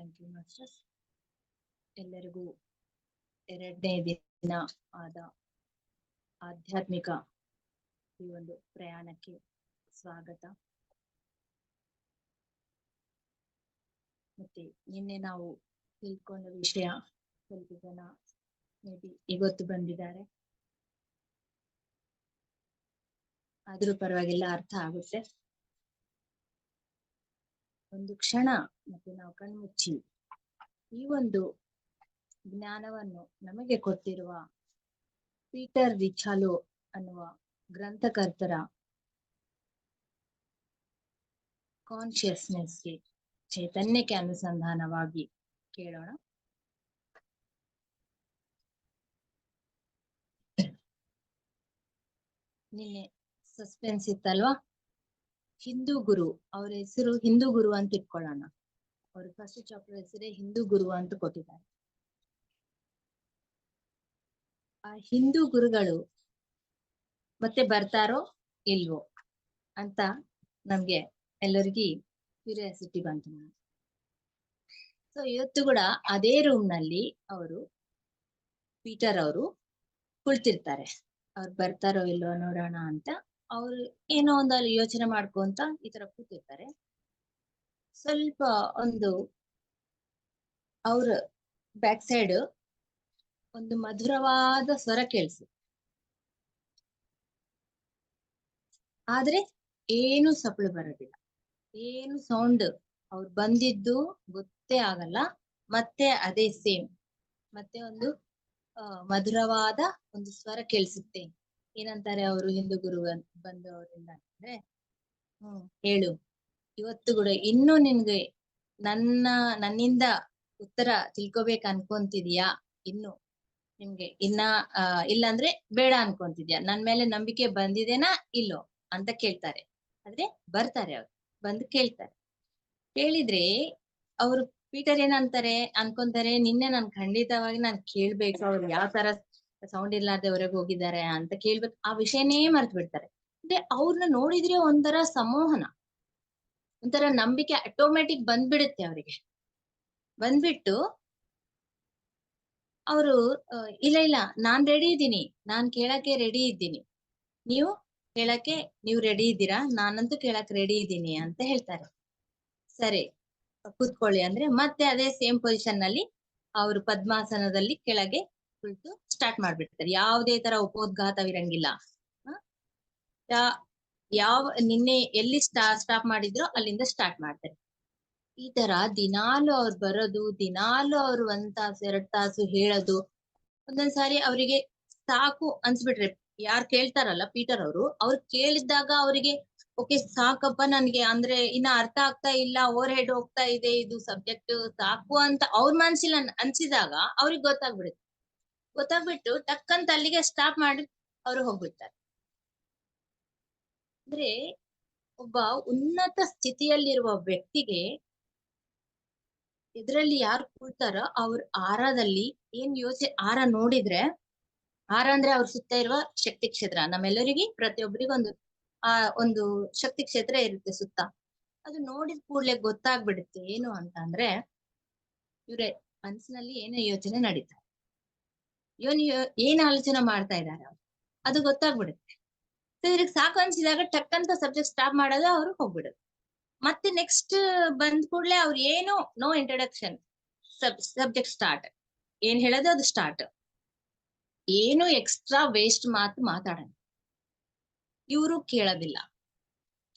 Thank you masters. ಎಲ್ಲರಿಗೂ ಎರಡನೇ ದಿನ ಆದ ಆಧ್ಯಾತ್ಮಿಕ ಈ ಒಂದು ಪ್ರಯಾಣಕ್ಕೆ ಸ್ವಾಗತ. ಮತ್ತೆ ನಿನ್ನೆ ನಾವು ತಿಳ್ಕೊಂಡ ವಿಷಯ ಸ್ವಲ್ಪ ಜನ ಮೇ ಬಿ ಇವತ್ತು ಬಂದಿದ್ದಾರೆ, ಆದ್ರೂ ಪರವಾಗಿಲ್ಲ, ಅರ್ಥ ಆಗುತ್ತೆ. ಒಂದು ಕ್ಷಣ ಮತ್ತೆ ನಾವು ಕಣ್ಮುಚ್ಚಿ ಈ ಒಂದು ಜ್ಞಾನವನ್ನು ನಮಗೆ ಕೊಟ್ಟಿರುವ ಪೀಟರ್ ರಿಚಾಲೋ ಅನ್ನುವ ಗ್ರಂಥಕರ್ತರ ಕಾನ್ಶಿಯಸ್ನೆಸ್ಗೆ, ಚೈತನ್ಯಕ್ಕೆ ಅನುಸಂಧಾನವಾಗಿ ಕೇಳೋಣ. ನಿನ್ನೆ ಸಸ್ಪೆನ್ಸ್ ಇತ್ತಲ್ವಾ? ಹಿಂದೂ ಗುರು, ಅವರ ಹೆಸರು ಹಿಂದೂ ಗುರು ಅಂತ ಇಟ್ಕೊಳ್ಳೋಣ. ಅವ್ರ ಫಸ್ಟ್ ಚಾಪ್ಟರ್ ಹೆಸರೇ ಹಿಂದೂ ಗುರು ಅಂತ ಕೊಟ್ಟಿದ್ದಾರೆ. ಆ ಹಿಂದೂ ಗುರುಗಳು ಮತ್ತೆ ಬರ್ತಾರೋ ಇಲ್ವೋ ಅಂತ ನಮ್ಗೆ ಎಲ್ಲರಿಗೂ ಕ್ಯೂರಿಯಾಸಿಟಿ ಬಂತು. ಸೊ ಇವತ್ತು ಕೂಡ ಅದೇ ರೂಮ್ ನಲ್ಲಿ ಅವರು ಪೀಟರ್ ಅವರು ಕುಳಿತಿರ್ತಾರೆ. ಅವ್ರು ಬರ್ತಾರೋ ಇಲ್ವೋ ನೋಡೋಣ ಅಂತ ಅವ್ರು ಏನೋ ಒಂದು ಅಲ್ಲಿ ಯೋಚನೆ ಮಾಡ್ಕೊಂತ ಈ ತರ ಕೂತಿರ್ತಾರೆ. ಸ್ವಲ್ಪ ಒಂದು ಅವ್ರ ಬ್ಯಾಕ್ ಸೈಡ್ ಒಂದು ಮಧುರವಾದ ಸ್ವರ ಕೇಳಿಸುತ್ತೆ, ಆದ್ರೆ ಏನು ಸಪ್ಪಳು ಬರೋದಿಲ್ಲ, ಏನು ಸೌಂಡ್ ಅವ್ರು ಬಂದಿದ್ದು ಗೊತ್ತೇ ಆಗಲ್ಲ. ಮತ್ತೆ ಅದೇ ಸೇಮ್ ಮತ್ತೆ ಒಂದು ಮಧುರವಾದ ಒಂದು ಸ್ವರ ಕೇಳಿಸುತ್ತೆ. ಏನಂತಾರೆ ಅವರು ಹಿಂದೂ ಗುರು ಬಂದವರಿಂದ ಅಂದ್ರೆ, ಹೇಳು, ಇವತ್ತು ಕೂಡ ಇನ್ನು ನಿನ್ಗೆ ನನ್ನಿಂದ ಉತ್ತರ ತಿಳ್ಕೊಬೇಕು ಅನ್ಕೊಂತಿದ್ಯಾ? ಇನ್ನು ನಿಮ್ಗೆ ಇಲ್ಲಾಂದ್ರೆ ಬೇಡ ಅನ್ಕೊಂತಿದ್ಯಾ? ನನ್ ಮೇಲೆ ನಂಬಿಕೆ ಬಂದಿದೆನಾ ಇಲ್ಲೋ ಅಂತ ಕೇಳ್ತಾರೆ. ಆದ್ರೆ ಬರ್ತಾರೆ, ಅವ್ರು ಬಂದು ಕೇಳ್ತಾರೆ. ಕೇಳಿದ್ರೆ ಅವ್ರು ಪೀಟರ್ ಏನಂತಾರೆ ಅನ್ಕೊಂತಾರೆ, ನಿನ್ನೆ ನಾನು ಖಂಡಿತವಾಗಿ ನಾನು ಕೇಳ್ಬೇಕು, ಅವ್ರು ಯಾವ ತರ ಸೌಂಡ್ ಇರ್ಲಾರ್ದೆ ಹೊರಗೆ ಹೋಗಿದ್ದಾರೆ ಅಂತ ಕೇಳ್ಬೇಕು. ಆ ವಿಷಯನೇ ಮರ್ತು ಬಿಡ್ತಾರೆ. ಅಂದ್ರೆ ಅವ್ರನ್ನ ನೋಡಿದ್ರೆ ಒಂಥರ ಸಮೋಹನ, ಒಂಥರ ನಂಬಿಕೆ ಆಟೋಮ್ಯಾಟಿಕ್ ಬಂದ್ಬಿಡುತ್ತೆ ಅವರಿಗೆ. ಬಂದ್ಬಿಟ್ಟು ಅವರು ಇಲ್ಲ ನಾನ್ ರೆಡಿ ಇದ್ದೀನಿ, ನಾನ್ ಕೇಳಕ್ಕೆ ರೆಡಿ ಇದ್ದೀನಿ, ನೀವು ಕೇಳಕ್ಕೆ ನೀವು ರೆಡಿ ಇದ್ದೀರಾ? ನಾನಂತೂ ಕೇಳಕ್ ರೆಡಿ ಇದ್ದೀನಿ ಅಂತ ಹೇಳ್ತಾರೆ. ಸರಿ ಕೂತ್ಕೊಳ್ಳಿ ಅಂದ್ರೆ ಮತ್ತೆ ಅದೇ ಸೇಮ್ ಪೊಸಿಷನ್ ನಲ್ಲಿ ಅವರು ಪದ್ಮಾಸನದಲ್ಲಿ ಕೆಳಗೆ ಕುಳಿತು ಸ್ಟಾರ್ಟ್ ಮಾಡ್ಬಿಡ್ತಾರೆ. ಯಾವುದೇ ತರ ಉಪೋದ್ಘಾತವಿರಂಗಿಲ್ಲ. ಯಾವ ನಿನ್ನೆ ಎಲ್ಲಿ ಸ್ಟಾಪ್ ಮಾಡಿದ್ರೋ ಅಲ್ಲಿಂದ ಸ್ಟಾರ್ಟ್ ಮಾಡ್ತಾರೆ. ಈ ತರ ದಿನಾಲು ಅವ್ರು ಬರೋದು, ದಿನಾಲು ಅವ್ರು 1 ತಾಸು 2 ತಾಸು ಹೇಳೋದು. ಒಂದೊಂದ್ಸಾರಿ ಅವರಿಗೆ ಸಾಕು ಅನ್ಸ್ಬಿಟ್ರೆ, ಯಾರು ಕೇಳ್ತಾರಲ್ಲ ಪೀಟರ್ ಅವ್ರು ಕೇಳಿದಾಗ ಅವರಿಗೆ ಓಕೆ ಸಾಕಪ್ಪ ನನ್ಗೆ, ಅಂದ್ರೆ ಇನ್ನ ಅರ್ಥ ಆಗ್ತಾ ಇಲ್ಲ, ಓವರ್ ಹೆಡ್ ಹೋಗ್ತಾ ಇದೆ ಇದು ಸಬ್ಜೆಕ್ಟ್, ಸಾಕು ಅಂತ ಅವ್ರ ಮನ್ಸಿಲ್ಲ ಅನ್ಸಿದಾಗ ಅವ್ರಿಗೆ ಗೊತ್ತಾಗ್ಬಿಟ್ಟು ಟಕ್ಕಂತ ಅಲ್ಲಿಗೆ ಸ್ಟಾಪ್ ಮಾಡಿ ಅವ್ರು ಹೋಗ್ಬಿಡ್ತಾರೆ. ಅಂದ್ರೆ ಒಬ್ಬ ಉನ್ನತ ಸ್ಥಿತಿಯಲ್ಲಿರುವ ವ್ಯಕ್ತಿಗೆ ಇದ್ರಲ್ಲಿ ಯಾರು ಕೂಳ್ತಾರ ಅವ್ರ ಆರದಲ್ಲಿ ಏನ್ ಆರ ನೋಡಿದ್ರೆ, ಆರ ಅಂದ್ರೆ ಅವ್ರ ಸುತ್ತ ಇರುವ ಶಕ್ತಿ ಕ್ಷೇತ್ರ. ನಮ್ಮೆಲ್ಲರಿಗೂ ಪ್ರತಿಯೊಬ್ಬರಿಗೂ ಒಂದು ಶಕ್ತಿ ಕ್ಷೇತ್ರ ಇರುತ್ತೆ ಸುತ್ತ. ಅದು ನೋಡಿದ ಕೂಡ್ಲೆ ಗೊತ್ತಾಗ್ಬಿಡುತ್ತೆ ಏನು ಅಂತ ಅಂದ್ರೆ, ಇವ್ರ ಮನಸ್ಸಿನಲ್ಲಿ ಏನೋ ಯೋಚನೆ ನಡೀತಾರೆ, ಏನ್ ಆಲೋಚನೆ ಮಾಡ್ತಾ ಇದ್ದಾರೆ ಅವ್ರು, ಅದು ಗೊತ್ತಾಗ್ಬಿಡುತ್ತೆ. ಇವ್ರಿಗೆ ಸಾಕು ಅನ್ಸಿದಾಗ ಟಕ್ಕಂತ ಸಬ್ಜೆಕ್ಟ್ ಸ್ಟಾಪ್ ಮಾಡೋದು, ಅವ್ರು ಹೋಗ್ಬಿಡುದು. ಮತ್ತೆ ನೆಕ್ಸ್ಟ್ ಬಂದ್ ಕೂಡ್ಲೆ ಅವ್ರು ಏನು ನೋ ಇಂಟ್ರಡಕ್ಷನ್, ಸಬ್ಜೆಕ್ಟ್ ಸ್ಟಾರ್ಟ್, ಏನ್ ಹೇಳೋದು ಅದು ಸ್ಟಾರ್ಟ್. ಏನು ಎಕ್ಸ್ಟ್ರಾ ವೇಸ್ಟ್ ಮಾತಾಡೋಣ. ಇವರು ಕೇಳೋದಿಲ್ಲ.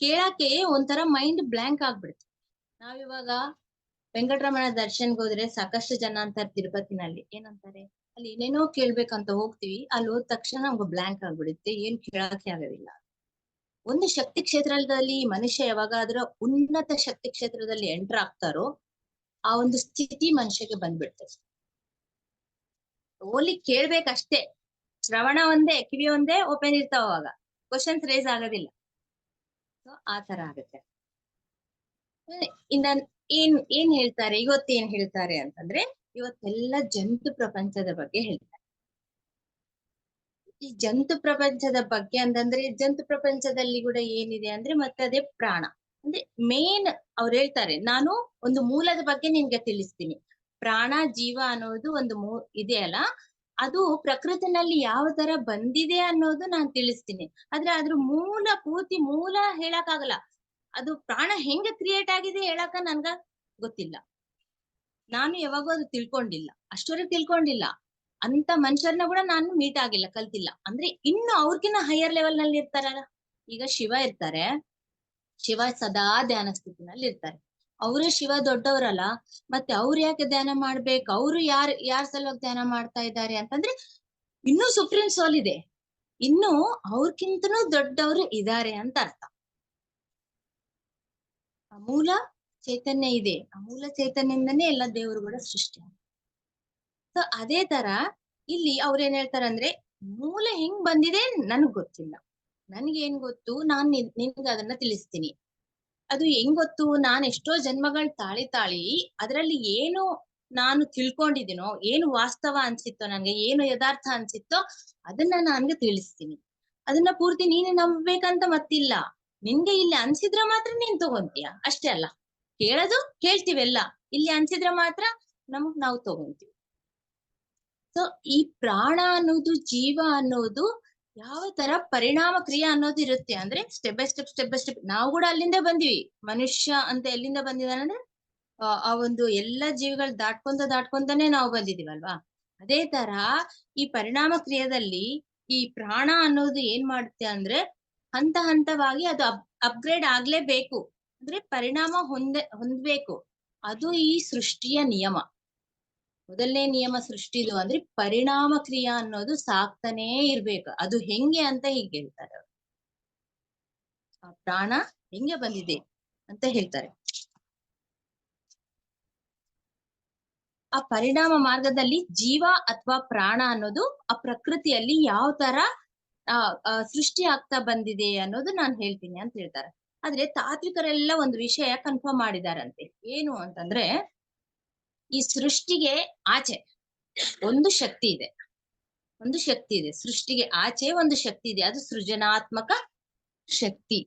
ಕೇಳಕ್ಕೆ ಒಂಥರ ಮೈಂಡ್ ಬ್ಲಾಂಕ್ ಆಗ್ಬಿಡುತ್ತೆ. ನಾವಿವಾಗ ವೆಂಕಟರಮಣ ದರ್ಶನ್ಗೆ ಹೋದ್ರೆ ಸಾಕಷ್ಟು ಜನ ಅಂತಾರೆ ತಿರುಪತಿನಲ್ಲಿ, ಏನಂತಾರೆ, ಅಲ್ಲಿ ಏನೇನೋ ಕೇಳ್ಬೇಕಂತ ಹೋಗ್ತಿವಿ, ಅಲ್ಲಿ ಹೋದ ತಕ್ಷಣ ನಮ್ಗೆ ಬ್ಲಾಂಕ್ ಆಗ್ಬಿಡುತ್ತೆ, ಏನ್ ಕೇಳಕ್ಕೆ ಆಗೋದಿಲ್ಲ. ಒಂದು ಶಕ್ತಿ ಕ್ಷೇತ್ರದಲ್ಲಿ ಮನುಷ್ಯ ಯಾವಾಗಾದ್ರೂ ಉನ್ನತ ಶಕ್ತಿ ಕ್ಷೇತ್ರದಲ್ಲಿ ಎಂಟರ್ ಆಗ್ತಾರೋ ಆ ಒಂದು ಸ್ಥಿತಿ ಮನುಷ್ಯಗೆ ಬಂದ್ಬಿಡ್ತದೆ. ಓನ್ಲಿ ಕೇಳ್ಬೇಕಷ್ಟೇ, ಶ್ರವಣ ಒಂದೇ, ಕಿವಿ ಒಂದೇ ಓಪನ್ ಇರ್ತಾವ, ಅವಾಗ ಕ್ವಶನ್ಸ್ ರೇಸ್ ಆಗೋದಿಲ್ಲ. ಸೊ ಆ ತರ ಆಗುತ್ತೆ. ಇನ್ನ ಏನ್ ಹೇಳ್ತಾರೆ ಇವತ್ತೇನ್ ಹೇಳ್ತಾರೆ ಅಂತಂದ್ರೆ, ಇವತ್ತೆಲ್ಲ ಜಂತು ಪ್ರಪಂಚದ ಬಗ್ಗೆ ಹೇಳ್ತಾರೆ. ಈ ಜಂತು ಪ್ರಪಂಚದ ಬಗ್ಗೆ ಅಂತಂದ್ರೆ, ಜಂತು ಪ್ರಪಂಚದಲ್ಲಿ ಕೂಡ ಏನಿದೆ ಅಂದ್ರೆ ಮತ್ತೆ ಅದೇ ಪ್ರಾಣ. ಅಂದ್ರೆ ಮೇನ್ ಅವ್ರು ಹೇಳ್ತಾರೆ, ನಾನು ಒಂದು ಮೂಲದ ಬಗ್ಗೆ ನಿನ್ಗೆ ತಿಳಿಸ್ತೀನಿ. ಪ್ರಾಣ ಜೀವ ಅನ್ನೋದು ಒಂದು ಇದೆಯಲ್ಲ, ಅದು ಪ್ರಕೃತಿನಲ್ಲಿ ಯಾವ ತರ ಬಂದಿದೆ ಅನ್ನೋದು ನಾನ್ ತಿಳಿಸ್ತೀನಿ. ಆದ್ರೆ ಅದ್ರ ಪೂರ್ತಿ ಮೂಲ ಹೇಳಕ್ ಆಗಲ್ಲ. ಅದು ಪ್ರಾಣ ಹೆಂಗ ಕ್ರಿಯೇಟ್ ಆಗಿದೆ ಹೇಳಕ ನನ್ಗ ಗೊತ್ತಿಲ್ಲ. ನಾನು ಯಾವಾಗೂ ಅದು ತಿಳ್ಕೊಂಡಿಲ್ಲ, ಅಷ್ಟವರೆಗೆ ತಿಳ್ಕೊಂಡಿಲ್ಲ. ಅಂತ ಮನುಷ್ಯರನ್ನ ಕೂಡ ನಾನು ಮೀಟ್ ಆಗಿಲ್ಲ, ಕಲ್ತಿಲ್ಲ. ಅಂದ್ರೆ ಇನ್ನು ಅವ್ರಿಗಿನ್ನ ಹೈಯರ್ ಲೆವೆಲ್ ನಲ್ಲಿ ಇರ್ತಾರಲ್ಲ. ಈಗ ಶಿವ ಇರ್ತಾರೆ, ಶಿವ ಸದಾ ಧ್ಯಾನ ಸ್ಥಿತಿನಲ್ಲಿ ಇರ್ತಾರೆ. ಅವರೇ ಶಿವ ದೊಡ್ಡವರಲ್ಲ, ಮತ್ತೆ ಅವ್ರು ಯಾಕೆ ಧ್ಯಾನ ಮಾಡ್ಬೇಕು? ಅವ್ರು ಯಾರ್ ಸಲುವಾಗಿ ಧ್ಯಾನ ಮಾಡ್ತಾ ಇದ್ದಾರೆ ಅಂತಂದ್ರೆ, ಇನ್ನೂ ಸುಪ್ರೀಂ ಸೋಲ್ ಇದೆ, ಇನ್ನು ಅವ್ರಕ್ಕಿಂತನೂ ದೊಡ್ಡವರು ಇದ್ದಾರೆ ಅಂತ ಅರ್ಥ. ಅಮೂಲ ಚೈತನ್ಯ ಇದೆ, ಅಮೂಲ ಚೈತನ್ಯದಿಂದನೇ ಎಲ್ಲ ದೇವರುಗಳ ಸೃಷ್ಟಿ. ಸೊ ಅದೇ ತರ ಇಲ್ಲಿ ಅವ್ರ ಏನ್ ಹೇಳ್ತಾರಂದ್ರೆ, ಮೂಲ ಹೆಂಗ್ ಬಂದಿದೆ ನನ್ಗ್ ಗೊತ್ತಿಲ್ಲ, ನನ್ಗೇನ್ ಗೊತ್ತು, ನಾನ್ ನಿನ್ಗೆ ಅದನ್ನ ತಿಳಿಸ್ತೀನಿ. ಅದು ಹೆಂಗ್ ಗೊತ್ತು? ನಾನ್ ಎಷ್ಟೋ ಜನ್ಮಗಳು ತಾಳಿ ಅದ್ರಲ್ಲಿ ಏನು ನಾನು ತಿಳ್ಕೊಂಡಿದ್ದೀನೋ, ಏನು ವಾಸ್ತವ ಅನ್ಸಿತ್ತೋ, ನನ್ಗೆ ಏನು ಯಥಾರ್ಥ ಅನ್ಸಿತ್ತೋ ಅದನ್ನ ನನ್ಗೆ ತಿಳಿಸ್ತೀನಿ. ಅದನ್ನ ಪೂರ್ತಿ ನೀನು ನಂಬ್ಬೇಕಂತ ಮತ್ತಿಲ್ಲ. ನಿನ್ಗೆ ಇಲ್ಲಿ ಅನ್ಸಿದ್ರೆ ಮಾತ್ರ ನೀನ್ ತಗೊಂತೀಯ, ಅಷ್ಟೇ ಅಲ್ಲ. ಕೇಳ್ತೀವೆಲ್ಲ, ಇಲ್ಲಿ ಅನ್ಸಿದ್ರೆ ಮಾತ್ರ ನಾವು ತಗೊಂತೀವಿ. ಸೊ ಈ ಪ್ರಾಣ ಅನ್ನೋದು, ಜೀವ ಅನ್ನೋದು ಯಾವ ತರ ಪರಿಣಾಮ ಕ್ರಿಯೆ ಅನ್ನೋದು ಇರುತ್ತೆ ಅಂದ್ರೆ, ಸ್ಟೆಪ್ ಬೈ ಸ್ಟೆಪ್ ನಾವು ಕೂಡ ಅಲ್ಲಿಂದ ಬಂದಿವಿ. ಮನುಷ್ಯ ಅಂತ ಎಲ್ಲಿಂದ ಬಂದಿದ್ದಾನೆ ಅಂದ್ರೆ, ಆ ಒಂದು ಎಲ್ಲಾ ಜೀವಿಗಳು ದಾಟ್ಕೊಂತಾನೆ ನಾವು ಬಂದಿದೀವಲ್ವಾ. ಅದೇ ತರ ಈ ಪರಿಣಾಮ ಕ್ರಿಯೆಯಲ್ಲಿ ಈ ಪ್ರಾಣ ಅನ್ನೋದು ಏನ್ ಮಾಡುತ್ತೆ ಅಂದ್ರೆ, ಹಂತ ಹಂತವಾಗಿ ಅದು ಅಪ್ಗ್ರೇಡ್ ಆಗ್ಲೇಬೇಕು, ಅಂದ್ರೆ ಪರಿಣಾಮ ಹೊಂದ್ಬೇಕು. ಅದು ಈ ಸೃಷ್ಟಿಯ ನಿಯಮ. ಮೊದಲನೇ ನಿಯಮ ಸೃಷ್ಟಿದು ಅಂದ್ರೆ ಪರಿಣಾಮ ಕ್ರಿಯಾ ಅನ್ನೋದು ಸಾಕ್ತಾನೇ ಇರ್ಬೇಕು. ಅದು ಹೆಂಗೆ ಅಂತ ಹೀಗೆ ಹೇಳ್ತಾರೆ. ಆ ಪ್ರಾಣ ಹೆಂಗೆ ಬಂದಿದೆ ಅಂತ ಹೇಳ್ತಾರೆ. ಆ ಪರಿಣಾಮ ಮಾರ್ಗದಲ್ಲಿ ಜೀವ ಅಥವಾ ಪ್ರಾಣ ಅನ್ನೋದು ಆ ಪ್ರಕೃತಿಯಲ್ಲಿ ಯಾವ ತರ ಸೃಷ್ಟಿ ಆಗ್ತಾ ಬಂದಿದೆ ಅನ್ನೋದು ನಾನು ಹೇಳ್ತೀನಿ ಅಂತ ಹೇಳ್ತಾರೆ. ಆದ್ರೆ ತಾತ್ವಿಕರೆಲ್ಲ ಒಂದು ವಿಷಯ ಕನ್ಫರ್ಮ್ ಮಾಡಿದಾರಂತೆ. ಏನು ಅಂತಂದ್ರೆ, ಈ ಸೃಷ್ಟಿಗೆ ಆಚೆ ಒಂದು ಶಕ್ತಿ ಇದೆ, ಸೃಷ್ಟಿಗೆ ಆಚೆ ಒಂದು ಶಕ್ತಿ ಇದೆ, ಅದು ಸೃಜನಾತ್ಮಕ ಶಕ್ತಿ.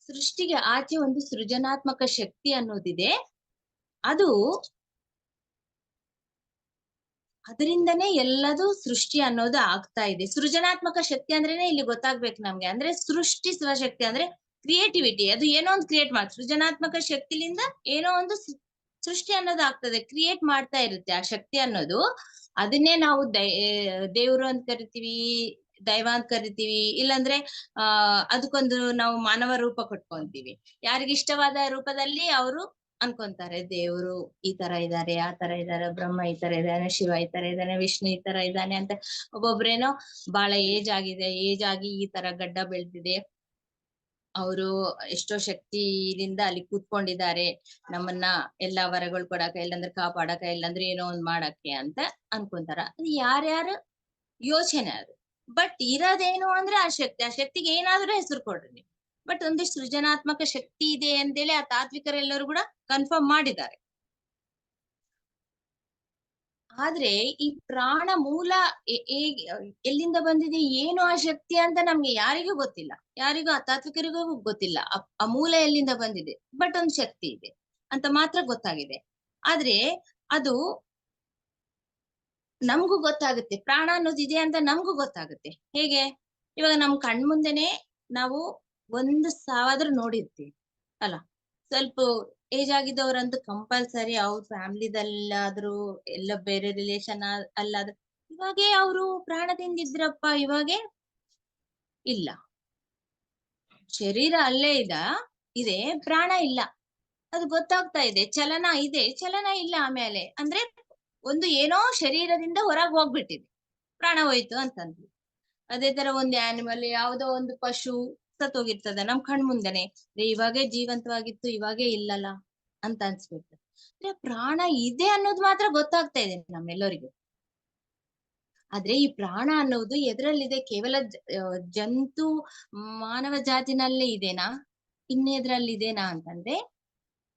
ಸೃಷ್ಟಿಗೆ ಆಚೆ ಒಂದು ಸೃಜನಾತ್ಮಕ ಶಕ್ತಿ ಅನ್ನೋದಿದೆ. ಅದು ಅದರಿಂದನೇ ಎಲ್ಲದೂ ಸೃಷ್ಟಿ ಅನ್ನೋದು ಆಗ್ತಾ ಇದೆ. ಸೃಜನಾತ್ಮಕ ಶಕ್ತಿ ಅಂದ್ರೇನೆ ಇಲ್ಲಿ ಗೊತ್ತಾಗ್ಬೇಕು ನಮ್ಗೆ. ಅಂದ್ರೆ ಸೃಷ್ಟಿಸುವ ಶಕ್ತಿ ಅಂದ್ರೆ ಕ್ರಿಯೇಟಿವಿಟಿ. ಅದು ಏನೋ ಒಂದು ಕ್ರಿಯೇಟ್ ಸೃಜನಾತ್ಮಕ ಶಕ್ತಿಲಿಂದ ಏನೋ ಒಂದು ಸೃಷ್ಟಿ ಅನ್ನೋದು ಆಗ್ತದೆ, ಕ್ರಿಯೇಟ್ ಮಾಡ್ತಾ ಇರುತ್ತೆ ಆ ಶಕ್ತಿ ಅನ್ನೋದು. ಅದನ್ನೇ ನಾವು ದೇವ್ರು ಅಂತ ಕರಿತೀವಿ, ದೈವ ಅಂತ ಕರಿತೀವಿ. ಇಲ್ಲಾಂದ್ರೆ ಅದಕ್ಕೊಂದು ನಾವು ಮಾನವ ರೂಪ ಕೊಟ್ಕೊಂತೀವಿ. ಯಾರಿಗಿಷ್ಟವಾದ ರೂಪದಲ್ಲಿ ಅವರು ಅನ್ಕೊಂತಾರೆ, ದೇವ್ರು ಈ ತರ ಇದ್ದಾರೆ, ಆ ತರ ಇದ್ದಾರೆ, ಬ್ರಹ್ಮ ಈ ತರ ಇದ್ದಾನೆ, ಶಿವ ಈ ತರ ಇದ್ದಾನೆ, ವಿಷ್ಣು ಈ ತರ ಇದ್ದಾನೆ ಅಂತ. ಒಬ್ಬೊಬ್ರೇನೋ ಬಹಳ ಏಜ್ ಆಗಿ ಈ ತರ ಗಡ್ಡ ಬೆಳ್ದಿದೆ, ಅವರು ಎಷ್ಟೋ ಶಕ್ತಿಯಿಂದ ಅಲ್ಲಿ ಕೂತ್ಕೊಂಡಿದ್ದಾರೆ, ನಮ್ಮನ್ನ ಎಲ್ಲಾ ವರಗಳು ಕೊಡಕ, ಇಲ್ಲಾಂದ್ರೆ ಕಾಪಾಡಕ, ಇಲ್ಲಾಂದ್ರೆ ಏನೋ ಒಂದ್ ಮಾಡಕ್ಕೆ ಅಂತ ಅನ್ಕೊಂತಾರ. ಅದು ಯಾರ್ಯಾರು ಯೋಚನೆ ಅದು. ಬಟ್ ಇರೋದೇನು ಅಂದ್ರೆ ಆ ಶಕ್ತಿಗೆ ಏನಾದ್ರೂ ಹೆಸರು ಕೊಡ್ರಿ ನೀವು. ಬಟ್ ಒಂದಿಷ್ಟು ಸೃಜನಾತ್ಮಕ ಶಕ್ತಿ ಇದೆ ಅಂತೇಳಿ ಆ ತಾತ್ವಿಕರೆಲ್ಲರೂ ಕೂಡ ಕನ್ಫರ್ಮ್ ಮಾಡಿದ್ದಾರೆ. ಆದ್ರೆ ಈ ಪ್ರಾಣ ಮೂಲ ಎಲ್ಲಿಂದ ಬಂದಿದೆ, ಏನು ಆ ಶಕ್ತಿ ಅಂತ ನಮ್ಗೆ ಯಾರಿಗೂ ಗೊತ್ತಿಲ್ಲ, ಯಾರಿಗೂ ಆ ತಾತ್ವಿಕರಿಗೂ ಗೊತ್ತಿಲ್ಲ ಆ ಮೂಲ ಎಲ್ಲಿಂದ ಬಂದಿದೆ. ಬಟ್ ಒಂದ್ ಶಕ್ತಿ ಇದೆ ಅಂತ ಮಾತ್ರ ಗೊತ್ತಾಗಿದೆ. ಆದ್ರೆ ಅದು ನಮ್ಗೂ ಗೊತ್ತಾಗುತ್ತೆ, ಪ್ರಾಣ ಅನ್ನೋದು ಇದೆ ಅಂತ ನಮ್ಗೂ ಗೊತ್ತಾಗುತ್ತೆ. ಹೇಗೆ? ಇವಾಗ ನಮ್ ಕಣ್ಮುಂದೆನೆ ನಾವು ಒಂದು ಸಾವಾದ್ರೂ ನೋಡಿರ್ತೀವಿ ಅಲ್ಲ. ಸ್ವಲ್ಪ ಏಜ್ ಆಗಿದ್ದವ್ರಂತೂ ಕಂಪಲ್ಸರಿ ಅವ್ರ ಫ್ಯಾಮಿಲಿದಲ್ಲಾದ್ರೂ ಎಲ್ಲ ಬೇರೆ ರಿಲೇಷನ್ ಅಲ್ಲಾದ್ರೂ ಇವಾಗೇ ಅವರು ಪ್ರಾಣದಿಂದ ಇದ್ರಪ್ಪ, ಇವಾಗೆ ಇಲ್ಲ, ಶರೀರ ಅಲ್ಲೇ ಇದೆ, ಪ್ರಾಣ ಇಲ್ಲ. ಅದು ಗೊತ್ತಾಗ್ತಾ ಇದೆ, ಚಲನ ಇದೆ, ಚಲನ ಇಲ್ಲ. ಆಮೇಲೆ ಅಂದ್ರೆ ಒಂದು ಏನೋ ಶರೀರದಿಂದ ಹೊರಗೆ ಹೋಗ್ಬಿಟ್ಟಿದೆ, ಪ್ರಾಣ ಹೋಯ್ತು ಅಂತಂದ್ವಿ. ಅದೇ ತರ ಒಂದು ಆನಿಮಲ್, ಯಾವ್ದೋ ಒಂದು ಪಶು ಸತ್ತೋಗಿರ್ತದ ನಮ್ ಕಣ್ ಮುಂದೆನೆ, ಇವಾಗೇ ಜೀವಂತವಾಗಿತ್ತು, ಇವಾಗೇ ಇಲ್ಲಲ್ಲ ಅಂತ ಅನ್ಸ್ಬಿಡ್ತದೆ. ಅಂದ್ರೆ ಪ್ರಾಣ ಇದೆ ಅನ್ನೋದು ಮಾತ್ರ ಗೊತ್ತಾಗ್ತಾ ಇದೆ ನಮ್ಮೆಲ್ಲರಿಗೂ. ಆದ್ರೆ ಈ ಪ್ರಾಣ ಅನ್ನೋದು ಎದ್ರಲ್ಲಿದೆ? ಕೇವಲ ಜಂತು ಮಾನವ ಜಾತಿನಲ್ಲೇ ಇದೆನಾ? ಇನ್ನೆದ್ರಲ್ಲಿದೇನಾ ಅಂತಂದ್ರೆ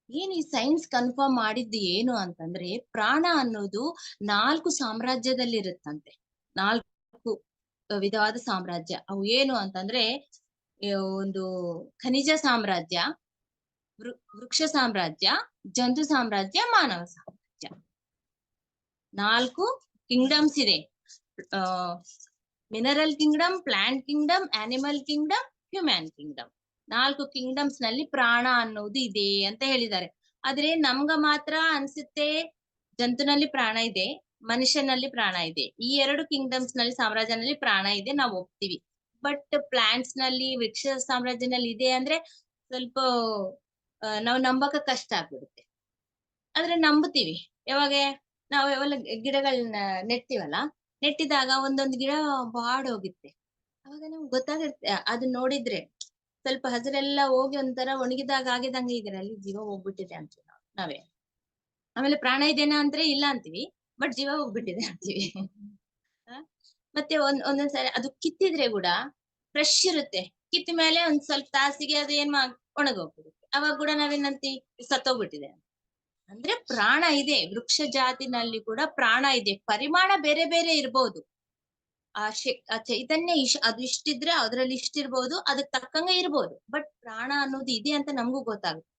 ಏನ್ ಈ ಸೈನ್ಸ್ ಕನ್ಫರ್ಮ್ ಮಾಡಿದ್ದು ಏನು ಅಂತಂದ್ರೆ ಪ್ರಾಣ ಅನ್ನೋದು 4 ಸಾಮ್ರಾಜ್ಯದಲ್ಲಿರುತ್ತಂತೆ. 4 ವಿಧವಾದ ಸಾಮ್ರಾಜ್ಯ. ಅವು ಏನು ಅಂತಂದ್ರೆ ಒಂದು ಖನಿಜ ಸಾಮ್ರಾಜ್ಯ, ವೃಕ್ಷ ಸಾಮ್ರಾಜ್ಯ, ಜಂತು ಸಾಮ್ರಾಜ್ಯ, ಮಾನವ ಸಾಮ್ರಾಜ್ಯ. 4 ಕಿಂಗ್ಡಮ್ಸ್ ಇದೆ. Mineral Kingdom, plant Kingdom, animal Kingdom, human Kingdom. 4 kingdoms ನಲ್ಲಿ ಪ್ರಾಣ ಅನ್ನೋದು ಇದೆ ಅಂತ ಹೇಳಿದ್ದಾರೆ. ಆದ್ರೆ ನಮ್ಗ ಮಾತ್ರ ಅನ್ಸುತ್ತೆ ಜಂತುನಲ್ಲಿ ಪ್ರಾಣ ಇದೆ, ಮನುಷ್ಯನಲ್ಲಿ ಪ್ರಾಣ ಇದೆ. ಈ 2 ಕಿಂಗ್ಡಮ್ಸ್ ನಲ್ಲಿ ಸಾಮ್ರಾಜ್ಯನಲ್ಲಿ ಪ್ರಾಣ ಇದೆ, ನಾವು ಒಪ್ತೀವಿ. ಬಟ್ ಪ್ಲಾಂಟ್ಸ್ ನಲ್ಲಿ, ವೃಕ್ಷ ಸಾಮ್ರಾಜ್ಯನಲ್ಲಿ ಇದೆ ಅಂದ್ರೆ ಸ್ವಲ್ಪ ನಾವು ನಂಬಕ ಕಷ್ಟ ಆಗ್ಬಿಡುತ್ತೆ. ಆದ್ರೆ ನಂಬುತ್ತೀವಿ. ಯಾವಾಗ ನಾವು ಯಾವೆಲ್ಲ ಗಿಡಗಳನ್ನ ನೆಡ್ತೀವಲ್ಲ, ನೆಟ್ಟಿದಾಗ ಒಂದೊಂದು ಗಿಡ ಬಾಡೋಗುತ್ತೆ. ಅವಾಗ ನಮ್ಗೆ ಗೊತ್ತಾಗುತ್ತೆ, ಅದನ್ನ ನೋಡಿದ್ರೆ ಸ್ವಲ್ಪ ಹಸಿರೆಲ್ಲ ಹೋಗಿ ಒಂಥರ ಒಣಗಿದಾಗ ಆಗಿದಂಗೆ ಇದರಲ್ಲಿ ಜೀವ ಹೋಗ್ಬಿಟ್ಟಿದೆ ಅಂತೀವಿ ನಾವೇ. ಆಮೇಲೆ ಪ್ರಾಣ ಇದೇನಾ ಅಂದ್ರೆ ಇಲ್ಲ ಅಂತೀವಿ, ಬಟ್ ಜೀವ ಹೋಗ್ಬಿಟ್ಟಿದೆ ಅಂತೀವಿ. ಮತ್ತೆ ಒಂದೊಂದ್ಸರಿ ಅದು ಕಿತ್ತಿದ್ರೆ ಕೂಡ ಫ್ರೆಶ್ ಇರುತ್ತೆ. ಕಿತ್ತ ಮೇಲೆ ಒಂದ್ ಸ್ವಲ್ಪ ತಾಸಿಗೆ ಅದು ಏನ್ ಒಣಗೋಗ್ಬಿಡುತ್ತೆ. ಅವಾಗ ಕೂಡ ನಾವೇನಂತೀವಿ ಸತ್ತೋಗ್ಬಿಟ್ಟಿದೆ. ಅಂದ್ರೆ ಪ್ರಾಣ ಇದೆ, ವೃಕ್ಷ ಜಾತಿನಲ್ಲಿ ಕೂಡ ಪ್ರಾಣ ಇದೆ. ಪರಿಮಾಣ ಬೇರೆ ಬೇರೆ ಇರ್ಬೋದು. ಆ ಚೈತನ್ಯ ಅದು ಇಷ್ಟಿದ್ರೆ ಅದ್ರಲ್ಲಿ ಇಷ್ಟಿರ್ಬೋದು, ಅದಕ್ಕೆ ತಕ್ಕಂಗೆ ಇರ್ಬೋದು. ಬಟ್ ಪ್ರಾಣ ಅನ್ನೋದು ಇದೆ ಅಂತ ನಮಗೂ ಗೊತ್ತಾಗುತ್ತೆ,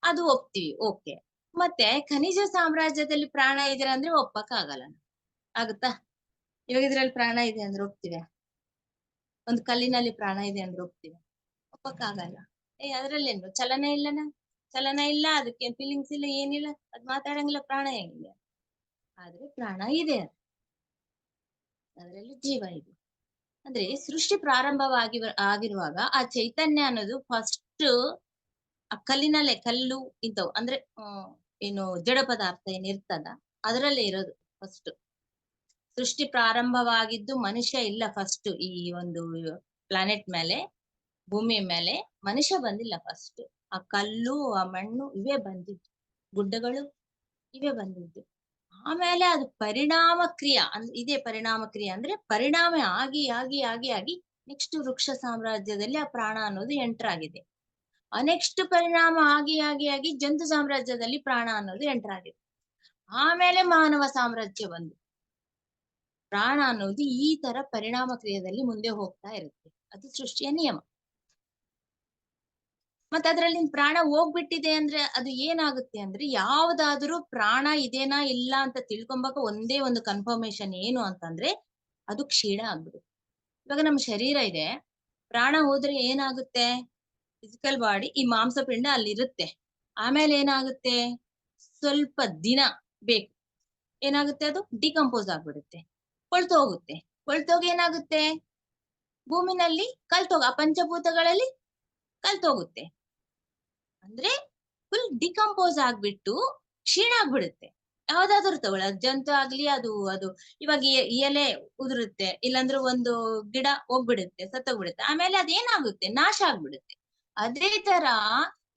ಅದು ಒಪ್ತೀವಿ. ಓಕೆ. ಮತ್ತೆ ಖನಿಜ ಸಾಮ್ರಾಜ್ಯದಲ್ಲಿ ಪ್ರಾಣ ಇದೆ ಅಂದ್ರೆ ಒಪ್ಪಕ್ ಆಗಲ್ಲ. ಆಗುತ್ತಾ? ಇವಾಗ ಇದ್ರಲ್ಲಿ ಪ್ರಾಣ ಇದೆ ಅಂದ್ರೆ ಒಪ್ತೀವಿ. ಒಂದು ಕಲ್ಲಿನಲ್ಲಿ ಪ್ರಾಣ ಇದೆ ಅಂದ್ರೆ ಒಪ್ತೀವಿ? ಒಪ್ಪಕ್ ಆಗಲ್ಲ. ಅದ್ರಲ್ಲೇನು ಚಲನ ಇಲ್ಲನ? ಚಲನ ಇಲ್ಲ, ಅದಕ್ಕೆ ಫೀಲಿಂಗ್ಸ್ ಇಲ್ಲ, ಏನಿಲ್ಲ, ಅದ್ ಮಾತಾಡಂಗಿಲ್ಲ, ಪ್ರಾಣ ಹೆಂಗಿಲ್ಲ. ಆದ್ರೆ ಪ್ರಾಣ ಇದೆ, ಅದರಲ್ಲಿ ಜೀವ ಇದೆ. ಅಂದ್ರೆ ಸೃಷ್ಟಿ ಆಗಿರುವಾಗ ಆ ಚೈತನ್ಯ ಅನ್ನೋದು ಫಸ್ಟ್ ಆ ಕಲ್ಲಿನಲ್ಲೇ, ಕಲ್ಲು ಇಂಥವು ಅಂದ್ರೆ ಏನು ಜಡ ಪದಾರ್ಥ ಏನಿರ್ತದ ಅದರಲ್ಲೇ ಇರೋದು ಫಸ್ಟ್. ಸೃಷ್ಟಿ ಪ್ರಾರಂಭವಾಗಿದ್ದು ಮನುಷ್ಯ ಇಲ್ಲ ಫಸ್ಟ್. ಈ ಒಂದು ಪ್ಲಾನೆಟ್ ಮೇಲೆ, ಭೂಮಿ ಮೇಲೆ ಮನುಷ್ಯ ಬಂದಿಲ್ಲ ಫಸ್ಟ್. ಆ ಕಲ್ಲು, ಆ ಮಣ್ಣು ಇವೇ ಬಂದಿದ್ದು, ಗುಡ್ಡಗಳು ಇವೇ ಬಂದಿದ್ದು. ಆಮೇಲೆ ಅದು ಪರಿಣಾಮ ಕ್ರಿಯೆ ಇದೇ ಪರಿಣಾಮ ಕ್ರಿಯೆ ಅಂದ್ರೆ ಪರಿಣಾಮ ಆಗಿ ಆಗಿ ಆಗಿ ಆಗಿ ನೆಕ್ಸ್ಟ್ ವೃಕ್ಷ ಸಾಮ್ರಾಜ್ಯದಲ್ಲಿ ಆ ಪ್ರಾಣ ಅನ್ನೋದು ಎಂಟರ್ ಆಗಿದೆ. ಆ ನೆಕ್ಸ್ಟ್ ಪರಿಣಾಮ ಆಗಿ ಆಗಿ ಆಗಿ ಜಂತು ಸಾಮ್ರಾಜ್ಯದಲ್ಲಿ ಪ್ರಾಣ ಅನ್ನೋದು ಎಂಟರ್ ಆಗಿದೆ. ಆಮೇಲೆ ಮಾನವ ಸಾಮ್ರಾಜ್ಯ ಬಂದು ಪ್ರಾಣ ಅನ್ನೋದು ಈ ತರ ಪರಿಣಾಮ ಕ್ರಿಯೆಯಲ್ಲಿ ಮುಂದೆ ಹೋಗ್ತಾ ಇರುತ್ತೆ. ಅದು ಸೃಷ್ಟಿಯ ನಿಯಮ. ಮತ್ತೆ ಅದ್ರಲ್ಲಿ ಪ್ರಾಣ ಹೋಗ್ಬಿಟ್ಟಿದೆ ಅಂದ್ರೆ ಅದು ಏನಾಗುತ್ತೆ ಅಂದ್ರೆ, ಯಾವ್ದಾದ್ರೂ ಪ್ರಾಣ ಇದೇನಾ ಇಲ್ಲ ಅಂತ ತಿಳ್ಕೊಂಬಾಕ ಒಂದೇ ಒಂದು ಕನ್ಫರ್ಮೇಶನ್ ಏನು ಅಂತಂದ್ರೆ ಅದು ಕ್ಷೀಣ ಆಗ್ಬಿಡುತ್ತೆ. ಇವಾಗ ನಮ್ಮ ಶರೀರ ಇದೆ, ಪ್ರಾಣ ಹೋದ್ರೆ ಏನಾಗುತ್ತೆ? ಫಿಸಿಕಲ್ ಬಾಡಿ, ಈ ಮಾಂಸಪಿಂಡ ಅಲ್ಲಿರುತ್ತೆ. ಆಮೇಲೆ ಏನಾಗುತ್ತೆ? ಸ್ವಲ್ಪ ದಿನ ಬೇಕು, ಏನಾಗುತ್ತೆ? ಅದು ಡಿಕಂಪೋಸ್ ಆಗ್ಬಿಡುತ್ತೆ, ಕೊಳ್ತು ಹೋಗುತ್ತೆ. ಕೊಳ್ತೋಗಿ ಏನಾಗುತ್ತೆ? ಭೂಮಿನಲ್ಲಿ ಆ ಪಂಚಭೂತಗಳಲ್ಲಿ ಕಲ್ತೋಗುತ್ತೆ. ಅಂದ್ರೆ ಫುಲ್ ಡಿಕಂಪೋಸ್ ಆಗ್ಬಿಟ್ಟು ಕ್ಷೀಣ ಆಗ್ಬಿಡುತ್ತೆ. ಯಾವ್ದಾದ್ರು ತಗೊಳ್ಳಿ, ಜಂತು ಆಗ್ಲಿ, ಅದು ಇವಾಗ ಎಲೆ ಉದುರುತ್ತೆ, ಇಲ್ಲಾಂದ್ರೆ ಒಂದು ಗಿಡ ಹೋಗ್ಬಿಡುತ್ತೆ, ಸತ್ತೋಗ್ಬಿಡುತ್ತೆ. ಆಮೇಲೆ ಅದೇನಾಗುತ್ತೆ? ನಾಶ ಆಗ್ಬಿಡುತ್ತೆ. ಅದೇ ತರ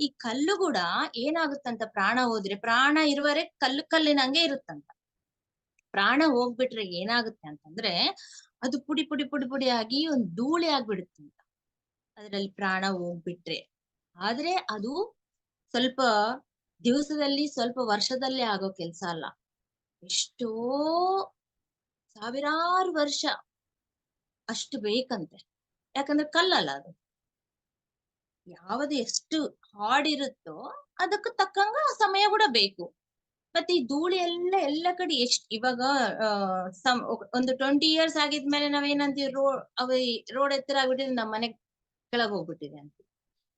ಈ ಕಲ್ಲು ಕೂಡ ಏನಾಗುತ್ತಂತ, ಪ್ರಾಣ ಹೋದ್ರೆ, ಪ್ರಾಣ ಇರುವರೆ ಕಲ್ಲಿನಂಗೆ ಇರುತ್ತಂತ. ಪ್ರಾಣ ಹೋಗ್ಬಿಟ್ರೆ ಏನಾಗುತ್ತೆ ಅಂತಂದ್ರೆ ಅದು ಪುಡಿ ಪುಡಿ ಪುಡಿ ಪುಡಿ ಆಗಿ ಒಂದು ಧೂಳಿ ಆಗ್ಬಿಡುತ್ತಂತ ಅದ್ರಲ್ಲಿ ಪ್ರಾಣ ಹೋಗ್ಬಿಟ್ರೆ. ಆದ್ರೆ ಅದು ಸ್ವಲ್ಪ ದಿವಸದಲ್ಲಿ, ಸ್ವಲ್ಪ ವರ್ಷದಲ್ಲಿ ಆಗೋ ಕೆಲ್ಸ ಅಲ್ಲ. ಎಷ್ಟೋ ಸಾವಿರಾರು ವರ್ಷ ಅಷ್ಟು ಬೇಕಂತೆ. ಯಾಕಂದ್ರೆ ಕಲ್ಲಲ್ಲ ಅದು. ಯಾವುದು ಎಷ್ಟು ಹಾಡಿರುತ್ತೋ ಅದಕ್ಕೆ ತಕ್ಕಂಗ ಸಮಯ ಕೂಡ ಬೇಕು. ಮತ್ತೆ ಈ ಧೂಳಿ ಎಲ್ಲ ಕಡೆ ಇವಾಗ ಒಂದು 20 years ಆಗಿದ್ಮೇಲೆ ನಾವೇನಂತೀವಿ, ರೋಡ್ ಎತ್ತರ ಆಗ್ಬಿಟ್ಟಿದೆ, ನಮ್ಮ ಮನೆ ಕೆಳಗ್ ಹೋಗ್ಬಿಟ್ಟಿದೆ ಅಂತ.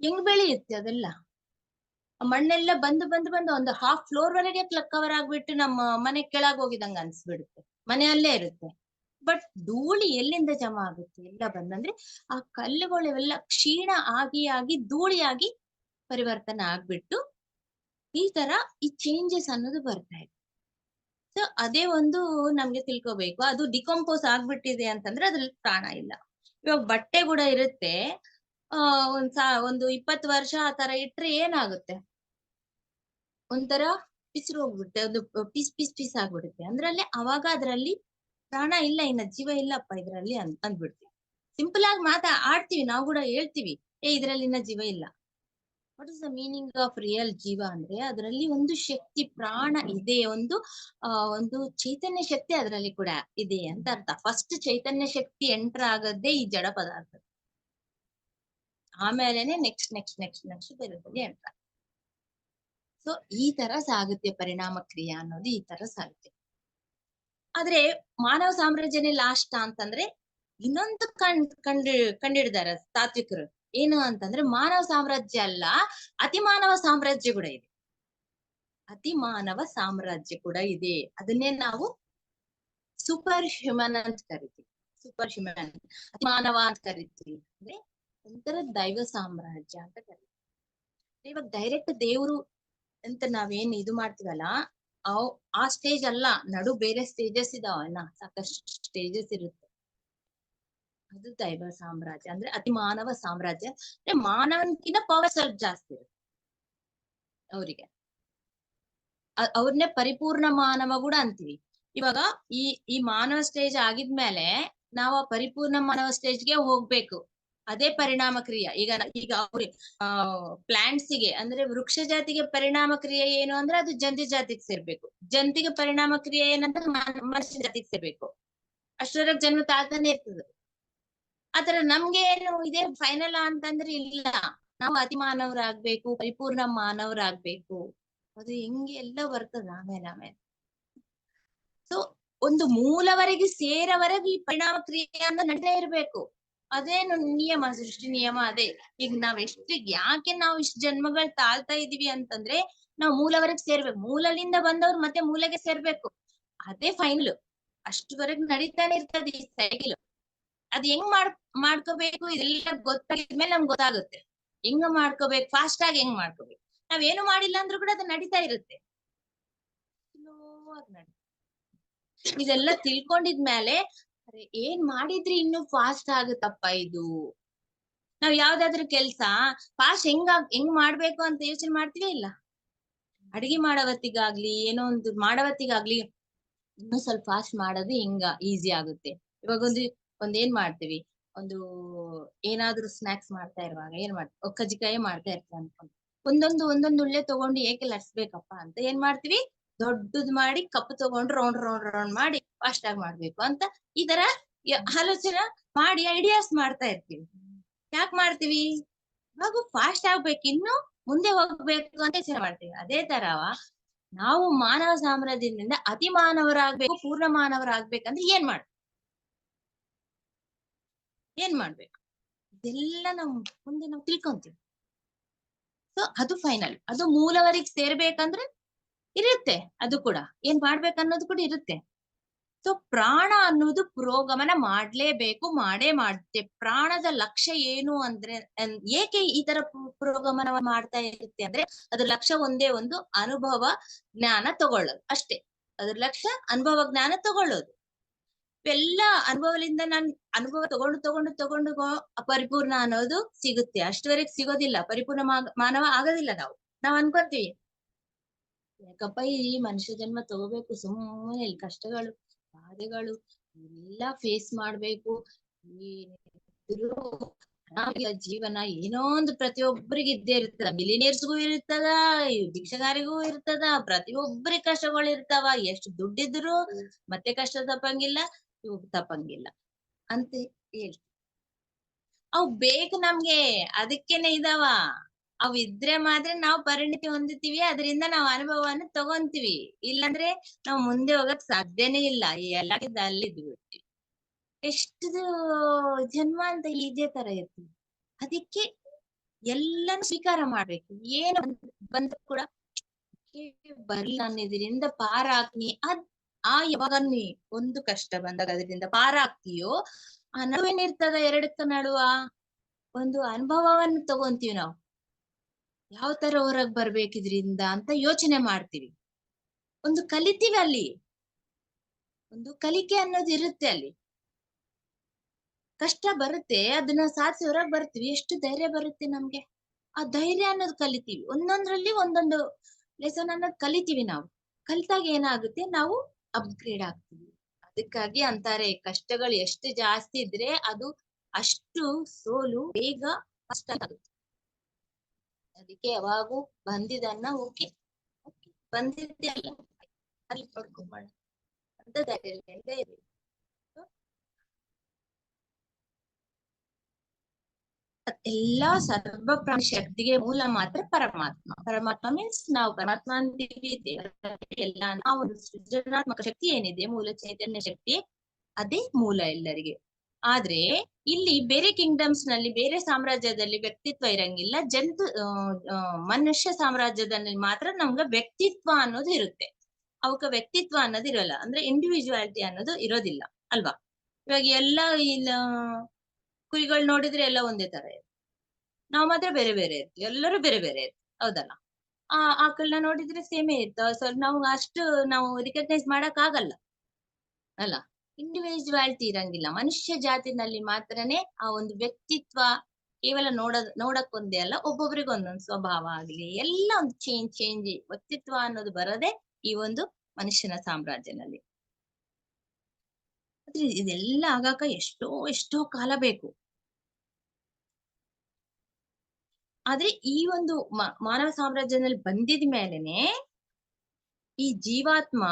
ಹೆಂಗ್ ಬೆಳೆಯುತ್ತೆ ಅದೆಲ್ಲ? ಮಣ್ಣೆಲ್ಲ ಬಂದು ಬಂದು ಬಂದು ಒಂದು ಹಾಫ್ ಫ್ಲೋರ್ ವರೆಗೆ ಕವರ್ ಆಗ್ಬಿಟ್ಟು ನಮ್ಮ ಮನೆ ಕೆಳಗ್ ಹೋಗಿದಂಗ ಅನ್ಸ್ಬಿಡುತ್ತೆ, ಮನೆ ಅಲ್ಲೇ ಇರುತ್ತೆ. ಬಟ್ ಧೂಳಿ ಎಲ್ಲಿಂದ ಜಮಾ ಆಗುತ್ತೆ? ಎಲ್ಲ ಬಂದಂದ್ರೆ ಆ ಕಲ್ಲುಗಳು ಎಲ್ಲ ಕ್ಷೀಣ ಆಗಿ ಆಗಿ ಧೂಳಿಯಾಗಿ ಪರಿವರ್ತನೆ ಆಗ್ಬಿಟ್ಟು ಈ ತರ ಈ ಚೇಂಜಸ್ ಅನ್ನೋದು ಬರ್ತಾ ಇದೆ. ಸೊ ಅದೇ ಒಂದು ನಮ್ಗೆ ತಿಳ್ಕೊಬೇಕು. ಅದು ಡಿಕಂಪೋಸ್ ಆಗ್ಬಿಟ್ಟಿದೆ ಅಂತಂದ್ರೆ ಅದ್ರಲ್ಲಿ ಪ್ರಾಣ ಇಲ್ಲ. ಇವಾಗ ಬಟ್ಟೆ ಕೂಡ ಇರುತ್ತೆ, ಒಂದು 20 ವರ್ಷ ಆ ತರ ಇಟ್ರೆ ಏನಾಗುತ್ತೆ? ಒಂಥರ ಪಿಸ್ರು ಹೋಗ್ಬಿಡುತ್ತೆ, ಅದು ಪೀಸ್ ಪೀಸ್ ಪೀಸ್ ಆಗ್ಬಿಡುತ್ತೆ. ಅಂದ್ರಲ್ಲಿ ಅವಾಗ ಅದ್ರಲ್ಲಿ ಪ್ರಾಣ ಇಲ್ಲ, ಇನ್ನ ಜೀವ ಇಲ್ಲಪ್ಪ ಇದ್ರಲ್ಲಿ ಅಂದ್ಬಿಡ್ತೀವಿ. ಸಿಂಪಲ್ ಆಗಿ ಆಡ್ತೀವಿ, ನಾವು ಕೂಡ ಹೇಳ್ತೀವಿ, ಇದ್ರಲ್ಲಿ ಇನ್ನ ಜೀವ ಇಲ್ಲ. What is the meaning of real ಜೀವ ಅಂದ್ರೆ ಅದರಲ್ಲಿ ಒಂದು ಶಕ್ತಿ ಪ್ರಾಣ ಇದೆ, ಒಂದು ಚೈತನ್ಯ ಶಕ್ತಿ ಅದರಲ್ಲಿ ಕೂಡ ಇದೆ ಅಂತ ಅರ್ಥ. ಫಸ್ಟ್ ಚೈತನ್ಯ ಶಕ್ತಿ ಎಂಟರ್ ಆಗದ್ದೇ ಈ ಜಡ ಪದಾರ್ಥ, ಆಮೇಲೆನೆ ನೆಕ್ಸ್ಟ್ ನೆಕ್ಸ್ಟ್ ನೆಕ್ಸ್ಟ್ ನೆಕ್ಸ್ಟ್ ಬೇರೆದಲ್ಲಿ ಎಂಟರ್. ಸೊ ಈ ತರ ಸಾಗುತ್ತೆ ಪರಿಣಾಮ ಕ್ರಿಯೆ ಅನ್ನೋದು, ಈ ತರ ಸಾಗುತ್ತೆ. ಆದ್ರೆ ಮಾನವ ಸಾಮ್ರಾಜ್ಯನೇ ಲಾಸ್ಟ್ ಅಂತಂದ್ರೆ ಇನ್ನೊಂದು ಕಂಡಿಡಿದಾರೆ ತಾತ್ವಿಕರು. ಏನು ಅಂತಂದ್ರೆ ಮಾನವ ಸಾಮ್ರಾಜ್ಯ ಅಲ್ಲ, ಅತಿ ಮಾನವ ಸಾಮ್ರಾಜ್ಯ ಕೂಡ ಇದೆ. ಅತಿ ಮಾನವ ಸಾಮ್ರಾಜ್ಯ ಕೂಡ ಇದೆ. ಅದನ್ನೇ ನಾವು ಸೂಪರ್ ಹ್ಯೂಮನ್ ಅಂತ ಕರಿತೀವಿ. ಸೂಪರ್ ಹ್ಯೂಮನ್, ಅತಿ ಮಾನವ ಅಂತ ಕರಿತೀವಿ. ಅಂದ್ರೆ ಒಂಥರ ದೈವ ಸಾಮ್ರಾಜ್ಯ ಅಂತ ಕರಿತೀವಿ. ಇವಾಗ ಡೈರೆಕ್ಟ್ ದೇವ್ರು ಅಂತ ನಾವೇನ್ ಇದು ಮಾಡ್ತೀವಲ್ಲ, ಆ ಸ್ಟೇಜ್ ಅಲ್ಲ, ನಡು ಬೇರೆ ಸ್ಟೇಜಸ್ ಇದಾವಲ್ಲ, ಸಾಕಷ್ಟು ಸ್ಟೇಜಸ್ ಇರುತ್ತೆ. ಅದು ದೈವ ಸಾಮ್ರಾಜ್ಯ ಅಂದ್ರೆ ಅತಿ ಮಾನವ ಸಾಮ್ರಾಜ್ಯ. ಅಂದ್ರೆ ಮಾನವನ್ಕಿಂತ ಪವರ್ ಸ್ವಲ್ಪ ಜಾಸ್ತಿ ಇರುತ್ತೆ ಅವರಿಗೆ. ಅವ್ರನ್ನೇ ಪರಿಪೂರ್ಣ ಮಾನವ ಕೂಡ ಅಂತೀವಿ. ಇವಾಗ ಈ ಮಾನವ ಸ್ಟೇಜ್ ಆಗಿದ್ಮೇಲೆ ನಾವು ಆ ಪರಿಪೂರ್ಣ ಮಾನವ ಸ್ಟೇಜ್ಗೆ ಹೋಗ್ಬೇಕು. ಅದೇ ಪರಿಣಾಮ ಕ್ರಿಯೆ. ಈಗ ಅವ್ರಿ ಪ್ಲಾಂಟ್ಸ್ ಗೆ ಅಂದ್ರೆ ವೃಕ್ಷ ಜಾತಿಗೆ ಪರಿಣಾಮ ಕ್ರಿಯೆ ಏನು ಅಂದ್ರೆ ಅದು ಜಂತು ಜಾತಿಗೆ ಸೇರ್ಬೇಕು. ಜಂತಿಗೆ ಪರಿಣಾಮ ಕ್ರಿಯೆ ಏನಂದ್ರೆ ಮನುಷ್ಯ ಜಾತಿಗೆ ಸೇರ್ಬೇಕು. ಅಷ್ಟರವರೆಗೆ ಜನ್ಮ ತಾಳ್ತಾನೆ ಇರ್ತದೆ. ಆತರ ನಮ್ಗೆ ಏನು ಇದೇ ಫೈನಲ್ ಅಂತಂದ್ರೆ ಇಲ್ಲ, ನಾವು ಅತಿ ಮಾನವರಾಗ್ಬೇಕು, ಪರಿಪೂರ್ಣ ಮಾನವರಾಗ್ಬೇಕು. ಅದು ಹೆಂಗೆ ಎಲ್ಲ ಬರ್ತದ ಆಮೇಲೆ. ಸೊ ಒಂದು ಮೂಲವರೆಗೆ ಸೇರವರೆಗೆ ಈ ಪರಿಣಾಮ ಕ್ರಿಯೆಯನ್ನು ನಡೀತಾ ಇರ್ಬೇಕು. ಅದೇನು ನಿಯಮ, ಸೃಷ್ಟಿ ನಿಯಮ ಅದೇ. ಈಗ ಯಾಕೆ ನಾವು ಇಷ್ಟು ಜನ್ಮಗಳು ತಾಳ್ತಾ ಇದೀವಿ ಅಂತಂದ್ರೆ ನಾವು ಮೂಲವರೆಗೆ ಸೇರ್ಬೇಕು. ಮೂಲದಿಂದ ಬಂದವ್ರು ಮತ್ತೆ ಮೂಲೆಗೆ ಸೇರ್ಬೇಕು. ಅದೇ ಫೈನಲ್. ಅಷ್ಟುವರೆಗೆ ನಡೀತಾನೆ ಇರ್ತದೆ ಈ ಸೈಕಲ್. ಅದ್ ಹೆಂಗ್ ಮಾಡ್ಕೋಬೇಕು ಇದೆಲ್ಲ ಗೊತ್ತಾಗಿದ್ಮೇಲೆ ನಮ್ಗೆ ಗೊತ್ತಾಗುತ್ತೆ ಹೆಂಗ ಮಾಡ್ಕೋಬೇಕು, ಫಾಸ್ಟ್ ಆಗಿ ಹೆಂಗ್ ಮಾಡ್ಕೋಬೇಕು. ನಾವೇನು ಮಾಡಿಲ್ಲ ಅಂದ್ರೂ ಕೂಡ ಅದು ನಡೀತಾ ಇರುತ್ತೆ, ಸ್ಲೋ ಆಗಿ ನಡೀತಾ. ಇದೆಲ್ಲ ತಿಳ್ಕೊಂಡಿದ್ಮೇಲೆ ಏನ್ ಮಾಡಿದ್ರಿ ಇನ್ನು ಫಾಸ್ಟ್ ಆಗುತ್ತಪ್ಪ ಇದು. ನಾವ್ ಯಾವ್ದಾದ್ರು ಕೆಲ್ಸ ಫಾಸ್ಟ್ ಹೆಂಗ್ ಮಾಡ್ಬೇಕು ಅಂತ ಯೋಚನೆ ಮಾಡ್ತೀವಿ ಇಲ್ಲ. ಅಡಿಗೆ ಮಾಡವತ್ತಿಗಾಗ್ಲಿ ಏನೋ ಒಂದು ಮಾಡವತ್ತಿಗಾಗ್ಲಿ ಇನ್ನೂ ಸ್ವಲ್ಪ ಫಾಸ್ಟ್ ಮಾಡೋದು ಹಿಂಗ ಈಸಿ ಆಗುತ್ತೆ. ಇವಾಗ ಒಂದೇನ್ ಮಾಡ್ತೀವಿ, ಏನಾದ್ರೂ ಸ್ನಾಕ್ಸ್ ಮಾಡ್ತಾ ಇರುವಾಗ ಏನ್ ಮಾಡ್ತೀವಿ, ಕಜ್ಜಿಕಾಯಿ ಮಾಡ್ತಾ ಇರ್ತೀವಿ ಅನ್ಕೊಂಡು ಒಂದೊಂದು ಉಳ್ಳೆ ತಗೊಂಡು ಏಕೆ ಲಟ್ಸ್ಬೇಕಪ್ಪ ಅಂತ ಏನ್ ಮಾಡ್ತೀವಿ, ದೊಡ್ಡದ್ ಮಾಡಿ ಕಪ್ ತಗೊಂಡು ರೌಂಡ್ ಮಾಡಿ ಫಾಸ್ಟ್ ಆಗಿ ಮಾಡ್ಬೇಕು ಅಂತ ಈ ತರ ಆಲೋಚನೆ ಮಾಡಿ ಐಡಿಯಾಸ್ ಮಾಡ್ತಾ ಇರ್ತೀವಿ. ಯಾಕೆ ಮಾಡ್ತೀವಿ, ಇವಾಗ ಫಾಸ್ಟ್ ಆಗ್ಬೇಕು, ಇನ್ನು ಮುಂದೆ ಹೋಗ್ಬೇಕು ಅಂತ ಯೋಚನೆ ಮಾಡ್ತೀವಿ. ಅದೇ ತರವ ನಾವು ಮಾನವ ಸಾಮ್ರಾಜ್ಯದಿಂದ ಅತಿ ಮಾನವರಾಗ್ಬೇಕು, ಪೂರ್ಣ ಮಾನವರಾಗ್ಬೇಕಂದ್ರೆ ಏನ್ ಮಾಡ್ಬೇಕು ಇದೆಲ್ಲ ನಾವು ಮುಂದೆ ನಾವು ತಿಳ್ಕೊಂತೀವಿ. ಸೊ ಅದು ಫೈನಲ್. ಅದು ಮೂಲವರಿಗೆ ಸೇರ್ಬೇಕಂದ್ರೆ ಇರುತ್ತೆ, ಅದು ಕೂಡ ಏನ್ ಮಾಡ್ಬೇಕನ್ನೋದು ಕೂಡ ಇರುತ್ತೆ. ಸೊ ಪ್ರಾಣ ಅನ್ನೋದು ಪುರೋಗಮನ ಮಾಡ್ಲೇಬೇಕು, ಮಾಡೇ ಮಾಡುತ್ತೆ. ಪ್ರಾಣದ ಲಕ್ಷ್ಯ ಏನು ಅಂದ್ರೆ ಏಕೆ ಈ ತರ ಪುರೋಗಮನ ಮಾಡ್ತಾ ಇರುತ್ತೆ ಅಂದ್ರೆ ಅದ್ರ ಲಕ್ಷ್ಯ ಒಂದೇ ಒಂದು, ಅನುಭವ ಜ್ಞಾನ ತಗೊಳ್ಳೋದು ಅಷ್ಟೇ. ಅದ್ರ ಲಕ್ಷ್ಯ ಅನುಭವ ಜ್ಞಾನ ತಗೊಳ್ಳೋದು. ಎಲ್ಲ ಅನುಭವದಿಂದ ನಾನ್ ಅನುಭವ ತಗೊಂಡು ಪರಿಪೂರ್ಣ ಅನ್ನೋದು ಸಿಗುತ್ತೆ. ಅಷ್ಟವರೆಗೆ ಸಿಗೋದಿಲ್ಲ, ಪರಿಪೂರ್ಣ ಮಾನವ ಆಗೋದಿಲ್ಲ. ನಾವ್ ಅನ್ಕೊಂತೀವಿ ಯಾಕಪ್ಪ ಈ ಮನುಷ್ಯ ಜನ್ಮ ತಗೋಬೇಕು, ಸುಮ್ಮನೆ ಇಲ್ಲಿ ಕಷ್ಟಗಳು ಬಾಧೆಗಳು ಎಲ್ಲ ಫೇಸ್ ಮಾಡ್ಬೇಕು, ಜೀವನ ಏನೋ ಒಂದು ಪ್ರತಿಯೊಬ್ಬರಿಗೆ ಇದ್ದೇ ಇರ್ತದ. ಮಿಲಿನಿಯರ್ಸ್ಗೂ ಇರ್ತದ, ಭಿಕ್ಷಗಾರಿಗೂ ಇರ್ತದ, ಪ್ರತಿಯೊಬ್ಬರಿಗೆ ಕಷ್ಟಗಳು ಇರ್ತಾವ. ಎಷ್ಟು ದುಡ್ಡಿದ್ರು ಮತ್ತೆ ಕಷ್ಟ ತಪ್ಪಂಗಿಲ್ಲ, ಇವ್ ತಪ್ಪಂಗಿಲ್ಲ ಅಂತ ಹೇಳ್ತೀವಿ. ಅವ್ ಬೇಕು ನಮ್ಗೆ, ಅದಕ್ಕೇನೆ ಇದಾವ. ಅವ್ ಇದ್ರೆ ಮಾತ್ರ ನಾವು ಪರಿಣಿತಿ ಹೊಂದುತ್ತೀವಿ, ಅದರಿಂದ ನಾವು ಅನುಭವವನ್ನು ತಗೊಂತೀವಿ. ಇಲ್ಲಾಂದ್ರೆ ನಾವು ಮುಂದೆ ಹೋಗಕ್ ಸಾಧ್ಯನೇ ಇಲ್ಲ. ಎಲ್ಲ ಅಲ್ಲಿ ಬಿಡ್ತೀವಿ. ಎಷ್ಟು ಜನ್ಮ ಅಂತ ಇದೇ ತರ ಇರ್ತೀವಿ. ಅದಕ್ಕೆ ಎಲ್ಲಾನು ಸ್ವೀಕಾರ ಮಾಡ್ಬೇಕು. ಏನು ಬಂದ ಕೂಡ ಬರ್ಲಿ, ನಾನು ಇದರಿಂದ ಪಾರಾಗ್ನಿ. ಯಾವಾಗ ನೀ ಒಂದು ಕಷ್ಟ ಬಂದಾಗ ಅದರಿಂದ ಪಾರಾಗ್ತೀಯೋ, ಆ ನಡುವೇನಿರ್ತದ ಎರಡಕ್ಕ ನಡುವ ಒಂದು ಅನುಭವವನ್ನು ತಗೊಂತೀವಿ. ನಾವು ಯಾವ ತರ ಹೊರಗ್ ಬರ್ಬೇಕಿದ್ರಿಂದ ಅಂತ ಯೋಚನೆ ಮಾಡ್ತೀವಿ. ಒಂದು ಕಲಿತೀವಿ, ಅಲ್ಲಿ ಒಂದು ಕಲಿಕೆ ಅನ್ನೋದು ಇರುತ್ತೆ. ಅಲ್ಲಿ ಕಷ್ಟ ಬರುತ್ತೆ, ಅದನ್ನ ಸಾಧಿಸಿ ಹೊರಗ್ ಬರ್ತೀವಿ. ಎಷ್ಟು ಧೈರ್ಯ ಬರುತ್ತೆ ನಮ್ಗೆ. ಆ ಧೈರ್ಯ ಅನ್ನೋದು ಕಲಿತೀವಿ. ಒಂದೊಂದ್ರಲ್ಲಿ ಒಂದೊಂದು ಲೆಸನ್ ಅನ್ನೋದು ಕಲಿತೀವಿ. ನಾವು ಕಲಿತಾಗ ಏನಾಗುತ್ತೆ, ನಾವು ಅಪ್ಗ್ರೇಡ್ ಆಗ್ತೀವಿ. ಅದಕ್ಕಾಗಿ ಅಂತಾರೆ, ಕಷ್ಟಗಳು ಎಷ್ಟು ಜಾಸ್ತಿ ಇದ್ರೆ ಅದು ಅಷ್ಟು ಸೋಲು ಬೇಗ ಕಷ್ಟ ಆಗುತ್ತೆ. ಅದಕ್ಕೆ ಯಾವಾಗೂ ಬಂದಿದ್ದನ್ನ ಓಕೆ ಬಂದಿದ್ದೆಲ್ಲ ಅಲ್ಲಿ ಪಡ್ಕೊಂಬೋಣ ಅಂತ ಧೈರ್ಯದಿಂದ ಇರಿ. ಎಲ್ಲಾ ಸರ್ವ ಪ್ರಾಣಿ ಶಕ್ತಿಗೆ ಮೂಲ ಮಾತ್ರ ಪರಮಾತ್ಮ. ಪರಮಾತ್ಮ ಮೀನ್ಸ್ ನಾವು ಪರಮಾತ್ಮ ಅಂತೀವಿ, ಎಲ್ಲ ನಾವು ಸೃಜನಾತ್ಮಕ ಶಕ್ತಿ ಏನಿದೆ, ಮೂಲ ಚೈತನ್ಯ ಶಕ್ತಿ, ಅದೇ ಮೂಲ ಎಲ್ಲರಿಗೆ. ಆದ್ರೆ ಇಲ್ಲಿ ಬೇರೆ ಕಿಂಗ್ಡಮ್ಸ್ ನಲ್ಲಿ, ಬೇರೆ ಸಾಮ್ರಾಜ್ಯದಲ್ಲಿ ವ್ಯಕ್ತಿತ್ವ ಇರಂಗಿಲ್ಲ. ಮನುಷ್ಯ ಸಾಮ್ರಾಜ್ಯದಲ್ಲಿ ಮಾತ್ರ ನಮ್ಗೆ ವ್ಯಕ್ತಿತ್ವ ಅನ್ನೋದು ಇರುತ್ತೆ. ಅವಕ್ಕ ವ್ಯಕ್ತಿತ್ವ ಅನ್ನೋದು ಇರಲ್ಲ, ಅಂದ್ರೆ ಇಂಡಿವಿಜುವಾಲಿಟಿ ಅನ್ನೋದು ಇರೋದಿಲ್ಲ ಅಲ್ವಾ. ಇವಾಗ ಎಲ್ಲ ಇಲ್ಲ ಕುರಿಗಳು ನೋಡಿದ್ರೆ ಎಲ್ಲ ಒಂದೇ ತರ ಇರುತ್ತೆ, ನಾವ್ ಮಾತ್ರ ಬೇರೆ ಬೇರೆ ಇರ್ತೀವಿ, ಎಲ್ಲರೂ ಬೇರೆ ಬೇರೆ ಇರ್ತೀವಿ, ಹೌದಲ್ಲ. ಆಕಳನ್ನ ನೋಡಿದ್ರೆ ಸೇಮೇ ಇರ್ತಾವ, ಸ್ವಲ್ಪ ನಾವು ಅಷ್ಟು ನಾವು ರಿಕಗ್ನೈಸ್ ಮಾಡಕ್ ಆಗಲ್ಲ ಅಲ್ಲ. ಇಂಡಿವಿಜುವಾಲಿಟಿ ಇರಂಗಿಲ್ಲ. ಮನುಷ್ಯ ಜಾತಿನಲ್ಲಿ ಮಾತ್ರನೇ ಆ ಒಂದು ವ್ಯಕ್ತಿತ್ವ ಕೇವಲ ನೋಡಕ್ ಒಂದೇ ಅಲ್ಲ, ಒಬ್ಬೊಬ್ರಿಗೆ ಒಂದೊಂದು ಸ್ವಭಾವ ಆಗ್ಲಿ ಎಲ್ಲ ಒಂದು ಚೇಂಜ್ ವ್ಯಕ್ತಿತ್ವ ಅನ್ನೋದು ಬರೋದೇ ಈ ಒಂದು ಮನುಷ್ಯನ ಸಾಮ್ರಾಜ್ಯನಲ್ಲಿ. ಆದ್ರೆ ಇದೆಲ್ಲ ಆಗಾಕ ಎಷ್ಟೋ ಕಾಲ ಬೇಕು. ಆದ್ರೆ ಈ ಒಂದು ಮಾನವ ಸಾಮ್ರಾಜ್ಯದಲ್ಲಿ ಬಂದಿದ ಮೇಲೆನೆ ಈ ಜೀವಾತ್ಮ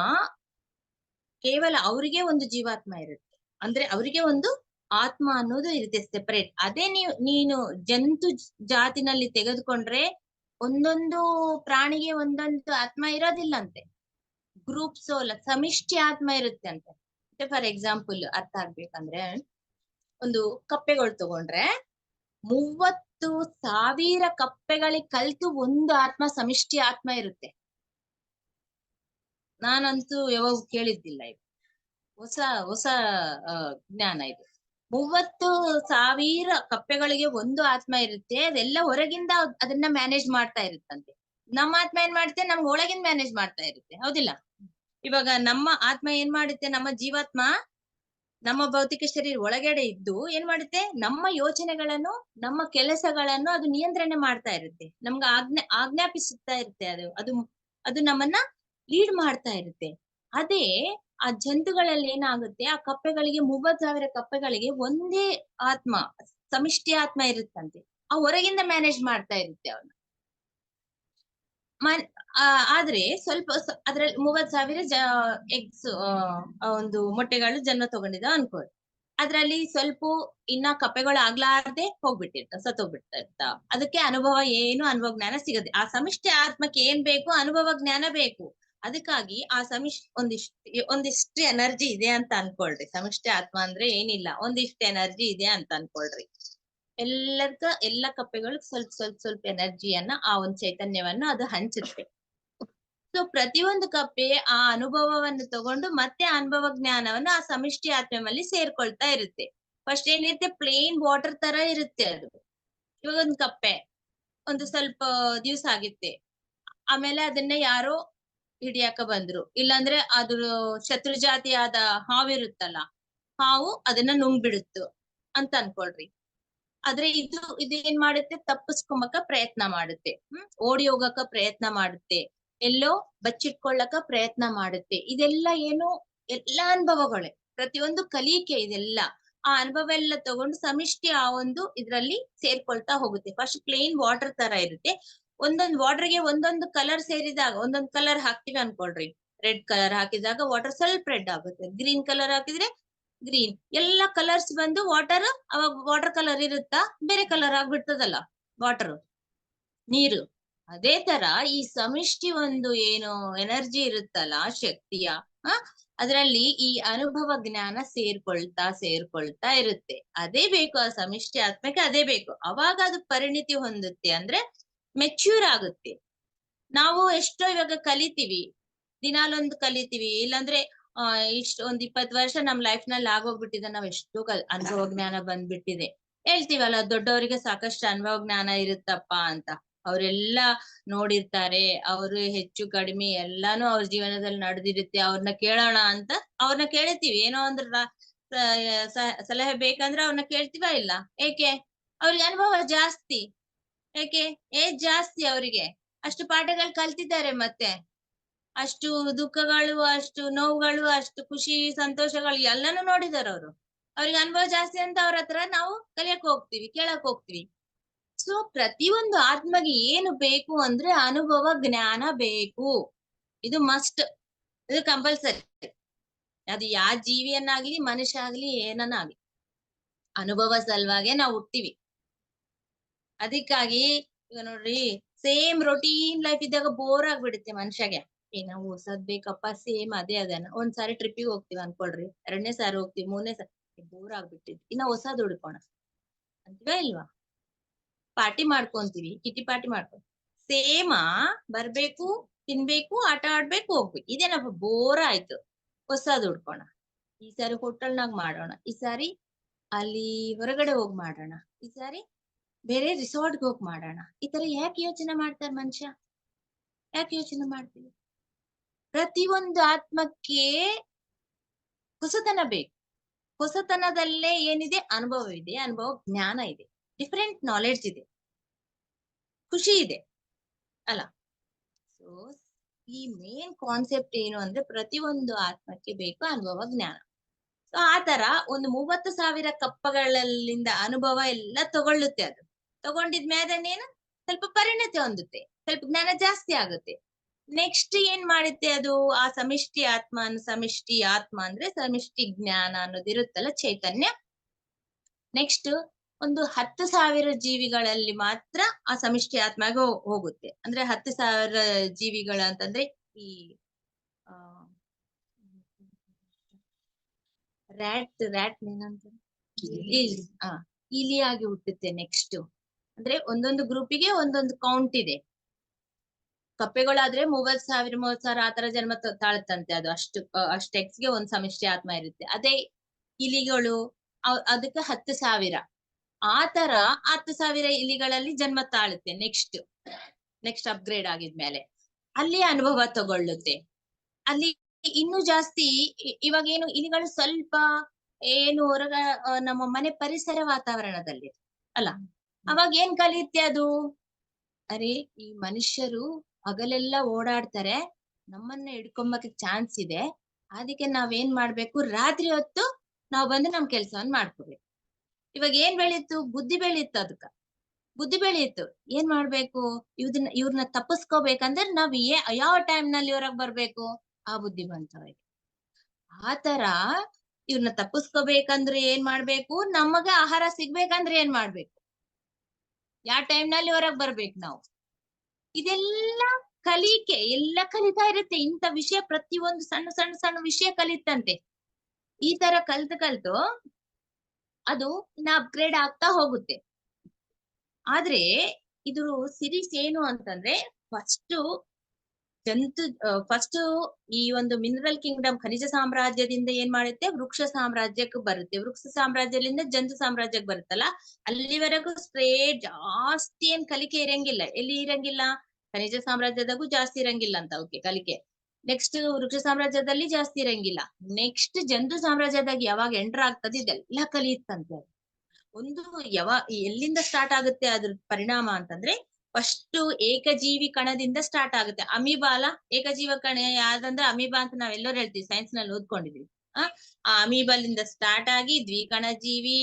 ಕೇವಲ ಅವರಿಗೆ ಒಂದು ಜೀವಾತ್ಮ ಇರುತ್ತೆ, ಅಂದ್ರೆ ಅವರಿಗೆ ಒಂದು ಆತ್ಮ ಅನ್ನೋದು ಇರುತ್ತೆ ಸೆಪರೇಟ್. ಅದೇ ನೀನು ಜಂತು ಜಾತಿನಲ್ಲಿ ತೆಗೆದುಕೊಂಡ್ರೆ ಒಂದೊಂದು ಪ್ರಾಣಿಗೆ ಒಂದೊಂದು ಆತ್ಮ ಇರೋದಿಲ್ಲಂತೆ, ಗ್ರೂಪ್ ಸೋಲ್ ಸಮಿಷ್ಟಿ ಆತ್ಮ ಇರುತ್ತೆ ಅಂತೆ. ಫಾರ್ ಎಕ್ಸಾಂಪಲ್ ಅರ್ಥ ಆಗ್ಬೇಕಂದ್ರೆ, ಒಂದು ಕಪ್ಪೆಗಳು ತಗೊಂಡ್ರೆ 30,000 ಕಪ್ಪೆಗಳಿಗೆ ಕಲ್ತು ಒಂದು ಆತ್ಮ ಸಮಿಷ್ಟಿ ಆತ್ಮ ಇರುತ್ತೆ. ನಾನಂತೂ ಯಾವಾಗ ಕೇಳಿದ್ದಿಲ್ಲ, ಇದು ಹೊಸ ಜ್ಞಾನ ಇದು. 30,000 ಕಪ್ಪೆಗಳಿಗೆ ಒಂದು ಆತ್ಮ ಇರುತ್ತೆ, ಅದೆಲ್ಲ ಹೊರಗಿಂದ ಅದನ್ನ ಮ್ಯಾನೇಜ್ ಮಾಡ್ತಾ ಇರುತ್ತಂತೆ. ನಮ್ಮ ಆತ್ಮ ಏನ್ ಮಾಡುತ್ತೆ, ನಮ್ಗೆ ಒಳಗಿಂದ ಮ್ಯಾನೇಜ್ ಮಾಡ್ತಾ ಇರುತ್ತೆ, ಹೌದಿಲ್ಲ. ಇವಾಗ ನಮ್ಮ ಆತ್ಮ ಏನ್ ಮಾಡುತ್ತೆ, ನಮ್ಮ ಜೀವಾತ್ಮ ನಮ್ಮ ಭೌತಿಕ ಶರೀರ ಒಳಗಡೆ ಇದ್ದು ಏನ್ ಮಾಡುತ್ತೆ, ನಮ್ಮ ಯೋಚನೆಗಳನ್ನು ನಮ್ಮ ಕೆಲಸಗಳನ್ನು ಅದು ನಿಯಂತ್ರಣೆ ಮಾಡ್ತಾ ಇರುತ್ತೆ, ನಮ್ಗೆ ಆಜ್ಞಾಪಿಸುತ್ತಾ ಇರುತ್ತೆ. ಅದು ನಮ್ಮನ್ನ ಲೀಡ್ ಮಾಡ್ತಾ ಇರುತ್ತೆ. ಅದೇ ಆ ಜಂತುಗಳಲ್ಲಿ ಏನಾಗುತ್ತೆ, ಆ ಕಪ್ಪೆಗಳಿಗೆ 30,000 ಕಪ್ಪೆಗಳಿಗೆ ಒಂದೇ ಆತ್ಮ ಸಮಿಷ್ಟಿ ಆತ್ಮ ಇರುತ್ತಂತೆ, ಆ ಹೊರಗಿಂದ ಮ್ಯಾನೇಜ್ ಮಾಡ್ತಾ ಇರುತ್ತೆ ಅವನ್ನ. ಆದ್ರೆ ಸ್ವಲ್ಪ ಅದ್ರಲ್ಲಿ 30,000 ಎಗ್ಸ್ ಒಂದು ಮೊಟ್ಟೆಗಳು ಜನ್ಮ ತಗೊಂಡಿದ್ದಾವ ಅನ್ಕೋರಿ. ಅದ್ರಲ್ಲಿ ಸ್ವಲ್ಪ ಇನ್ನ ಕಪ್ಪೆಗಳು ಆಗ್ಲಾರ್ದೆ ಸತ್ತೋಗ್ಬಿಟ್ಟಿರ್ತಾವ. ಅದಕ್ಕೆ ಅನುಭವ ಜ್ಞಾನ ಸಿಗದೆ. ಆ ಸಮಿಷ್ಟಿ ಆತ್ಮಕ್ಕೆ ಏನ್ ಬೇಕು, ಅನುಭವ ಜ್ಞಾನ ಬೇಕು. ಅದಕ್ಕಾಗಿ ಆ ಒಂದಿಷ್ಟು ಎನರ್ಜಿ ಇದೆ ಅಂತ ಅನ್ಕೊಳ್ರಿ. ಸಮಿಷ್ಟಿ ಆತ್ಮ ಅಂದ್ರೆ ಏನಿಲ್ಲ, ಒಂದಿಷ್ಟು ಎನರ್ಜಿ ಇದೆ ಅಂತ ಅನ್ಕೊಳ್ರಿ. ಎಲ್ಲ ಕಪ್ಪೆಗಳು ಸ್ವಲ್ಪ ಎನರ್ಜಿಯನ್ನ, ಆ ಒಂದು ಚೈತನ್ಯವನ್ನ ಅದು ಹಂಚುತ್ತೆ. ಸೊ ಪ್ರತಿಯೊಂದು ಕಪ್ಪೆ ಆ ಅನುಭವವನ್ನು ತಗೊಂಡು ಮತ್ತೆ ಅನುಭವ ಜ್ಞಾನವನ್ನು ಆ ಸಮಿಷ್ಟಿ ಆತ್ಮೆಯಲ್ಲಿ ಸೇರ್ಕೊಳ್ತಾ ಇರುತ್ತೆ. ಫಸ್ಟ್ ಏನಿರುತ್ತೆ, ಪ್ಲೇನ್ ವಾಟರ್ ತರ ಇರುತ್ತೆ ಅದು. ಇವಾಗ ಒಂದು ಕಪ್ಪೆ ಒಂದು ಸ್ವಲ್ಪ ದಿವ್ಸ ಆಗಿತ್ತೆ, ಆಮೇಲೆ ಅದನ್ನ ಯಾರೋ ಹಿಡಿಯಾಕ ಬಂದ್ರು, ಇಲ್ಲಾಂದ್ರೆ ಅದ್ರ ಶತ್ರು ಜಾತಿಯಾದ ಹಾವಿರುತ್ತಲ್ಲ, ಹಾವು ಅದನ್ನ ನುಂಗ್ಬಿಡುತ್ತು ಅಂತ ಅನ್ಕೊಳ್ರಿ. ಆದ್ರೆ ಇದೇನ್ ಮಾಡುತ್ತೆ, ತಪ್ಪಿಸ್ಕೊಂಬಕ ಪ್ರಯತ್ನ ಮಾಡುತ್ತೆ, ಓಡಿ ಹೋಗಕ ಪ್ರಯತ್ನ ಮಾಡುತ್ತೆ, ಎಲ್ಲೋ ಬಚ್ಚಿಟ್ಕೊಳ್ಳಕ ಪ್ರಯತ್ನ ಮಾಡುತ್ತೆ. ಇದೆಲ್ಲ ಏನು, ಎಲ್ಲಾ ಅನುಭವಗಳೇ, ಪ್ರತಿಯೊಂದು ಕಲಿಕೆ ಇದೆಲ್ಲ. ಆ ಅನುಭವ ಎಲ್ಲ ತಗೊಂಡು ಸಮಿಷ್ಟಿ ಆ ಒಂದು ಇದ್ರಲ್ಲಿ ಸೇರ್ಕೊಳ್ತಾ ಹೋಗುತ್ತೆ. ಫಸ್ಟ್ ಪ್ಲೇನ್ ವಾಟರ್ ತರ ಇರುತ್ತೆ, ಒಂದೊಂದು ವಾಟರ್ಗೆ ಒಂದೊಂದು ಕಲರ್ ಸೇರಿದಾಗ, ಒಂದೊಂದು ಕಲರ್ ಹಾಕ್ತಿವಿ ಅನ್ಕೊಳ್ರಿ. ರೆಡ್ ಕಲರ್ ಹಾಕಿದಾಗ ವಾಟರ್ ಸ್ವಲ್ಪ ರೆಡ್ ಆಗುತ್ತೆ, ಗ್ರೀನ್ ಕಲರ್ ಹಾಕಿದ್ರೆ ಗ್ರೀನ್, ಎಲ್ಲಾ ಕಲರ್ಸ್ ಬಂದು ವಾಟರ್, ಅವಾಗ ವಾಟರ್ ಕಲರ್ ಇರುತ್ತಾ, ಬೇರೆ ಕಲರ್ ಆಗ್ಬಿಡ್ತದಲ್ಲ ವಾಟರ್, ನೀರು. ಅದೇ ತರ ಈ ಸಮಿಷ್ಟಿ ಒಂದು ಏನು ಎನರ್ಜಿ ಇರುತ್ತಲ್ಲ, ಶಕ್ತಿಯ ಅದರಲ್ಲಿ ಈ ಅನುಭವ ಜ್ಞಾನ ಸೇರ್ಕೊಳ್ತಾ ಇರುತ್ತೆ. ಅದೇ ಬೇಕು, ಆ ಸಮಿಷ್ಟಿ ಆತ್ಮಕ್ಕೆ ಅದೇ ಬೇಕು. ಅವಾಗ ಅದು ಪರಿಣಿತಿ ಹೊಂದುತ್ತೆ, ಅಂದ್ರೆ ಮೆಚ್ಯೂರ್ ಆಗುತ್ತೆ. ನಾವು ಎಷ್ಟೋ ಇವಾಗ ಕಲಿತೀವಿ, ದಿನಾಲೊಂದು ಕಲಿತೀವಿ, ಇಲ್ಲಾಂದ್ರೆ ಇಷ್ಟು ಒಂದ್ 20 ವರ್ಷ ನಮ್ ಲೈಫ್ ನಲ್ಲಿ ಆಗೋಗ್ಬಿಟ್ಟಿದೆ, ನಾವ್ ಎಷ್ಟೋ ಅನುಭವ ಜ್ಞಾನ ಬಂದ್ಬಿಟ್ಟಿದೆ. ಹೇಳ್ತೀವಲ್ಲ, ದೊಡ್ಡವರಿಗೆ ಸಾಕಷ್ಟು ಅನುಭವ ಜ್ಞಾನ ಇರುತ್ತಪ್ಪ ಅಂತ. ಅವರೆಲ್ಲಾ ನೋಡಿರ್ತಾರೆ, ಅವರು ಹೆಚ್ಚು ಕಡಿಮೆ ಎಲ್ಲಾನು ಅವ್ರ ಜೀವನದಲ್ಲಿ ನಡೆದಿರುತ್ತೆ. ಅವ್ರನ್ನ ಕೇಳೋಣ ಅಂತ ಅವ್ರನ್ನ ಕೇಳ್ತೀವಿ, ಏನೋ ಒಂದ್ರ ಸಲಹೆ ಬೇಕಂದ್ರೆ ಅವ್ರನ್ನ ಕೇಳ್ತೀವ ಇಲ್ಲ, ಏಕೆ, ಅವ್ರಿಗೆ ಅನುಭವ ಜಾಸ್ತಿ. ಏಕೆ, ಏಜ್ ಜಾಸ್ತಿ, ಅವರಿಗೆ ಅಷ್ಟು ಪಾಠಗಳು ಕಲ್ತಿದ್ದಾರೆ, ಮತ್ತೆ ಅಷ್ಟು ದುಃಖಗಳು, ಅಷ್ಟು ನೋವುಗಳು, ಅಷ್ಟು ಖುಷಿ ಸಂತೋಷಗಳು ಎಲ್ಲಾನು ನೋಡಿದಾರ ಅವರು. ಅವ್ರಿಗೆ ಅನುಭವ ಜಾಸ್ತಿ ಅಂತ ಅವ್ರ ಹತ್ರ ನಾವು ಕಲಿಯಕ್ ಹೋಗ್ತೀವಿ, ಕೇಳಕ್ ಹೋಗ್ತೀವಿ. ಸೊ ಪ್ರತಿಯೊಂದು ಆತ್ಮಗೆ ಏನು ಬೇಕು ಅಂದ್ರೆ ಅನುಭವ ಜ್ಞಾನ ಬೇಕು. ಇದು ಮಸ್ಟ್, ಇದು ಕಂಪಲ್ಸರಿ. ಅದು ಯಾವ ಜೀವಿಯನ್ನಾಗ್ಲಿ ಮನುಷ್ಯ ಆಗ್ಲಿ ಏನನ್ನಾಗ್ಲಿ ಅನುಭವ ಸಲುವಾಗೆ ನಾವು ಹುಟ್ಟಿವಿ. ಅದಕ್ಕಾಗಿ ಈಗ ನೋಡ್ರಿ, ಸೇಮ್ ರೊಟೀನ್ ಲೈಫ್ ಇದ್ದಾಗ ಬೋರ್ ಆಗ್ಬಿಡುತ್ತೆ ಮನುಷ್ಯಗೆ. ನಾವು ಹೊಸದ್ ಬೇಕಪ್ಪ, ಸೇಮ್ ಅದೇ ಅದನ್ನ. ಒಂದ್ಸಾರಿ ಟ್ರಿಪ್ಪಿಗೆ ಹೋಗ್ತಿವಿ ಅನ್ಕೊಳ್ರಿ, 2ನೇ ಸಾರಿ ಹೋಗ್ತಿವಿ, 3ನೇ ಸಾರಿ ಬೋರ್ ಆಗ್ಬಿಟ್ಟಿದ್, ಇನ್ನ ಹೊಸದ್ ಹುಡ್ಕೋಣ ಅಂತೀವಾ ಇಲ್ವಾ? ಪಾರ್ಟಿ ಮಾಡ್ಕೊಂತೀವಿ, ಕಿಟಿ ಪಾರ್ಟಿ ಮಾಡ್ಕೊಂತೀವಿ, ಸೇಮಾ ಬರ್ಬೇಕು, ತಿನ್ಬೇಕು, ಆಟ ಆಡ್ಬೇಕು, ಹೋಗ್ಬೇಕು. ಇದೇನಪ್ಪ ಬೋರ್ ಆಯ್ತು, ಹೊಸದ್ ಹುಡ್ಕೋಣ. ಈ ಸಾರಿ ಹೋಟೆಲ್ನಾಗ ಮಾಡೋಣ, ಈ ಸಾರಿ ಅಲ್ಲಿ ಹೊರಗಡೆ ಹೋಗ್ ಮಾಡೋಣ, ಈ ಸಾರಿ ಬೇರೆ ರಿಸಾರ್ಟ್ಗೆ ಹೋಗ್ ಮಾಡೋಣ. ಈ ತರ ಯಾಕೆ ಯೋಚನೆ ಮಾಡ್ತಾರೆ ಮನುಷ್ಯ? ಯಾಕೆ ಯೋಚನೆ ಮಾಡ್ತೀವಿ? ಪ್ರತಿಯೊಂದು ಆತ್ಮಕ್ಕೆ ಹೊಸತನ ಬೇಕು. ಹೊಸತನದಲ್ಲೇ ಏನಿದೆ? ಅನುಭವ ಇದೆ, ಅನುಭವ ಜ್ಞಾನ ಇದೆ, ಡಿಫರೆಂಟ್ ನಾಲೆಡ್ಜ್ ಇದೆ, ಖುಷಿ ಇದೆ ಅಲ್ಲ. ಸೊ ಈ ಮೇನ್ ಕಾನ್ಸೆಪ್ಟ್ ಏನು ಅಂದ್ರೆ ಪ್ರತಿಯೊಂದು ಆತ್ಮಕ್ಕೆ ಬೇಕು ಅನುಭವ ಜ್ಞಾನ. ಸೊ ಆತರ ಒಂದು 30,000 ಕಪ್ಪಗಳಿಂದ ಅನುಭವ ಎಲ್ಲ ತಗೊಳ್ಳುತ್ತೆ. ಅದು ತಗೊಂಡಿದ್ಮೇಲೆ ಏನು ಸ್ವಲ್ಪ ಪರಿಣತಿ ಹೊಂದುತ್ತೆ, ಸ್ವಲ್ಪ ಜ್ಞಾನ ಜಾಸ್ತಿ ಆಗುತ್ತೆ. ನೆಕ್ಸ್ಟ್ ಏನ್ ಮಾಡುತ್ತೆ ಅದು? ಆ ಸಮಿಷ್ಟಿ ಆತ್ಮ ಅಂದ್ರೆ ಸಮಿಷ್ಟಿ ಜ್ಞಾನ ಅನ್ನೋದಿರುತ್ತಲ್ಲ, ಚೈತನ್ಯ. ನೆಕ್ಸ್ಟ್ ಒಂದು 10,000 ಜೀವಿಗಳಲ್ಲಿ ಮಾತ್ರ ಆ ಸಮಿಷ್ಟಿ ಆತ್ಮಗೆ ಹೋಗುತ್ತೆ. ಅಂದ್ರೆ 10,000 ಜೀವಿಗಳ ಅಂತಂದ್ರೆ ಈ ಆ ರ್ಯಾಟ್ ಏನಂತ ಇಲಿಯಾಗಿ ಹುಟ್ಟುತ್ತೆ. ನೆಕ್ಸ್ಟ್ ಅಂದ್ರೆ ಒಂದೊಂದು ಗ್ರೂಪಿಗೆ ಒಂದೊಂದು ಕೌಂಟ್ ಇದೆ. ಕಪ್ಪೆಗಳಾದ್ರೆ 30,000 ಆತರ ಜನ್ಮ ತಾಳುತ್ತಂತೆ. ಅದು ಅಷ್ಟು ಎಕ್ಸ್ಗೆ ಒಂದ್ ಸಮಿಷ್ಟಿ ಆತ್ಮ ಇರುತ್ತೆ. ಅದೇ ಇಲಿಗಳು ಅದಕ್ಕೆ 10,000. ಆತರ 10,000 ಇಲಿಗಳಲ್ಲಿ ಜನ್ಮ ತಾಳುತ್ತೆ. ನೆಕ್ಸ್ಟ್ ಅಪ್ಗ್ರೇಡ್ ಆಗಿದ್ಮೇಲೆ ಅಲ್ಲಿ ಅನುಭವ ತಗೊಳ್ಳುತ್ತೆ. ಅಲ್ಲಿ ಇನ್ನು ಜಾಸ್ತಿ ಇವಾಗ ಏನು ಇಲಿಗಳು ಸ್ವಲ್ಪ ಏನು ಹೊರಗ ನಮ್ಮ ಮನೆ ಪರಿಸರ ವಾತಾವರಣದಲ್ಲಿ ಅಲ್ಲ, ಅವಾಗ ಏನ್ ಕಲಿಯುತ್ತೆ ಅದು? ಅರೆ, ಈ ಮನುಷ್ಯರು ಹಗಲೆಲ್ಲ ಓಡಾಡ್ತಾರೆ, ನಮ್ಮನ್ನ ಹಿಡ್ಕೊಂಬಕ್ಕೆ ಚಾನ್ಸ್ ಇದೆ, ಅದಕ್ಕೆ ನಾವೇನ್ ಮಾಡ್ಬೇಕು? ರಾತ್ರಿ ಹೊತ್ತು ನಾವ್ ಬಂದು ನಮ್ ಕೆಲ್ಸವನ್ನ ಮಾಡ್ಕೋಬೇಕು. ಇವಾಗ ಏನ್ ಬೆಳೀತು? ಬುದ್ಧಿ ಬೆಳೀತು. ಅದಕ್ಕ ಬುದ್ಧಿ ಬೆಳೆಯಿತು. ಏನ್ ಮಾಡ್ಬೇಕು? ಇವ್ರನ್ನ ತಪ್ಪಿಸ್ಕೋಬೇಕಂದ್ರೆ ನಾವ್ ಯಾವ ಟೈಮ್ ನಲ್ಲಿ ಹೊರಗ್ ಬರ್ಬೇಕು? ಆ ಬುದ್ಧಿ ಬಂತವ್ರಿಗೆ. ಆತರ ಇವ್ರನ್ನ ತಪ್ಪಿಸ್ಕೋಬೇಕಂದ್ರೆ ಏನ್ ಮಾಡ್ಬೇಕು? ನಮಗ ಆಹಾರ ಸಿಗ್ಬೇಕಂದ್ರೆ ಏನ್ ಮಾಡ್ಬೇಕು? ಯಾವ ಟೈಮ್ ನಲ್ಲಿ ಹೊರಗ್ ಬರ್ಬೇಕು ನಾವು? ಇದೆಲ್ಲ ಕಲಿಕೆ, ಎಲ್ಲ ಕಲಿತಾ ಇರುತ್ತೆ. ಇಂಥ ವಿಷಯ ಪ್ರತಿಯೊಂದು ಸಣ್ಣ ಸಣ್ಣ ಸಣ್ಣ ವಿಷಯ ಕಲಿತಂತೆ. ಈ ತರ ಕಲ್ತು ಅದು ಇನ್ನ ಅಪ್ಗ್ರೇಡ್ ಆಗ್ತಾ ಹೋಗುತ್ತೆ. ಆದ್ರೆ ಇದು ಸಿರೀಸ್ ಏನು ಅಂತಂದ್ರೆ, ಫಸ್ಟ್ ಈ ಒಂದು ಮಿನರಲ್ ಕಿಂಗ್ಡಮ್, ಖನಿಜ ಸಾಮ್ರಾಜ್ಯದಿಂದ ಏನ್ ಮಾಡುತ್ತೆ? ವೃಕ್ಷ ಸಾಮ್ರಾಜ್ಯಕ್ಕೆ ಬರುತ್ತೆ. ವೃಕ್ಷ ಸಾಮ್ರಾಜ್ಯದಿಂದ ಜಂತು ಸಾಮ್ರಾಜ್ಯಕ್ಕೆ ಬರುತ್ತಲ್ಲ, ಅಲ್ಲಿವರೆಗೂ ಸ್ಟ್ರೇಟ್ ಜಾಸ್ತಿ ಏನ್ ಕಲಿಕೆ ಇರಂಗಿಲ್ಲ. ಎಲ್ಲಿ ಇರಂಗಿಲ್ಲ? ಖನಿಜ ಸಾಮ್ರಾಜ್ಯದಾಗೂ ಜಾಸ್ತಿ ಇರಂಗಿಲ್ಲ ಅಂತ ಅವಕ್ಕೆ ಕಲಿಕೆ. ನೆಕ್ಸ್ಟ್ ವೃಕ್ಷ ಸಾಮ್ರಾಜ್ಯದಲ್ಲಿ ಜಾಸ್ತಿ ಇರಂಗಿಲ್ಲ. ನೆಕ್ಸ್ಟ್ ಜಂತು ಸಾಮ್ರಾಜ್ಯದಾಗ ಯಾವಾಗ ಎಂಟರ್ ಆಗ್ತದೆ ಇದೆಲ್ಲ ಕಲಿಯುತ್ತಂತೆ. ಒಂದು ಎಲ್ಲಿಂದ ಸ್ಟಾರ್ಟ್ ಆಗುತ್ತೆ ಅದ್ರ ಪರಿಣಾಮ ಅಂತಂದ್ರೆ, ಫಸ್ಟ್ ಏಕಜೀವಿ ಕಣದಿಂದ ಸ್ಟಾರ್ಟ್ ಆಗುತ್ತೆ. ಅಮೀಬಾ ಅಲ್ಲ, ಏಕಜೀವ ಕಣ ಯಾವ್ದಂದ್ರೆ ಅಮೀಬಾ ಅಂತ ನಾವೆಲ್ಲರೂ ಹೇಳ್ತೀವಿ, ಸೈನ್ಸ್ ನಲ್ಲಿ ಓದ್ಕೊಂಡಿದ್ವಿ. ಆ ಅಮೀಬಾಲಿಂದ ಸ್ಟಾರ್ಟ್ ಆಗಿ ದ್ವಿಕಣ ಜೀವಿ,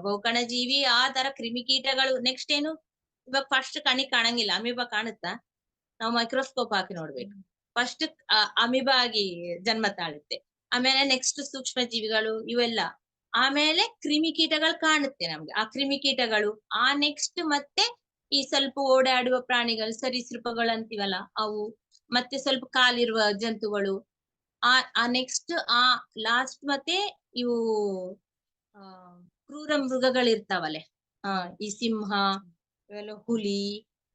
ಬಹುಕಣ ಜೀವಿ, ಆ ತರ ಕ್ರಿಮಿಕೀಟಗಳು. ನೆಕ್ಸ್ಟ್ ಏನು? ಇವಾಗ ಫಸ್ಟ್ ಕಣಿಗ್ ಕಾಣಂಗಿಲ್ಲ, ಅಮೀಬಾ ಕಾಣುತ್ತಾ? ನಾವು ಮೈಕ್ರೋಸ್ಕೋಪ್ ಹಾಕಿ ನೋಡ್ಬೇಕು. ಫಸ್ಟ್ ಅಮೀಬಾ ಆಗಿ ಜನ್ಮ ತಾಳುತ್ತೆ. ಆಮೇಲೆ ನೆಕ್ಸ್ಟ್ ಸೂಕ್ಷ್ಮ ಜೀವಿಗಳು ಇವೆಲ್ಲ, ಆಮೇಲೆ ಕ್ರಿಮಿಕೀಟಗಳು ಕಾಣುತ್ತೆ ನಮ್ಗೆ. ಆ ಕ್ರಿಮಿಕೀಟಗಳು ಆ ನೆಕ್ಸ್ಟ್ ಮತ್ತೆ ಈ ಸ್ವಲ್ಪ ಓಡಾಡುವ ಪ್ರಾಣಿಗಳು, ಸರೀಸೃಪಗಳು ಅಂತೀವಲ್ಲ ಅವು, ಮತ್ತೆ ಸ್ವಲ್ಪ ಕಾಲಿರುವ ಜಂತುಗಳು, ಆ ನೆಕ್ಸ್ಟ್ ಲಾಸ್ಟ್ ಮತ್ತೆ ಇವು ಕ್ರೂರ ಮೃಗಗಳಿರ್ತಾವಲ್ಲೆ, ಈ ಸಿಂಹ, ಇವೆಲ್ಲ ಹುಲಿ,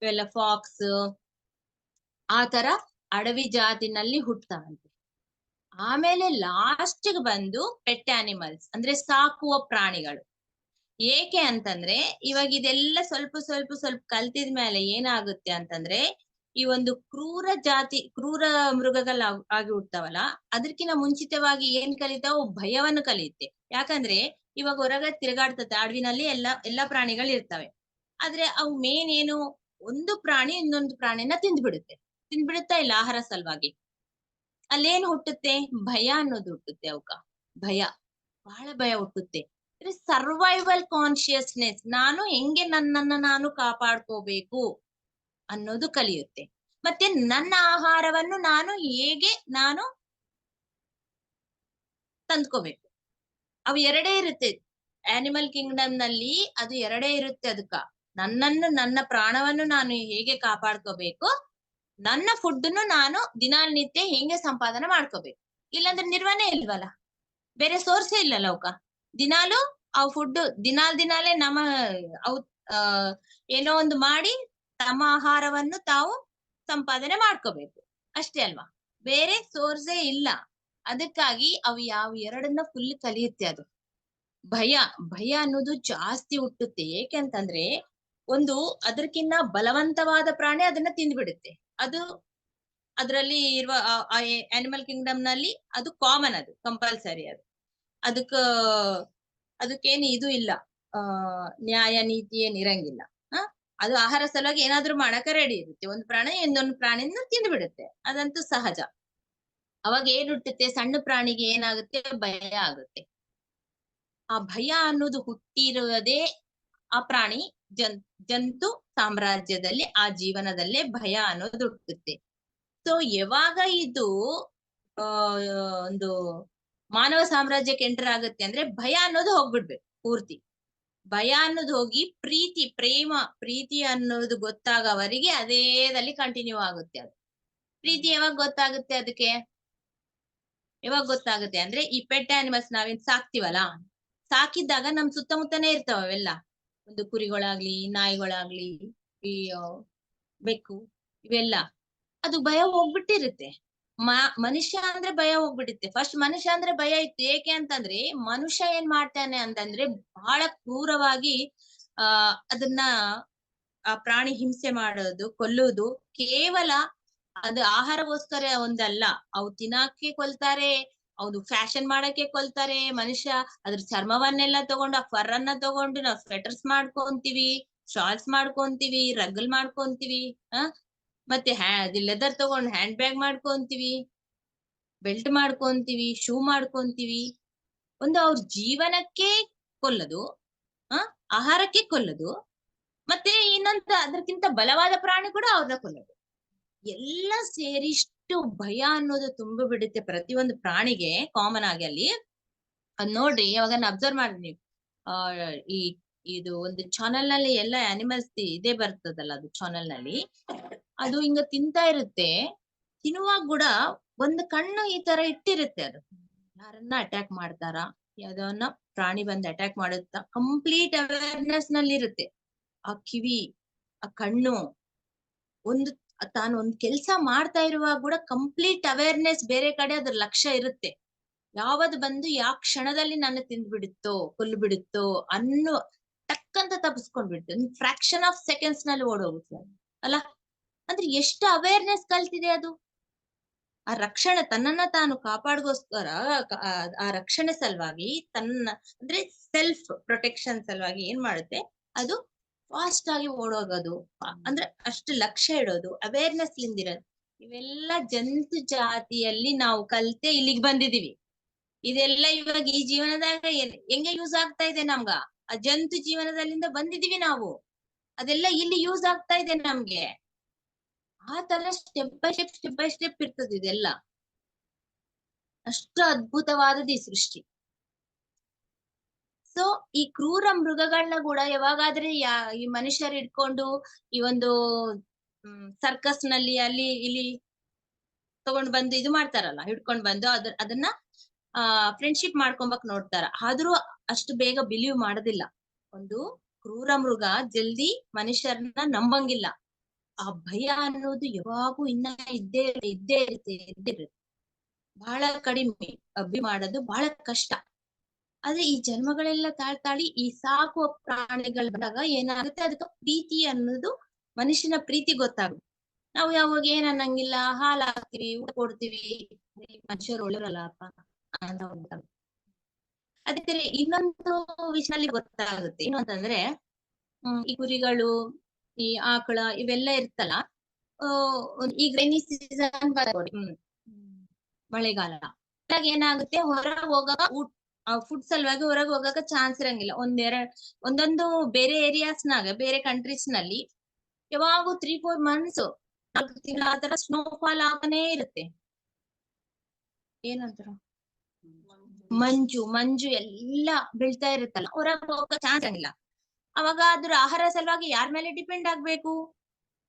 ಇವೆಲ್ಲ ಫಾಕ್ಸ್, ಆ ತರ ಅಡವಿ ಜಾತಿನಲ್ಲಿ ಹುಟ್ಟತಾವಂತೆ. ಆಮೇಲೆ ಲಾಸ್ಟ್ ಬಂದು ಪೆಟ್ ಆನಿಮಲ್ಸ್ ಅಂದ್ರೆ ಸಾಕುವ ಪ್ರಾಣಿಗಳು. ಏಕೆ ಅಂತಂದ್ರೆ ಇವಾಗ ಇದೆಲ್ಲ ಸ್ವಲ್ಪ ಸ್ವಲ್ಪ ಸ್ವಲ್ಪ ಕಲ್ತಿದ್ಮೇಲೆ ಏನಾಗುತ್ತೆ ಅಂತಂದ್ರೆ, ಈ ಒಂದು ಕ್ರೂರ ಮೃಗಗಳ ಆಗಿ ಹುಡ್ತಾವಲ್ಲ, ಅದಕ್ಕಿಂತ ಮುಂಚಿತವಾಗಿ ಏನ್ ಕಲಿತಾವು? ಭಯವನ್ನು ಕಲಿಯುತ್ತೆ. ಯಾಕಂದ್ರೆ ಇವಾಗ ಹೊರಗೆ ತಿರುಗಾಡ್ತದೆ ಅಡವಿನಲ್ಲಿ, ಎಲ್ಲಾ ಪ್ರಾಣಿಗಳು ಇರ್ತವೆ. ಆದ್ರೆ ಅವು ಮೇನ್ ಏನು? ಒಂದು ಪ್ರಾಣಿ ಇನ್ನೊಂದು ಪ್ರಾಣಿನ ತಿಂದ್ಬಿಡುತ್ತಾ ಇಲ್ಲ ಆಹಾರ ಸಲುವಾಗಿ. ಅಲ್ಲೇನು ಹುಟ್ಟುತ್ತೆ? ಭಯ ಅನ್ನೋದು ಹುಟ್ಟುತ್ತೆ. ಅವಕ್ಕ ಭಯ, ಬಹಳ ಭಯ ಹುಟ್ಟುತ್ತೆ. ಸರ್ವೈವಲ್ ಕಾನ್ಶಿಯಸ್ನೆಸ್, ನಾನು ಹೆಂಗೆ ನನ್ನನ್ನ ನಾನು ಕಾಪಾಡ್ಕೋಬೇಕು ಅನ್ನೋದು ಕಲಿಯುತ್ತೆ. ಮತ್ತೆ ನನ್ನ ಆಹಾರವನ್ನು ನಾನು ಹೇಗೆ ನಾನು ತಂದ್ಕೋಬೇಕು. ಅವು ಎರಡೇ ಇರುತ್ತೆ. ಆನಿಮಲ್ ಕಿಂಗ್ಡಮ್ ನಲ್ಲಿ ಅದು ಎರಡೇ ಇರುತ್ತೆ. ಅದಕ್ಕ ನನ್ನ ಪ್ರಾಣವನ್ನು ನಾನು ಹೇಗೆ ಕಾಪಾಡ್ಕೋಬೇಕು, ನನ್ನ ಫುಡ್ನು ನಾನು ದಿನನಿತ್ಯ ಹೆಂಗೆ ಸಂಪಾದನೆ ಮಾಡ್ಕೋಬೇಕು. ಇಲ್ಲಾಂದ್ರೆ ನಿರ್ವಹಣೆ ಇಲ್ವಲ್ಲ, ಬೇರೆ ಸೋರ್ಸೇ ಇಲ್ಲಲ್ಲ ಅವಕ್ಕ. ದಿನಾಲು ಆ ಫುಡ್ ದಿನಾಲೇ ನಮ್ಮ ಅವ್ ಏನೋ ಒಂದು ಮಾಡಿ ತಮ್ಮ ಆಹಾರವನ್ನು ತಾವು ಸಂಪಾದನೆ ಮಾಡ್ಕೋಬೇಕು ಅಷ್ಟೇ ಅಲ್ವಾ, ಬೇರೆ ಸೋರ್ಸೇ ಇಲ್ಲ. ಅದಕ್ಕಾಗಿ ಅವು ಯಾವ ಎರಡನ್ನ ಫುಲ್ ಕಲಿಯುತ್ತೆ. ಅದು ಭಯ ಅನ್ನೋದು ಜಾಸ್ತಿ ಹುಟ್ಟುತ್ತೆ. ಏಕೆಂತಂದ್ರೆ ಒಂದು ಅದಕ್ಕಿನ್ನ ಬಲವಂತವಾದ ಪ್ರಾಣಿ ಅದನ್ನ ತಿಂದ್ಬಿಡುತ್ತೆ. ಅದು ಅದ್ರಲ್ಲಿ ಇರುವ ಆನಿಮಲ್ ಕಿಂಗ್ಡಮ್ ನಲ್ಲಿ ಅದು ಕಾಮನ್, ಅದು ಕಂಪಲ್ಸರಿ. ಅದಕ್ಕೇನು ಇದು ಇಲ್ಲ, ನ್ಯಾಯ ನೀತಿ ಏನ್ ಇರಂಗಿಲ್ಲ. ಅದು ಆಹಾರ ಸಲುವಾಗಿ ಏನಾದ್ರೂ ಮಾಡಕ ರೆಡಿ ಇರುತ್ತೆ. ಒಂದು ಪ್ರಾಣಿ ಇನ್ನೊಂದು ಪ್ರಾಣಿನ ತಿಂದ್ಬಿಡುತ್ತೆ, ಅದಂತೂ ಸಹಜ. ಅವಾಗ ಏನ್ ಹುಟ್ಟುತ್ತೆ, ಸಣ್ಣ ಪ್ರಾಣಿಗೆ ಏನಾಗುತ್ತೆ, ಭಯ ಆಗುತ್ತೆ. ಆ ಭಯ ಅನ್ನೋದು ಹುಟ್ಟಿರುವುದೇ ಆ ಪ್ರಾಣಿ ಜಂತು ಸಾಮ್ರಾಜ್ಯದಲ್ಲಿ, ಆ ಜೀವನದಲ್ಲೇ ಭಯ ಅನ್ನೋದು ಹುಟ್ಟುತ್ತೆ. ಸೊ ಯಾವಾಗ ಇದು ಒಂದು ಮಾನವ ಸಾಮ್ರಾಜ್ಯಕ್ಕೆ ಎಂಟರ್ ಆಗುತ್ತೆ ಅಂದ್ರೆ ಭಯ ಅನ್ನೋದು ಹೋಗ್ಬಿಡ್ಬೇಕು ಪೂರ್ತಿ. ಭಯ ಅನ್ನೋದು ಹೋಗಿ ಪ್ರೀತಿ ಅನ್ನೋದು ಗೊತ್ತಾಗವರೆಗೆ ಅದೇದಲ್ಲಿ ಕಂಟಿನ್ಯೂ ಆಗುತ್ತೆ. ಅದು ಪ್ರೀತಿ ಯಾವಾಗ ಗೊತ್ತಾಗುತ್ತೆ, ಅದಕ್ಕೆ ಯಾವಾಗ ಗೊತ್ತಾಗುತ್ತೆ ಅಂದ್ರೆ ಈ ಪೆಟ್ ಆನಿಮಲ್ಸ್ ನಾವೇನ್ ಸಾಕ್ತಿವಲ್ಲ, ಸಾಕಿದ್ದಾಗ ನಮ್ ಸುತ್ತಮುತ್ತನೇ ಇರ್ತಾವ ಅವೆಲ್ಲ. ಒಂದು ಕುರಿಗಳಾಗ್ಲಿ, ನಾಯಿಗಳಾಗ್ಲಿ, ಈ ಬೆಕ್ಕು, ಇವೆಲ್ಲ ಅದು ಭಯ ಹೋಗ್ಬಿಟ್ಟಿರುತ್ತೆ. ಮನುಷ್ಯ ಅಂದ್ರೆ ಭಯ ಹೋಗ್ಬಿಡುತ್ತೆ. ಫಸ್ಟ್ ಮನುಷ್ಯ ಅಂದ್ರೆ ಭಯ ಇತ್ತು. ಏಕೆ ಅಂತಂದ್ರೆ ಮನುಷ್ಯ ಏನ್ ಮಾಡ್ತಾನೆ ಅಂತಂದ್ರೆ ಬಹಳ ಕ್ರೂರವಾಗಿ ಅದನ್ನ ಆ ಪ್ರಾಣಿ ಹಿಂಸೆ ಮಾಡೋದು, ಕೊಲ್ಲುವುದು ಕೇವಲ ಅದು ಆಹಾರಗೋಸ್ಕರ ಒಂದಲ್ಲ. ಅವು ತಿನ್ನಕ್ಕೆ ಕೊಲ್ತಾರೆ, ಅವ್ದು ಫ್ಯಾಷನ್ ಮಾಡಕ್ಕೆ ಕೊಲ್ತಾರೆ. ಮನುಷ್ಯ ಅದ್ರ ಚರ್ಮವನ್ನೆಲ್ಲ ತಗೊಂಡು, ಆ ಫರ್ ಅನ್ನ ತಗೊಂಡು ನಾವು ಸ್ವೆಟರ್ಸ್ ಮಾಡ್ಕೊಂತೀವಿ, ಶಾಲ್ಸ್ ಮಾಡ್ಕೊಂತೀವಿ, ರಗ್ಗಲ್ ಮಾಡ್ಕೊಂತೀವಿ, ಮತ್ತೆ ಲೆದರ್ ತಗೊಂಡು ಹ್ಯಾಂಡ್ ಬ್ಯಾಗ್ ಮಾಡ್ಕೊಂತೀವಿ, ಬೆಲ್ಟ್ ಮಾಡ್ಕೊಂತೀವಿ, ಶೂ ಮಾಡ್ಕೊಂತೀವಿ. ಒಂದು ಅವ್ರ ಜೀವನಕ್ಕೆ ಕೊಲ್ಲದು, ಆಹಾರಕ್ಕೆ ಕೊಲ್ಲದು, ಮತ್ತೆ ಇನ್ನೊಂದು ಅದಕ್ಕಿಂತ ಬಲವಾದ ಪ್ರಾಣಿ ಕೂಡ ಅವ್ರನ್ನ ಕೊಲ್ಲದು. ಎಲ್ಲ ಸೇರಿಷ್ಟು ಭಯ ಅನ್ನೋದು ತುಂಬ ಬಿಡುತ್ತೆ ಪ್ರತಿಯೊಂದು ಪ್ರಾಣಿಗೆ ಕಾಮನ್ ಆಗಿ. ಅಲ್ಲಿ ಅದ್ ನೋಡ್ರಿ, ಯಾವಾಗ ಅಬ್ಸರ್ವ್ ಮಾಡ್ರಿ ನೀವು, ಇದು ಒಂದು ಚಾನೆಲ್ ನಲ್ಲಿ ಎಲ್ಲ ಆನಿಮಲ್ಸ್ ಇದೇ ಬರ್ತದಲ್ಲ, ಅದು ಚಾನೆಲ್ ನಲ್ಲಿ ಅದು ಹಿಂಗ ತಿಂತಾ ಇರುತ್ತೆ. ತಿನ್ನುವಾಗ ಕೂಡ ಒಂದು ಕಣ್ಣು ಈ ತರ ಇಟ್ಟಿರುತ್ತೆ. ಅದು ಯಾರನ್ನ ಅಟ್ಯಾಕ್ ಮಾಡ್ತಾರ, ಯಾವ್ದನ್ನ ಪ್ರಾಣಿ ಬಂದು ಅಟ್ಯಾಕ್ ಮಾಡುತ್ತಾ, ಕಂಪ್ಲೀಟ್ ಅವೇರ್ನೆಸ್ ನಲ್ಲಿ ಇರುತ್ತೆ. ಆ ಕಿವಿ, ಆ ಕಣ್ಣು, ತಾನು ಒಂದ್ ಕೆಲ್ಸ ಮಾಡ್ತಾ ಇರುವಾಗ ಕೂಡ ಕಂಪ್ಲೀಟ್ ಅವೇರ್ನೆಸ್ ಬೇರೆ ಕಡೆ ಅದ್ರ ಲಕ್ಷ್ಯ ಇರುತ್ತೆ. ಯಾವದು ಬಂದು ಯಾವ ಕ್ಷಣದಲ್ಲಿ ನನ್ನ ತಿಂದ್ಬಿಡುತ್ತೋ, ಕೊಲ್ಬಿಡುತ್ತೋ ಅನ್ನೋ ಟಕ್ಕಂತ ತಪ್ಪಿಸ್ಕೊಂಡ್ಬಿಡುತ್ತೆ. ಒಂದು ಫ್ರಾಕ್ಷನ್ ಆಫ್ ಸೆಕೆಂಡ್ಸ್ ನಲ್ಲಿ ಓಡೋಗುತ್ತೆ ಅಲ್ಲ. ಅಂದ್ರೆ ಎಷ್ಟು ಅವೇರ್ನೆಸ್ ಕಲ್ತಿದೆ ಅದು. ಆ ರಕ್ಷಣೆ, ತನ್ನನ್ನ ತಾನು ಕಾಪಾಡ್ಗೋಸ್ಕರ, ಆ ರಕ್ಷಣೆ ಸಲುವಾಗಿ, ಅಂದ್ರೆ ಸೆಲ್ಫ್ ಪ್ರೊಟೆಕ್ಷನ್ ಸಲುವಾಗಿ ಏನ್ ಮಾಡುತ್ತೆ, ಅದು ಫಾಸ್ಟ್ ಆಗಿ ಓಡೋಗೋದು, ಅಂದ್ರೆ ಅಷ್ಟು ಲಕ್ಷ್ಯ ಇಡೋದು, ಅವೇರ್ನೆಸ್ ಲಿಂದಿರೋದು. ಇವೆಲ್ಲ ಜಂತು ಜಾತಿಯಲ್ಲಿ ನಾವು ಕಲ್ತೆ ಇಲ್ಲಿಗೆ ಬಂದಿದೀವಿ. ಇದೆಲ್ಲ ಇವಾಗ ಈ ಜೀವನದಾಗ ಹೆಂಗೆ ಯೂಸ್ ಆಗ್ತಾ ಇದೆ ನಮ್ಗ, ಆ ಜಂತು ಜೀವನದಲ್ಲಿಂದ ಬಂದಿದೀವಿ ನಾವು. ಅದೆಲ್ಲ ಇಲ್ಲಿ ಯೂಸ್ ಆಗ್ತಾ ಇದೆ ನಮ್ಗೆ. ಆ ತರ ಸ್ಟೆಪ್ ಬೈ ಸ್ಟೆಪ್ ಇರ್ತದೆ ಇದೆಲ್ಲ. ಅಷ್ಟು ಅದ್ಭುತವಾದದ್ದು ಈ ಸೃಷ್ಟಿ. ಸೊ ಈ ಕ್ರೂರ ಮೃಗಗಳನ್ನ ಕೂಡ ಯಾವಾಗಾದ್ರೆ ಈ ಮನುಷ್ಯರು ಇಟ್ಕೊಂಡು ಈ ಒಂದು ಸರ್ಕಸ್ ನಲ್ಲಿ ಅಲ್ಲಿ ಇಲ್ಲಿ ತಗೊಂಡ್ ಬಂದು ಇದು ಮಾಡ್ತಾರಲ್ಲ, ಹಿಡ್ಕೊಂಡ್ ಬಂದು ಅದನ್ನ ಫ್ರೆಂಡ್ಶಿಪ್ ಮಾಡ್ಕೊಂಬಕ್ ನೋಡ್ತಾರ. ಆದ್ರೂ ಅಷ್ಟು ಬೇಗ ಬಿಲೀವ್ ಮಾಡೋದಿಲ್ಲ. ಒಂದು ಕ್ರೂರ ಮೃಗ ಜಲ್ದಿ ಮನುಷ್ಯರನ್ನ ನಂಬಂಗಿಲ್ಲ. ಆ ಭಯ ಅನ್ನೋದು ಯಾವಾಗೂ ಇನ್ನ ಇದ್ದೇ ಇರುತ್ತೆ. ಬಹಳ ಕಡಿಮೆ, ಅಭಿ ಮಾಡೋದು ಬಹಳ ಕಷ್ಟ. ಆದ್ರೆ ಈ ಜನ್ಮಗಳೆಲ್ಲ ತಾಳಿ ಈ ಸಾಕುವ ಪ್ರಾಣಿಗಳು ಬಂದಾಗ ಏನಾಗುತ್ತೆ, ಅದಕ್ಕೆ ಪ್ರೀತಿ ಅನ್ನೋದು, ಮನುಷ್ಯನ ಪ್ರೀತಿ ಗೊತ್ತಾಗುತ್ತೆ. ನಾವು ಯಾವಾಗ ಏನ್ ಅನ್ನಂಗಿಲ್ಲ, ಹಾಲು ಹಾಕ್ತಿವಿ, ಊಟ ಕೊಡ್ತೀವಿ, ಮನುಷ್ಯರು ಒಳ್ಳೆಯರಲ್ಲಪ್ಪ ಅಂತ ಉಂಟಾಗ. ಅದೇ ಇನ್ನೊಂದು ವಿಷಯದಲ್ಲಿ ಗೊತ್ತಾಗುತ್ತೆ. ಏನು ಅಂತಂದ್ರೆ, ಈ ಕುರಿಗಳು, ಈ ಆಕಳ ಇವೆಲ್ಲ ಇರ್ತಲ್ಲ, ಈಗ ರೈನಿ ಸೀಸನ್ ಮಳೆಗಾಲ ಏನಾಗುತ್ತೆ, ಹೊರ ಹೋಗಾಗ ಆ ಫುಡ್ ಸಲುವಾಗಿ ಹೊರಗೆ ಹೋಗಕ ಚಾನ್ಸ್ ಇರಂಗಿಲ್ಲ. ಒಂದೊಂದು ಬೇರೆ ಏರಿಯಾಸ್ನಾಗ ಬೇರೆ ಕಂಟ್ರೀಸ್ ನಲ್ಲಿ ಯಾವಾಗೂ 3-4 ಮಂತ್ಸ್ 4 ತಿಂಗಳ ಆತರ ಸ್ನೋಫಾಲ್ ಆಗನೇ ಇರುತ್ತೆ. ಏನಂತಾರ ಮಂಜು ಎಲ್ಲಾ ಬೀಳ್ತಾ ಇರುತ್ತಲ್ಲ, ಹೊರಗೆ ಹೋಗಕ ಚಾನ್ಸ್ ಇರಂಗಿಲ್ಲ. ಅವಾಗ ಅದ್ರ ಆಹಾರ ಸಲುವಾಗಿ ಯಾರ ಮೇಲೆ ಡಿಪೆಂಡ್ ಆಗ್ಬೇಕು?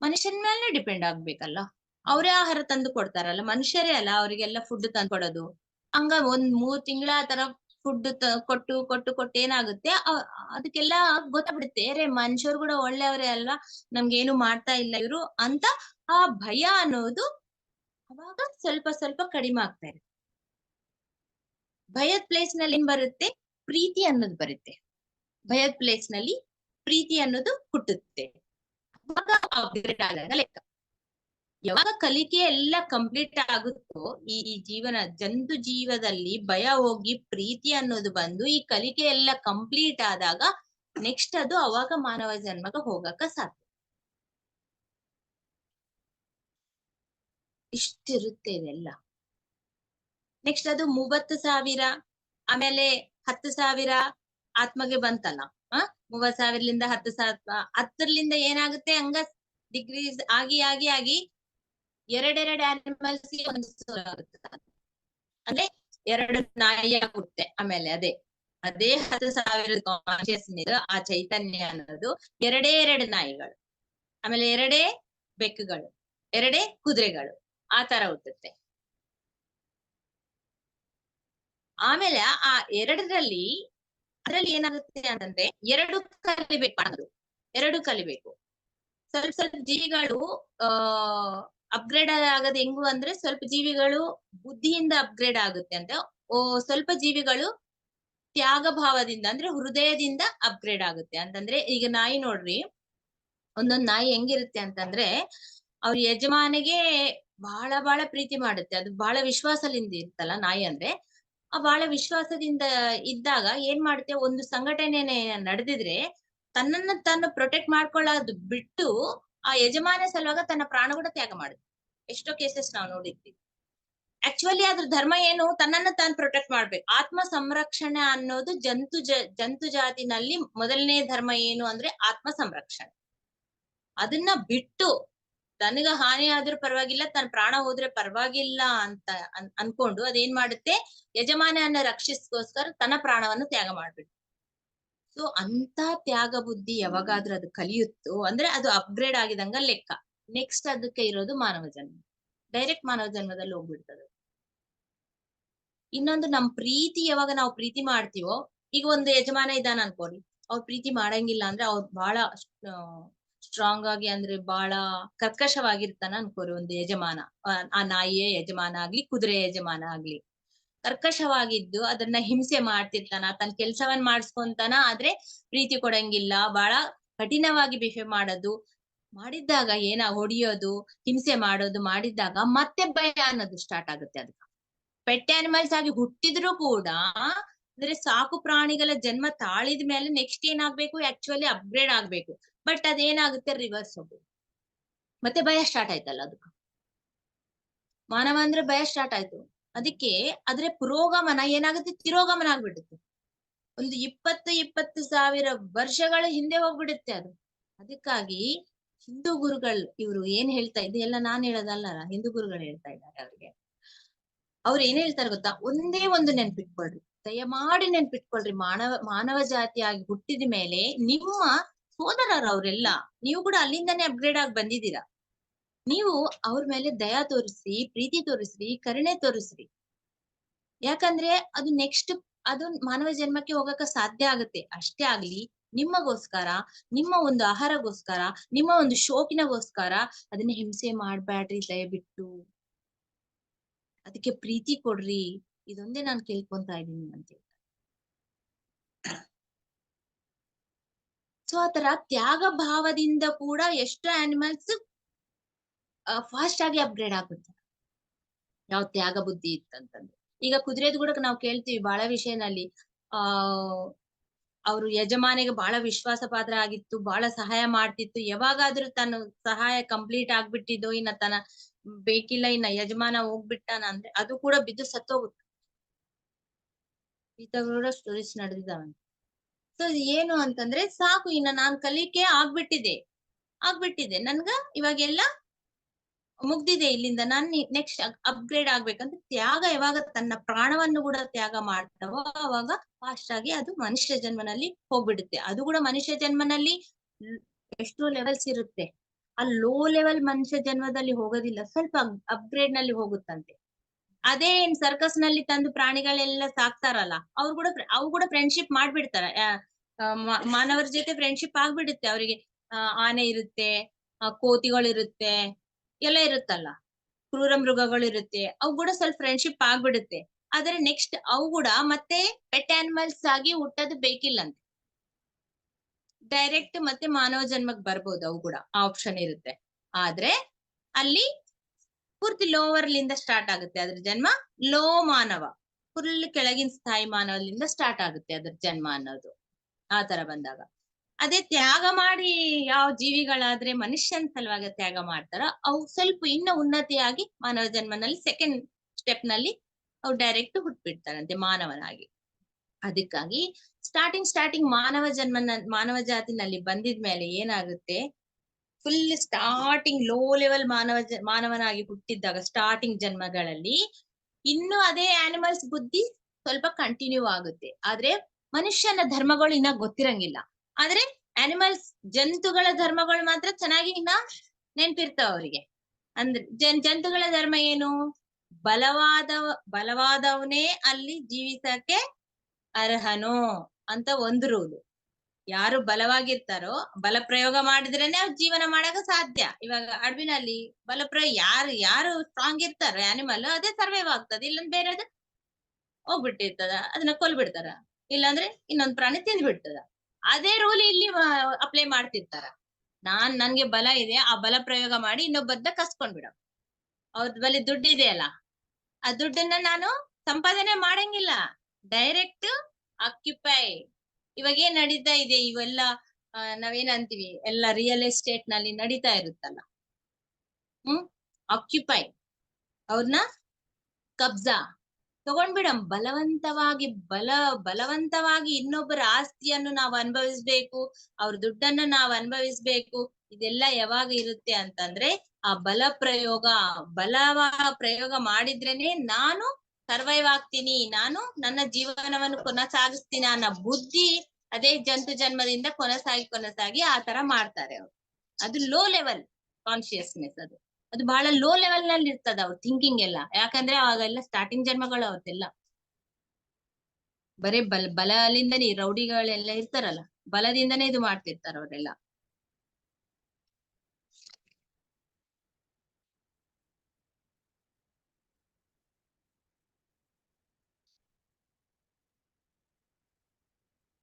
ಮನುಷ್ಯನ ಮೇಲೆ ಡಿಪೆಂಡ್ ಆಗ್ಬೇಕಲ್ಲ. ಅವರೇ ಆಹಾರ ತಂದು ಕೊಡ್ತಾರಲ್ಲ, ಮನುಷ್ಯರೇ ಅಲ್ಲ ಅವರಿಗೆಲ್ಲ ಫುಡ್ ತಂದು ಕೊಡೋದು. ಹಂಗ 1-3 ತಿಂಗಳ ತರ ಫುಡ್ ಕೊಟ್ಟು ಏನಾಗುತ್ತೆ, ಅದಕ್ಕೆಲ್ಲ ಗೊತ್ತಾಗ್ಬಿಡುತ್ತೆ, ರೇ ಮನುಷ್ಯರು ಕೂಡ ಒಳ್ಳೆಯವರೇ ಅಲ್ವಾ, ನಮ್ಗೇನು ಮಾಡ್ತಾ ಇಲ್ಲ ಇವ್ರು ಅಂತ. ಆ ಭಯ ಅನ್ನೋದು ಅವಾಗ ಸ್ವಲ್ಪ ಕಡಿಮೆ ಆಗ್ತಾ ಇರುತ್ತೆ. ಭಯದ ಪ್ಲೇಸ್ ನಲ್ಲಿ ಏನ್ ಬರುತ್ತೆ? ಪ್ರೀತಿ ಅನ್ನೋದು ಬರುತ್ತೆ. ಭಯದ ಪ್ಲೇಸ್ ನಲ್ಲಿ ಪ್ರೀತಿ ಅನ್ನೋದು ಹುಟ್ಟುತ್ತೆ. ಅವಾಗ ಅಪ್ಗ್ರೇಡ್ ಆದಾಗ ಲೆಕ್ಕ. ಯಾವಾಗ ಕಲಿಕೆ ಎಲ್ಲ ಕಂಪ್ಲೀಟ್ ಆಗುತ್ತೋ, ಈ ಜಂತು ಜೀವದಲ್ಲಿ ಭಯ ಹೋಗಿ ಪ್ರೀತಿ ಅನ್ನೋದು ಬಂದು ಈ ಕಲಿಕೆ ಎಲ್ಲ ಕಂಪ್ಲೀಟ್ ಆದಾಗ ನೆಕ್ಸ್ಟ್ ಅದು ಅವಾಗ ಮಾನವ ಜನ್ಮಕ್ಕೆ ಹೋಗಕ ಸಾಧ್ಯ. ಇಷ್ಟಿರುತ್ತೆ ಇದೆಲ್ಲ. ನೆಕ್ಸ್ಟ್ ಅದು 30,000 ಆಮೇಲೆ 10,000 ಆತ್ಮಗೆ ಬಂತಲ್ಲ. 30,000ಲಿಂದ 10,000, 10ರಿಂದ ಏನಾಗುತ್ತೆ, ಹಂಗ ಡಿಗ್ರೀಸ್ ಆಗಿ ಎರಡೆರಡು ಆನಿಮಲ್ಸ್ ಒಂದು ಸೋಲ್ ಆಗುತ್ತೆ. ಅಂದ್ರೆ 2 ನಾಯಿ ಆಗುತ್ತೆ. ಆಮೇಲೆ ಅದೇ 10,000 ಕಾನ್ಶಿಯಸ್ನೆಸ್, ಆ ಚೈತನ್ಯ ಅನ್ನೋದು 2 ನಾಯಿಗಳು, ಆಮೇಲೆ 2 ಬೆಕ್ಕುಗಳು, 2 ಕುದುರೆಗಳು, ಆ ತರ ಹುಟ್ಟುತ್ತೆ. ಆಮೇಲೆ ಆ ಅದ್ರಲ್ಲಿ ಏನಾಗುತ್ತೆ ಅಂತಂದ್ರೆ 2 ಕಲಿಬೇಕು ಅನ್ನೋದು, 2 ಕಲಿಬೇಕು. ಸ್ವಲ್ಪ ಜೀವಿಗಳು ಅಪ್ಗ್ರೇಡ್ ಆಗೋದು ಹೆಂಗು ಅಂದ್ರೆ, ಸ್ವಲ್ಪ ಜೀವಿಗಳು ಬುದ್ಧಿಯಿಂದ ಅಪ್ಗ್ರೇಡ್ ಆಗುತ್ತೆ ಅಂತ, ಸ್ವಲ್ಪ ಜೀವಿಗಳು ತ್ಯಾಗ ಭಾವದಿಂದ ಅಂದ್ರೆ ಹೃದಯದಿಂದ ಅಪ್ಗ್ರೇಡ್ ಆಗುತ್ತೆ ಅಂತಂದ್ರೆ. ಈಗ ನಾಯಿ ನೋಡ್ರಿ, ಒಂದೊಂದ್ ನಾಯಿ ಹೆಂಗಿರುತ್ತೆ ಅಂತಂದ್ರೆ, ಅವ್ರ ಯಜಮಾನಿಗೆ ಬಹಳ ಪ್ರೀತಿ ಮಾಡುತ್ತೆ. ಅದು ಬಹಳ ವಿಶ್ವಾಸದಿಂದ ಇರ್ತಲ್ಲ ನಾಯಿ ಅಂದ್ರೆ. ಆ ಬಹಳ ವಿಶ್ವಾಸದಿಂದ ಇದ್ದಾಗ ಏನ್ ಮಾಡುತ್ತೆ, ಒಂದು ಸಂಘಟನೆ ನಡೆದಿದ್ರೆ ತನ್ನನ್ನ ತಾನು ಪ್ರೊಟೆಕ್ಟ್ ಮಾಡ್ಕೊಳ್ಳೋದು ಬಿಟ್ಟು ಆ ಯಜಮಾನ ಸಲುವಾಗ ತನ್ನ ಪ್ರಾಣ ಕೂಡ ತ್ಯಾಗ ಮಾಡುತ್ತೆ. ಎಷ್ಟೋ ಕೇಸಸ್ ನಾವು ನೋಡಿರ್ತೀವಿ. ಆಕ್ಚುಲಿ ಅದ್ರ ಧರ್ಮ ಏನು? ತನ್ನನ್ನ ತಾನು ಪ್ರೊಟೆಕ್ಟ್ ಮಾಡ್ಬೇಕು. ಆತ್ಮ ಸಂರಕ್ಷಣೆ ಅನ್ನೋದು ಜಂತು ಜಾತಿನಲ್ಲಿ ಮೊದಲನೇ ಧರ್ಮ ಏನು ಅಂದ್ರೆ ಆತ್ಮ ಸಂರಕ್ಷಣೆ. ಅದನ್ನ ಬಿಟ್ಟು ತನಗ ಹಾನಿ ಆದ್ರೂ ಪರವಾಗಿಲ್ಲ, ತನ್ನ ಪ್ರಾಣ ಹೋದ್ರೆ ಪರವಾಗಿಲ್ಲ ಅಂತ ಅನ್ಕೊಂಡು ಅದೇನ್ ಮಾಡುತ್ತೆ, ಯಜಮಾನನ್ನ ರಕ್ಷಿಸ್ಕೋಸ್ಕರ ತನ್ನ ಪ್ರಾಣವನ್ನು ತ್ಯಾಗ ಮಾಡ್ಬಿಟ್ಟು. ಸೊ ಅಂತ ತ್ಯಾಗ ಬುದ್ಧಿ ಯಾವಾಗಾದ್ರೂ ಅದು ಕಲಿಯುತ್ತೋ ಅಂದ್ರೆ ಅದು ಅಪ್ಗ್ರೇಡ್ ಆಗಿದಂಗ ಲೆಕ್ಕ. ನೆಕ್ಸ್ಟ್ ಅದಕ್ಕೆ ಇರೋದು ಮಾನವ ಜನ್ಮ. ಡೈರೆಕ್ಟ್ ಮಾನವ ಜನ್ಮದಲ್ಲಿ ಹೋಗ್ಬಿಡ್ತದೆ. ಇನ್ನೊಂದು, ನಮ್ ಪ್ರೀತಿ ಯಾವಾಗ ನಾವು ಪ್ರೀತಿ ಮಾಡ್ತೀವೋ, ಈಗ ಒಂದು ಯಜಮಾನ ಇದ್ದಾನ ಅನ್ಕೋರಿ, ಅವ್ರು ಪ್ರೀತಿ ಮಾಡಂಗಿಲ್ಲ ಅಂದ್ರೆ ಅವ್ರು ಬಹಳ ಸ್ಟ್ರಾಂಗ್ ಆಗಿ ಅಂದ್ರೆ ಬಹಳ ಕರ್ಕಶವಾಗಿರ್ತಾನ ಅನ್ಕೋರಿ ಒಂದು ಯಜಮಾನ. ಆ ನಾಯಿಯ ಯಜಮಾನ ಆಗ್ಲಿ, ಕುದುರೆ ಯಜಮಾನ ಆಗ್ಲಿ, ಕರ್ಕಶವಾಗಿದ್ದು ಅದನ್ನ ಹಿಂಸೆ ಮಾಡ್ತಿರ್ತಾನ, ತನ್ನ ಕೆಲ್ಸವನ್ನ ಮಾಡಿಸ್ಕೊಂತಾನ, ಆದ್ರೆ ಪ್ರೀತಿ ಕೊಡಂಗಿಲ್ಲ, ಬಹಳ ಕಠಿಣವಾಗಿ ಬಿಹೇವ್ ಮಾಡಿದ್ದಾಗ ಹೊಡಿಯೋದು, ಹಿಂಸೆ ಮಾಡೋದು ಮಾಡಿದ್ದಾಗ ಮತ್ತೆ ಭಯ ಅನ್ನೋದು ಸ್ಟಾರ್ಟ್ ಆಗುತ್ತೆ. ಅದಕ್ಕೆ ಪೆಟ್ ಆನಿಮಲ್ಸ್ ಆಗಿ ಹುಟ್ಟಿದ್ರು ಕೂಡ, ಅಂದ್ರೆ ಸಾಕು ಪ್ರಾಣಿಗಳ ಜನ್ಮ ತಾಳಿದ ಮೇಲೆ ನೆಕ್ಸ್ಟ್ ಏನಾಗ್ಬೇಕು, ಆಕ್ಚುಲಿ ಅಪ್ಗ್ರೇಡ್ ಆಗ್ಬೇಕು. ಬಟ್ ಅದೇನಾಗುತ್ತೆ, ರಿವರ್ಸ್ ಹೋಗ್ಬೇಕು. ಮತ್ತೆ ಭಯ ಸ್ಟಾರ್ಟ್ ಆಯ್ತಲ್ಲ ಅದಕ್ಕೆ. ಮಾನವ ಅಂದ್ರೆ ಭಯ ಸ್ಟಾರ್ಟ್ ಆಯ್ತು. ಅದಕ್ಕೆ ಅದ್ರ ಪುರೋಗಮನ ಏನಾಗುತ್ತೆ, ತಿರೋಗಮನ ಆಗ್ಬಿಡುತ್ತೆ. ಒಂದು 20,000 ವರ್ಷಗಳ ಹಿಂದೆ ಹೋಗ್ಬಿಡುತ್ತೆ ಅದು. ಅದಕ್ಕಾಗಿ ಹಿಂದೂ ಗುರುಗಳು ಇವ್ರು ಏನ್ ಹೇಳ್ತಾ ಇದ್ದು, ಎಲ್ಲ ನಾನ್ ಹೇಳೋದಲ್ಲ, ಹಿಂದೂ ಗುರುಗಳು ಹೇಳ್ತಾ ಇದ್ದಾರೆ. ಅವ್ರು ಏನ್ ಹೇಳ್ತಾರೆ ಗೊತ್ತಾ, ಒಂದೇ ಒಂದು ನೆನ್ಪಿಟ್ಕೊಳ್ರಿ, ದಯಮಾಡಿ ನೆನ್ಪಿಟ್ಕೊಳ್ರಿ, ಮಾನವ ಜಾತಿಯಾಗಿ ಹುಟ್ಟಿದ ಮೇಲೆ ನಿಮ್ಮ ಸೋದರರು ಅವರೆಲ್ಲ, ನೀವು ಕೂಡ ಅಲ್ಲಿಂದಾನೇ ಅಪ್ಗ್ರೇಡ್ ಆಗಿ ಬಂದಿದ್ದೀರಾ. ನೀವು ಅವ್ರ ಮೇಲೆ ದಯಾ ತೋರಿಸ್ರಿ, ಪ್ರೀತಿ ತೋರಿಸ್ರಿ, ಕರುಣೆ ತೋರಿಸ್ರಿ. ಯಾಕಂದ್ರೆ ಅದು ನೆಕ್ಸ್ಟ್ ಅದು ಮಾನವ ಜನ್ಮಕ್ಕೆ ಹೋಗಕ ಸಾಧ್ಯ ಆಗುತ್ತೆ. ಅಷ್ಟೇ ಆಗ್ಲಿ, ನಿಮ್ಮಗೋಸ್ಕರ, ನಿಮ್ಮ ಒಂದು ಆಹಾರಗೋಸ್ಕರ, ನಿಮ್ಮ ಒಂದು ಶೋಕಿನಗೋಸ್ಕರ ಅದನ್ನ ಹಿಂಸೆ ಮಾಡ್ಬ್ಯಾಡ್ರಿ ದಯವಿಟ್ಟು. ಅದಕ್ಕೆ ಪ್ರೀತಿ ಕೊಡ್ರಿ, ಇದೊಂದೇ ನಾನು ಕೇಳ್ಕೊಂತಾ ಇದ್ದೀನಿ ಅಂತ. ಸೊ ಆತರ ತ್ಯಾಗ ಭಾವದಿಂದ ಕೂಡ ಎಷ್ಟು ಆನಿಮಲ್ಸ್ ಫಾಸ್ಟ್ ಆಗಿ ಅಪ್ಗ್ರೇಡ್ ಆಗುತ್ತೆ, ಯಾವ ತ್ಯಾಗ ಬುದ್ಧಿ ಇತ್ತಂತಂದ್ರೆ. ಈಗ ಕುದುರೆದು ಕೂಡ ನಾವು ಕೇಳ್ತೀವಿ ಬಹಳ ವಿಷಯನಲ್ಲಿ, ಅವ್ರು ಯಜಮಾನಿಗೆ ಬಹಳ ವಿಶ್ವಾಸ ಪಾತ್ರ ಆಗಿತ್ತು, ಬಹಳ ಸಹಾಯ ಮಾಡ್ತಿತ್ತು. ಯಾವಾಗಾದ್ರೂ ತನ್ನ ಸಹಾಯ ಕಂಪ್ಲೀಟ್ ಆಗ್ಬಿಟ್ಟಿದ್ದು, ಇನ್ನ ತನ್ನ ಬೇಕಿಲ್ಲ, ಇನ್ನ ಯಜಮಾನ ಹೋಗ್ಬಿಟ್ಟಾನ ಅಂದ್ರೆ ಅದು ಕೂಡ ಬಿದ್ದು ಸತ್ತೋಗುತ್ತೆ. ಈ ತರ ಕೂಡ ಸ್ಟೋರೀಸ್ ನಡೆದಿದ್ದಾವೆ. ಸೊ ಏನು ಅಂತಂದ್ರೆ ಸಾಕು, ಇನ್ನ ನಾನ್ ಕಲಿಕೆ ಆಗ್ಬಿಟ್ಟಿದೆ ನನ್ಗ, ಇವಾಗೆಲ್ಲ ಮುಗ್ದಿದೆ, ಇಲ್ಲಿಂದ ನಾನ್ ನೆಕ್ಸ್ಟ್ ಅಪ್ಗ್ರೇಡ್ ಆಗ್ಬೇಕಂತ ತ್ಯಾಗ ಯಾವಾಗ ತನ್ನ ಪ್ರಾಣವನ್ನು ಕೂಡ ತ್ಯಾಗ ಮಾಡ್ತಾವೋ ಅವಾಗ ಫಾಸ್ಟ್ ಆಗಿ ಅದು ಮನುಷ್ಯ ಜನ್ಮನಲ್ಲಿ ಹೋಗ್ಬಿಡುತ್ತೆ. ಅದು ಕೂಡ ಮನುಷ್ಯ ಜನ್ಮನಲ್ಲಿ ಎಷ್ಟೋ ಲೆವೆಲ್ಸ್ ಇರುತ್ತೆ. ಆ ಲೋ ಲೆವೆಲ್ ಮನುಷ್ಯ ಜನ್ಮದಲ್ಲಿ ಹೋಗೋದಿಲ್ಲ, ಸ್ವಲ್ಪ ಅಪ್ಗ್ರೇಡ್ ನಲ್ಲಿ ಹೋಗುತ್ತಂತೆ. ಅದೇ ಸರ್ಕಸ್ ನಲ್ಲಿ ತಂದು ಪ್ರಾಣಿಗಳೆಲ್ಲ ಸಾಕ್ತಾರಲ್ಲ, ಅವು ಕೂಡ ಫ್ರೆಂಡ್ಶಿಪ್ ಮಾಡ್ಬಿಡ್ತಾರ. ಮಾನವರ ಜೊತೆ ಫ್ರೆಂಡ್ಶಿಪ್ ಆಗ್ಬಿಡುತ್ತೆ ಅವರಿಗೆ. ಆನೆ ಇರುತ್ತೆ, ಕೋತಿಗಳಿರುತ್ತೆ, ಎಲ್ಲ ಇರುತ್ತಲ್ಲ, ಕ್ರೂರ ಮೃಗಗಳು ಇರುತ್ತೆ, ಅವು ಕೂಡ ಸ್ವಲ್ಪ ಫ್ರೆಂಡ್ಶಿಪ್ ಆಗ್ಬಿಡುತ್ತೆ. ಆದ್ರೆ ನೆಕ್ಸ್ಟ್ ಅವು ಕೂಡ ಮತ್ತೆ ಪೆಟ್ ಆನಿಮಲ್ಸ್ ಆಗಿ ಹುಟ್ಟೋದು ಬೇಕಿಲ್ಲಂತೆ. ಡೈರೆಕ್ಟ್ ಮತ್ತೆ ಮಾನವ ಜನ್ಮಕ್ ಬರ್ಬೋದು, ಅವು ಕೂಡ ಆ ಆಪ್ಷನ್ ಇರುತ್ತೆ. ಆದ್ರೆ ಅಲ್ಲಿ ಪೂರ್ತಿ ಲೋವರ್ ಲಿಂದ ಸ್ಟಾರ್ಟ್ ಆಗುತ್ತೆ ಅದ್ರ ಜನ್ಮ. ಲೋ ಮಾನವ, ಫುಲ್ ಕೆಳಗಿನ ಸ್ಥಾಯಿ ಮಾನವಲಿಂದ ಸ್ಟಾರ್ಟ್ ಆಗುತ್ತೆ ಅದ್ರ ಜನ್ಮ ಅನ್ನೋದು. ಆ ತರ ಬಂದಾಗ ಅದೇ ತ್ಯಾಗ ಮಾಡಿ ಯಾವ ಜೀವಿಗಳಾದ್ರೆ ಮನುಷ್ಯನ ಸಲುವಾಗಿ ತ್ಯಾಗ ಮಾಡ್ತಾರ, ಅವು ಸ್ವಲ್ಪ ಇನ್ನ ಉನ್ನತಿಯಾಗಿ ಮಾನವ ಜನ್ಮನಲ್ಲಿ ಸೆಕೆಂಡ್ ಸ್ಟೆಪ್ ನಲ್ಲಿ ಅವು ಡೈರೆಕ್ಟ್ ಹುಟ್ಬಿಡ್ತಾರಂತೆ ಮಾನವನಾಗಿ. ಅದಕ್ಕಾಗಿ ಸ್ಟಾರ್ಟಿಂಗ್ ಮಾನವ ಜಾತಿನಲ್ಲಿ ಬಂದಿದ್ಮೇಲೆ ಏನಾಗುತ್ತೆ, ಫುಲ್ ಸ್ಟಾರ್ಟಿಂಗ್ ಲೋ ಲೆವೆಲ್ ಮಾನವನಾಗಿ ಹುಟ್ಟಿದ್ದಾಗ ಸ್ಟಾರ್ಟಿಂಗ್ ಜನ್ಮಗಳಲ್ಲಿ ಇನ್ನು ಅದೇ ಆನಿಮಲ್ಸ್ ಬುದ್ಧಿ ಸ್ವಲ್ಪ ಕಂಟಿನ್ಯೂ ಆಗುತ್ತೆ. ಆದ್ರೆ ಮನುಷ್ಯನ ಧರ್ಮಗಳು ಇನ್ನ ಗೊತ್ತಿರಂಗಿಲ್ಲ. ಆದ್ರೆ ಆನಿಮಲ್ಸ್, ಜಂತುಗಳ ಧರ್ಮಗಳು ಮಾತ್ರ ಚೆನ್ನಾಗಿ ಇನ್ನ ನೆನ್ಪಿರ್ತಾವ ಅವರಿಗೆ. ಅಂದ್ರೆ ಜಂತುಗಳ ಧರ್ಮ ಏನು, ಬಲವಾದವನೇ ಅಲ್ಲಿ ಜೀವಿಸಕ್ಕೆ ಅರ್ಹನೋ ಅಂತ ಒಂದು ರೂಲು. ಯಾರು ಬಲವಾಗಿರ್ತಾರೋ, ಬಲ ಪ್ರಯೋಗ ಮಾಡಿದ್ರೇನೆ ಅವ್ರು ಜೀವನ ಮಾಡಕ ಸಾಧ್ಯ. ಇವಾಗ ಅಡವಿನಲ್ಲಿ ಬಲಪ್ರಯೋಗ ಯಾರು ಸ್ಟ್ರಾಂಗ್ ಇರ್ತಾರೋ ಆನಿಮಲ್, ಅದೇ ಸರ್ವೈವ್ ಆಗ್ತದೆ. ಇಲ್ಲಂದ್ರೆ ಬೇರೆದು ಹೋಗ್ಬಿಟ್ಟಿರ್ತದ, ಅದನ್ನ ಕೊಲ್ಬಿಡ್ತಾರ, ಇಲ್ಲಾಂದ್ರೆ ಇನ್ನೊಂದ್ ಪ್ರಾಣಿ ತಿಂದ್ಬಿಡ್ತದ. ಅದೇ ರೂಲ್ ಇಲ್ಲಿ ಅಪ್ಲೈ ಮಾಡ್ತಿರ್ತಾರ. ನನ್ಗೆ ಬಲ ಇದೆ, ಆ ಬಲ ಪ್ರಯೋಗ ಮಾಡಿ ಇನ್ನೊಬ್ಬದ್ದ ಕಸ್ಕೊಂಡ್ಬಿಡ. ಅವ್ರ ಬಳಿ ದುಡ್ಡು ಇದೆಯಲ್ಲ, ಆ ದುಡ್ಡನ್ನ ನಾನು ಸಂಪಾದನೆ ಮಾಡಂಗಿಲ್ಲ, ಡೈರೆಕ್ಟ್ ಆಕ್ಯುಪೈ. ಇವಾಗ ಏನ್ ನಡೀತಾ ಇದೆ ಇವೆಲ್ಲ, ನಾವೇನ್ ಅಂತೀವಿ ಎಲ್ಲ ರಿಯಲ್ ಎಸ್ಟೇಟ್ ನಲ್ಲಿ ನಡೀತಾ ಇರುತ್ತಲ್ಲ, ಆಕ್ಯುಪೈ, ಅವ್ರನ್ನ ಕಬ್ಜಾ ತಗೊಂಡ್ಬಿಡಮ್, ಬಲವಂತವಾಗಿ ಇನ್ನೊಬ್ಬರ ಆಸ್ತಿಯನ್ನು ನಾವು ಅನುಭವಿಸ್ಬೇಕು, ಅವ್ರ ದುಡ್ಡನ್ನು ನಾವು ಅನುಭವಿಸ್ಬೇಕು. ಇದೆಲ್ಲ ಯಾವಾಗ ಇರುತ್ತೆ ಅಂತಂದ್ರೆ ಆ ಪ್ರಯೋಗ ಮಾಡಿದ್ರೇನೆ ನಾನು ಸರ್ವೈವ್ ಆಗ್ತೀನಿ, ನಾನು ನನ್ನ ಜೀವನವನ್ನು ಕೊನಸಾಗಿಸ್ತೀನಿ ಅನ್ನೋ ಬುದ್ಧಿ ಅದೇ ಜಂತು ಜನ್ಮದಿಂದ ಕೊನಸಾಗಿ ಆ ತರ ಮಾಡ್ತಾರೆ ಅವ್ರು. ಅದು ಲೋ ಲೆವೆಲ್ ಕಾನ್ಶಿಯಸ್ನೆಸ್, ಅದು ಬಹಳ ಲೋ ಲೆವೆಲ್ ನಲ್ಲಿ ಇರ್ತದ ಅವ್ರ ಥಿಂಕಿಂಗ್ ಎಲ್ಲ. ಯಾಕಂದ್ರೆ ಅವಾಗೆಲ್ಲ ಸ್ಟಾರ್ಟಿಂಗ್ ಜನ್ಮಗಳು ಅವ್ರದೆಲ್ಲ ಬರೇ ಬಲದಿಂದನೇ, ರೌಡಿಗಳೆಲ್ಲ ಇರ್ತಾರಲ್ಲ, ಬಲದಿಂದನೇ ಇದು ಮಾಡ್ತಿರ್ತಾರ ಅವರೆಲ್ಲ.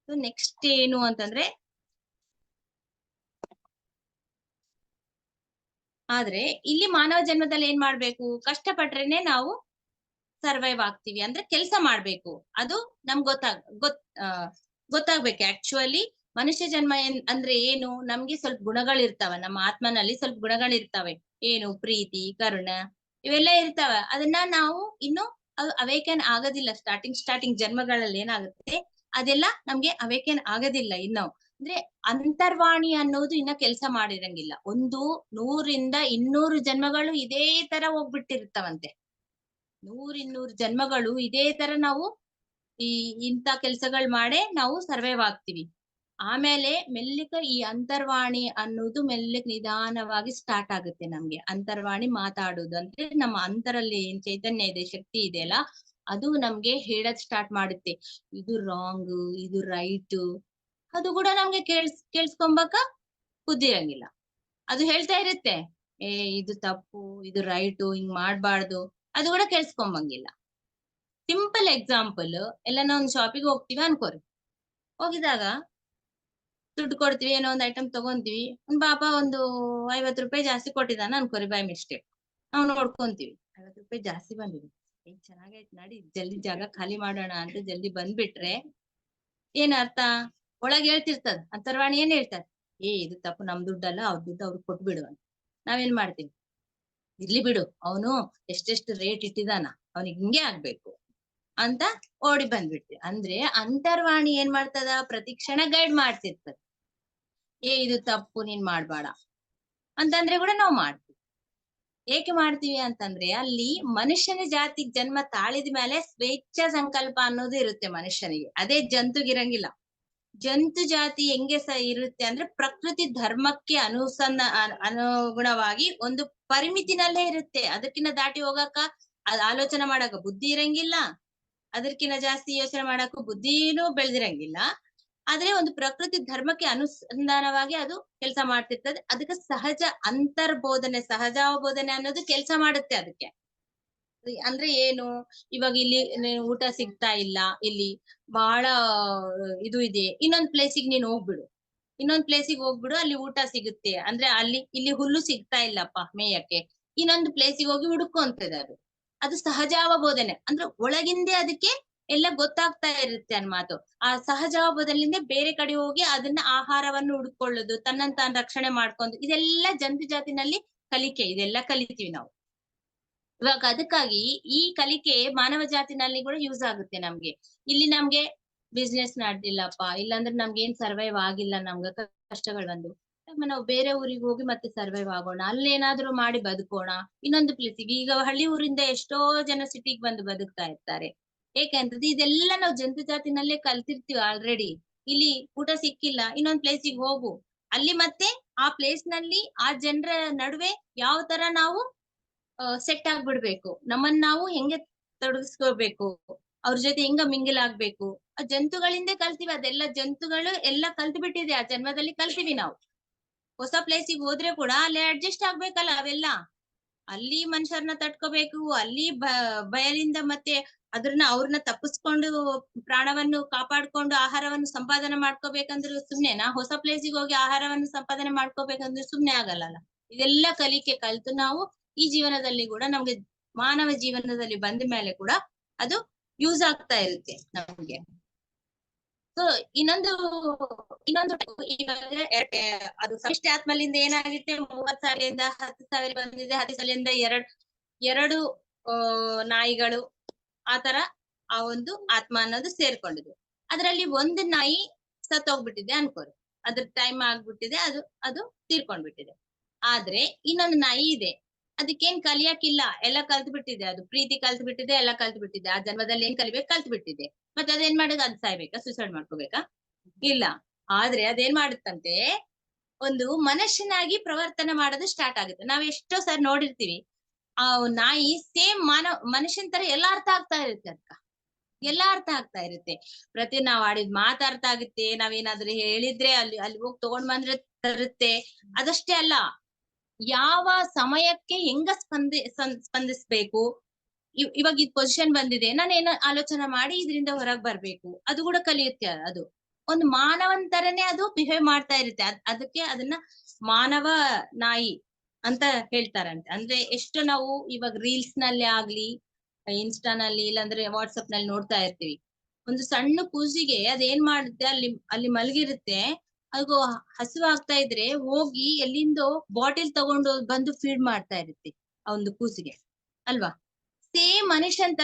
ನೆಕ್ಸ್ಟ್ ಏನು ಅಂತಂದ್ರೆ, ಆದ್ರೆ ಇಲ್ಲಿ ಮಾನವ ಜನ್ಮದಲ್ಲಿ ಏನ್ ಮಾಡ್ಬೇಕು, ಕಷ್ಟಪಟ್ರೇನೆ ನಾವು ಸರ್ವೈವ್ ಆಗ್ತೀವಿ. ಅಂದ್ರೆ ಕೆಲಸ ಮಾಡ್ಬೇಕು, ಅದು ನಮ್ಗೆ ಗೊತ್ತಾಗ್ಬೇಕು. ಆಕ್ಚುಲಿ ಮನುಷ್ಯ ಜನ್ಮ ಅಂದ್ರೆ ಏನು, ನಮ್ಗೆ ಸ್ವಲ್ಪ ಗುಣಗಳಿರ್ತಾವ, ನಮ್ಮ ಆತ್ಮನಲ್ಲಿ ಸ್ವಲ್ಪ ಗುಣಗಳಿರ್ತಾವೆ. ಏನು, ಪ್ರೀತಿ, ಕರುಣ, ಇವೆಲ್ಲ ಇರ್ತಾವ. ಅದನ್ನ ನಾವು ಇನ್ನು ಅವೇಕನ್ ಆಗೋದಿಲ್ಲ. ಸ್ಟಾರ್ಟಿಂಗ್ ಜನ್ಮಗಳಲ್ಲಿ ಏನಾಗುತ್ತೆ, ಅದೆಲ್ಲ ನಮ್ಗೆ ಅವೇಕನ್ ಆಗೋದಿಲ್ಲ ಇನ್ನು. ಅಂದ್ರೆ ಅಂತರ್ವಾಣಿ ಅನ್ನೋದು ಇನ್ನ ಕೆಲಸ ಮಾಡಿರಂಗಿಲ್ಲ. 100-200 ಜನ್ಮಗಳು ಇದೇ ತರ ಹೋಗ್ಬಿಟ್ಟಿರ್ತಾವಂತೆ. 100-200 ಜನ್ಮಗಳು ಇದೇ ತರ ನಾವು ಇಂಥ ಕೆಲ್ಸಗಳು ಮಾಡೇ ನಾವು ಸರ್ವೈವ್ ಆಗ್ತೀವಿ. ಆಮೇಲೆ ಮೆಲ್ಲಿಕ ಈ ಅಂತರ್ವಾಣಿ ಅನ್ನೋದು ಮೆಲ್ಲಿಕ್ ನಿಧಾನವಾಗಿ ಸ್ಟಾರ್ಟ್ ಆಗುತ್ತೆ ನಮ್ಗೆ. ಅಂತರ್ವಾಣಿ ಮಾತಾಡುದು ಅಂದ್ರೆ ನಮ್ಮ ಅಂತರಲ್ಲಿ ಏನ್ ಚೈತನ್ಯ ಇದೆ, ಶಕ್ತಿ ಇದೆಯಲ್ಲ, ಅದು ನಮ್ಗೆ ಹೇಳದ್ ಸ್ಟಾರ್ಟ್ ಮಾಡುತ್ತೆ. ಇದು ರಾಂಗ್, ಇದು ರೈಟ್, ಅದು ಕೂಡ ನಮ್ಗೆ ಕೇಳಿಸ್ಕೊಂಬಕ ಬುದ್ಧಿ ಇರಂಗಿಲ್ಲ. ಅದು ಹೇಳ್ತಾ ಇರುತ್ತೆ, ಇದು ತಪ್ಪು, ಇದು ರೈಟು, ಹಿಂಗ್ ಮಾಡ್ಬಾರ್ದು, ಅದು ಕೂಡ ಕೇಳಿಸ್ಕೊಂಬಂಗಿಲ್ಲ. ಸಿಂಪಲ್ ಎಕ್ಸಾಂಪಲ್, ಎಲ್ಲ ನಾವು ಶಾಪಿಗೆ ಹೋಗ್ತೀವಿ ಅನ್ಕೋರಿ. ಹೋಗಿದಾಗ ದುಡ್ಡು ಕೊಡ್ತೀವಿ, ಏನೋ ಒಂದ್ ಐಟಮ್ ತಗೊಂತೀವಿ, ಒಂದ್ ಪಾಪ ಒಂದು 50 ರೂಪಾಯಿ ಜಾಸ್ತಿ ಕೊಟ್ಟಿದ್ದಾನ ಅನ್ಕೋರಿ, ಬೈ ಮಿಸ್ಟೇಕ್. ನಾವು ನೋಡ್ಕೊಂತೀವಿ, 50 ರೂಪಾಯಿ ಜಾಸ್ತಿ ಬಂದಿದೆ, ಚೆನ್ನಾಗೈತ್, ನಡಿ ಜಲ್ದಿ ಜಾಗ ಖಾಲಿ ಮಾಡೋಣ ಅಂತ ಜಲ್ದಿ ಬಂದ್ಬಿಟ್ರೆ ಏನ್ ಅರ್ಥ, ಒಳಗ್ ಹೇಳ್ತಿರ್ತದ ಅಂತರ್ವಾಣಿ, ಏನ್ ಹೇಳ್ತದ, ಇದು ತಪ್ಪು, ನಮ್ ದುಡ್ಡಲ್ಲ, ಅವ್ರ ದುಡ್ಡು ಅವ್ರಿಗೆ ಕೊಟ್ಬಿಡು ಅಂತ. ನಾವೇನ್ ಮಾಡ್ತೀವಿ, ಇರ್ಲಿ ಬಿಡು, ಅವನು ಎಷ್ಟೆಷ್ಟು ರೇಟ್ ಇಟ್ಟಿದಾನ, ಅವನಿಗೆ ಹಿಂಗೆ ಆಗ್ಬೇಕು, ಅಂತ ಓಡಿ ಬಂದ್ಬಿಡ್ತೀವಿ. ಅಂದ್ರೆ ಅಂತರ್ವಾಣಿ ಏನ್ ಮಾಡ್ತದ, ಪ್ರತಿ ಕ್ಷಣ ಗೈಡ್ ಮಾಡ್ತಿರ್ತದ. ಇದು ತಪ್ಪು, ನೀನ್ ಮಾಡ್ಬೇಡ ಅಂತಂದ್ರೆ ಕೂಡ ನಾವ್ ಮಾಡ್ತೀವಿ. ಏಕೆ ಮಾಡ್ತೀವಿ ಅಂತಂದ್ರೆ ಅಲ್ಲಿ ಮನುಷ್ಯನ ಜಾತಿ ಜನ್ಮ ತಾಳಿದ ಮೇಲೆ ಸ್ವೇಚ್ಛಾ ಸಂಕಲ್ಪ ಅನ್ನೋದು ಇರುತ್ತೆ ಮನುಷ್ಯನಿಗೆ. ಅದೇ ಜಂತುಗಿರಂಗಿಲ್ಲ. ಜಂತು ಜಾತಿ ಹೆಂಗೆ ಇರುತ್ತೆ ಅಂದ್ರೆ ಪ್ರಕೃತಿ ಧರ್ಮಕ್ಕೆ ಅನುಗುಣವಾಗಿ ಒಂದು ಪರಿಮಿತಿನಲ್ಲೇ ಇರುತ್ತೆ. ಅದಕ್ಕಿಂತ ದಾಟಿ ಹೋಗಕ್ಕ ಆಲೋಚನೆ ಮಾಡಕ ಬುದ್ಧಿ ಇರಂಗಿಲ್ಲ, ಅದಕ್ಕಿಂತ ಜಾಸ್ತಿ ಯೋಚನೆ ಮಾಡಕ್ಕೂ ಬುದ್ಧಿನೂ ಬೆಳೆದಿರಂಗಿಲ್ಲ. ಆದ್ರೆ ಒಂದು ಪ್ರಕೃತಿ ಧರ್ಮಕ್ಕೆ ಅನುಸಂಧಾನವಾಗಿ ಅದು ಕೆಲಸ ಮಾಡ್ತಿರ್ತದೆ. ಅದಕ್ಕೆ ಸಹಜ ಅಂತರ್ಬೋಧನೆ, ಸಹಜಾವಬೋಧನೆ ಅನ್ನೋದು ಕೆಲಸ ಮಾಡುತ್ತೆ ಅದಕ್ಕೆ. ಅಂದ್ರೆ ಏನು, ಇವಾಗ ಇಲ್ಲಿ ಊಟ ಸಿಗ್ತಾ ಇಲ್ಲ, ಇಲ್ಲಿ ಬಹಳ ಇದು ಇದೆ, ಇನ್ನೊಂದ್ ಪ್ಲೇಸಿಗೆ ನೀನ್ ಹೋಗ್ಬಿಡು, ಇನ್ನೊಂದ್ ಪ್ಲೇಸಿಗೆ ಹೋಗ್ಬಿಡು, ಅಲ್ಲಿ ಊಟ ಸಿಗುತ್ತೆ ಅಂದ್ರೆ ಇಲ್ಲಿ ಹುಲ್ಲು ಸಿಗ್ತಾ ಇಲ್ಲಪ್ಪ ಮೇಯಕ್ಕೆ, ಇನ್ನೊಂದು ಪ್ಲೇಸಿಗೆ ಹೋಗಿ ಹುಡುಕುವಂತದ್ದು. ಅದು ಸಹಜಾವಬೋಧನೆ ಅಂದ್ರೆ ಒಳಗಿಂದೇ ಅದಕ್ಕೆ ಎಲ್ಲ ಗೊತ್ತಾಗ್ತಾ ಇರುತ್ತೆ ಅನ್ ಮಾತು. ಆ ಸಹಜಾವಬೋಧನೆಯಿಂದ ಬೇರೆ ಕಡೆ ಹೋಗಿ ಅದನ್ನ ಆಹಾರವನ್ನು ಹುಡ್ಕೊಳ್ಳೋದು, ತನ್ನನ್ನು ತಾನು ರಕ್ಷಣೆ ಮಾಡ್ಕೊಂಡು, ಇದೆಲ್ಲ ಜಂತು ಜಾತಿನಲ್ಲಿ ಕಲಿಕೆ, ಇದೆಲ್ಲ ಕಲಿತೀವಿ ನಾವು. ಇವಾಗ ಅದಕ್ಕಾಗಿ ಈ ಕಲಿಕೆ ಮಾನವ ಜಾತಿನಲ್ಲಿ ಕೂಡ ಯೂಸ್ ಆಗುತ್ತೆ ನಮ್ಗೆ. ಇಲ್ಲಿ ನಮ್ಗೆ ಬಿಸ್ನೆಸ್ ನಡೆದಿಲ್ಲಪ್ಪ, ಇಲ್ಲಾಂದ್ರೆ ನಮ್ಗೆ ಏನ್ ಸರ್ವೈವ್ ಆಗಿಲ್ಲ, ನಮ್ಗ ಕಷ್ಟಗಳು ಬಂದು ನಾವು ಬೇರೆ ಊರಿಗೆ ಹೋಗಿ ಮತ್ತೆ ಸರ್ವೈವ್ ಆಗೋಣ, ಅಲ್ಲೇನಾದ್ರೂ ಮಾಡಿ ಬದುಕೋಣ, ಇನ್ನೊಂದು ಪ್ಲೇಸಿಗೆ. ಈಗ ಹಳ್ಳಿ ಊರಿಂದ ಎಷ್ಟೋ ಜನ ಸಿಟಿಗೆ ಬಂದು ಬದುಕ್ತಾ ಇರ್ತಾರೆ. ಏಕೆಂತಂದ್ರೆ ಇದೆಲ್ಲ ನಾವು ಜಂತು ಜಾತಿನಲ್ಲೇ ಕಲ್ತಿರ್ತೀವಿ ಆಲ್ರೆಡಿ. ಇಲ್ಲಿ ಊಟ ಸಿಕ್ಕಿಲ್ಲ, ಇನ್ನೊಂದ್ ಪ್ಲೇಸಿಗೆ ಹೋಗು, ಅಲ್ಲಿ ಮತ್ತೆ ಆ ಪ್ಲೇಸ್ ನಲ್ಲಿ ಆ ಜನರ ನಡುವೆ ಯಾವ ತರ ನಾವು ಸೆಟ್ ಆಗ್ಬಿಡ್ಬೇಕು, ನಮ್ಮನ್ನ ನಾವು ಹೆಂಗೆ ತೊಡಗಿಸ್ಕೋಬೇಕು, ಅವ್ರ ಜೊತೆ ಹೆಂಗ ಮಿಂಗಿಲ್ ಆಗ್ಬೇಕು, ಆ ಜಂತುಗಳಿಂದ ಕಲ್ತೀವಿ. ಅದೆಲ್ಲ ಜಂತುಗಳು ಎಲ್ಲ ಕಲ್ತು ಬಿಟ್ಟಿದೆ, ಆ ಜನ್ಮದಲ್ಲಿ ಕಲ್ತೀವಿ ನಾವು. ಹೊಸ ಪ್ಲೇಸಿಗೆ ಹೋದ್ರೆ ಕೂಡ ಅಲ್ಲಿ ಅಡ್ಜಸ್ಟ್ ಆಗ್ಬೇಕಲ್ಲ ಅವೆಲ್ಲ. ಅಲ್ಲಿ ಮನುಷ್ಯರನ್ನ ತಡ್ಕೋಬೇಕು, ಅಲ್ಲಿ ಬಯಲಿಂದ ಮತ್ತೆ ಅವ್ರನ್ನ ತಪ್ಪಿಸ್ಕೊಂಡು ಪ್ರಾಣವನ್ನು ಕಾಪಾಡ್ಕೊಂಡು ಆಹಾರವನ್ನು ಸಂಪಾದನೆ ಮಾಡ್ಕೋಬೇಕಂದ್ರೆ ಸುಮ್ನೆನಾ? ಹೊಸ ಪ್ಲೇಸಿಗೆ ಹೋಗಿ ಆಹಾರವನ್ನು ಸಂಪಾದನೆ ಮಾಡ್ಕೋಬೇಕಂದ್ರೆ ಸುಮ್ನೆ ಆಗಲ್ಲ. ಇದೆಲ್ಲ ಕಲಿಕೆ ಕಲ್ತು ನಾವು ಈ ಜೀವನದಲ್ಲಿ ಕೂಡ ನಮ್ಗೆ ಮಾನವ ಜೀವನದಲ್ಲಿ ಬಂದ ಮೇಲೆ ಕೂಡ ಅದು ಯೂಸ್ ಆಗ್ತಾ ಇರುತ್ತೆ ನಮ್ಗೆ. ಸೊ ಇನ್ನೊಂದು ಇವಾಗ ಅದು ಸೃಷ್ಟಿ ಆತ್ಮಲಿಂದ ಏನಾಗುತ್ತೆ, 30,000ರಿಂದ 10,000 ಬಂದಿದೆ, 10,000ರಿಂದ ಎರಡು ನಾಯಿಗಳು ಆತರ ಆ ಒಂದು ಆತ್ಮ ಅನ್ನೋದು ಸೇರ್ಕೊಂಡಿದೆ. ಅದ್ರಲ್ಲಿ ಒಂದು ನಾಯಿ ಸತ್ತೋಗ್ಬಿಟ್ಟಿದೆ ಅನ್ಕೋರಿ, ಅದ್ರ ಟೈಮ್ ಆಗ್ಬಿಟ್ಟಿದೆ, ಅದು ತೀರ್ಕೊಂಡ್ಬಿಟ್ಟಿದೆ. ಆದ್ರೆ ಇನ್ನೊಂದು ನಾಯಿ ಇದೆ, ಅದಕ್ಕೇನ್ ಕಲಿಯಕ್ಕಿಲ್ಲ, ಎಲ್ಲ ಕಲ್ತ್ ಬಿಟ್ಟಿದೆ, ಅದು ಪ್ರೀತಿ ಕಲ್ತ್ ಬಿಟ್ಟಿದೆ, ಎಲ್ಲ ಕಲ್ತ್ ಬಿಟ್ಟಿದೆ. ಆ ಜನ್ಮದಲ್ಲಿ ಏನ್ ಕಲಿಬೇಕು ಕಲ್ತ್ ಬಿಟ್ಟಿದೆ. ಮತ್ತೆ ಅದೇನ್ ಮಾಡೋದು, ಅದ್ ಸಾಯ್ಬೇಕಾ, ಸೂಸೈಡ್ ಮಾಡ್ಕೋಬೇಕಾ? ಇಲ್ಲ. ಆದ್ರೆ ಅದೇನ್ ಮಾಡುತ್ತಂತೆ, ಒಂದು ಮನುಷ್ಯನಾಗಿ ಪ್ರವರ್ತನೆ ಮಾಡೋದು ಸ್ಟಾರ್ಟ್ ಆಗುತ್ತೆ. ನಾವ್ ಎಷ್ಟೋ ಸಾರಿ ನೋಡಿರ್ತೀವಿ, ಆ ನಾಯಿ ಸೇಮ್ ಮನುಷ್ಯನ್ ತರ ಎಲ್ಲ ಅರ್ಥ ಆಗ್ತಾ ಇರುತ್ತೆ ಅದ್ಕ, ಎಲ್ಲ ಅರ್ಥ ಆಗ್ತಾ ಇರುತ್ತೆ. ಪ್ರತಿ ನಾವ್ ಆಡಿದ್ ಮಾತು ಅರ್ಥ ಆಗುತ್ತೆ, ನಾವೇನಾದ್ರೂ ಹೇಳಿದ್ರೆ ಅಲ್ಲಿ ಹೋಗಿ ತಗೊಂಡ್ ಬಂದ್ರೆ ತರುತ್ತೆ. ಅದಷ್ಟೇ ಅಲ್ಲ, ಯಾವ ಸಮಯಕ್ಕೆ ಹೆಂಗ ಸ್ಪಂದಿಸ್ಬೇಕು, ಇವಾಗ ಇದ್ ಪೊಸಿಷನ್ ಬಂದಿದೆ, ನಾನು ಏನೋ ಆಲೋಚನೆ ಮಾಡಿ ಇದರಿಂದ ಹೊರಗ್ ಬರ್ಬೇಕು, ಅದು ಕೂಡ ಕಲಿಯುತ್ತೆ. ಅದು ಒಂದು ಮಾನವನ್ ತರನೇ ಅದು ಬಿಹೇವ್ ಮಾಡ್ತಾ ಇರುತ್ತೆ. ಅದಕ್ಕೆ ಅದನ್ನ ಮಾನವ ನಾಯಿ ಅಂತ ಹೇಳ್ತಾರಂತೆ. ಅಂದ್ರೆ ಎಷ್ಟು ನಾವು ಇವಾಗ ರೀಲ್ಸ್ ನಲ್ಲಿ ಆಗ್ಲಿ, ಇನ್ಸ್ಟಾನಲ್ಲಿ, ಇಲ್ಲಾಂದ್ರೆ ವಾಟ್ಸಪ್ ನಲ್ಲಿ ನೋಡ್ತಾ ಇರ್ತೀವಿ, ಒಂದು ಸಣ್ಣ ಕೂಸಿಗೆ ಅದೇನ್ ಮಾಡುತ್ತೆ, ಅಲ್ಲಿ ಮಲಗಿರುತ್ತೆ, ಅದು ಹಸಿವಾಗ್ತಾ ಇದ್ರೆ ಹೋಗಿ ಎಲ್ಲಿಂದೋ ಬಾಟಿಲ್ ತಗೊಂಡು ಬಂದು ಫೀಡ್ ಮಾಡ್ತಾ ಇರುತ್ತೆ ಆ ಒಂದು ಕೂಸಿಗೆ, ಅಲ್ವಾ? ಸೇಮ್ ಮನುಷ್ಯನ್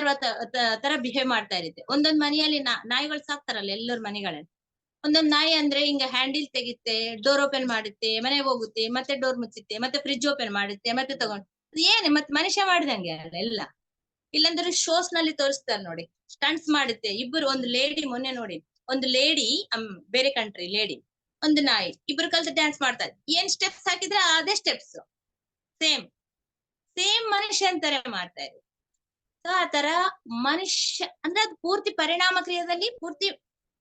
ತರ ಬಿಹೇವ್ ಮಾಡ್ತಾ ಇರುತ್ತೆ. ಒಂದೊಂದ್ ಮನೆಯಲ್ಲಿ ನಾಯಿಗಳು ಸಾಕ್ತಾರಲ್ಲ ಎಲ್ಲರ ಮನೆಗಳಲ್ಲಿ, ಒಂದೊಂದ್ ನಾಯಿ ಅಂದ್ರೆ ಹಿಂಗ ಹ್ಯಾಂಡಲ್ ತೆಗಿತ್ತೆ, ಡೋರ್ ಓಪನ್ ಮಾಡುತ್ತೆ, ಮನೆಗೆ ಹೋಗುತ್ತೆ, ಮತ್ತೆ ಡೋರ್ ಮುಚ್ಚುತ್ತೆ, ಮತ್ತೆ ಫ್ರಿಡ್ಜ್ ಓಪನ್ ಮಾಡುತ್ತೆ, ಮತ್ತೆ ತಗೊಂಡು ಏನೇ ಮತ್ತೆ ಮನುಷ್ಯ ಮಾಡಿದಂಗೆ ಅಲ್ಲ ಎಲ್ಲ. ಇಲ್ಲಾಂದ್ರೆ ಶೋಸ್ ನಲ್ಲಿ ತೋರಿಸ್ತಾರೆ ನೋಡಿ, ಸ್ಟಂಟ್ಸ್ ಮಾಡುತ್ತೆ ಇಬ್ಬರು. ಒಂದು ಲೇಡಿ ಮೊನ್ನೆ ನೋಡಿ, ಒಂದು ಲೇಡಿ ಬೇರೆ ಕಂಟ್ರಿ ಲೇಡಿ, ಒಂದು ನಾಯಿ, ಇಬ್ರು ಕಲ್ತು ಡ್ಯಾನ್ಸ್ ಮಾಡ್ತಾರೆ. ಏನ್ ಸ್ಟೆಪ್ಸ್ ಹಾಕಿದ್ರೆ ಅದೇ ಸ್ಟೆಪ್ಸ್, ಸೇಮ್ ಮನುಷ್ಯ ಅಂತಾರೆ ಮಾಡ್ತಾ ಇದ್ರು. ಸೊ ಆತರ ಮನುಷ್ಯ ಅಂದ್ರೆ ಅದು ಪೂರ್ತಿ ಪರಿಣಾಮ ಕ್ರಿಯೆಯಲ್ಲಿ ಪೂರ್ತಿ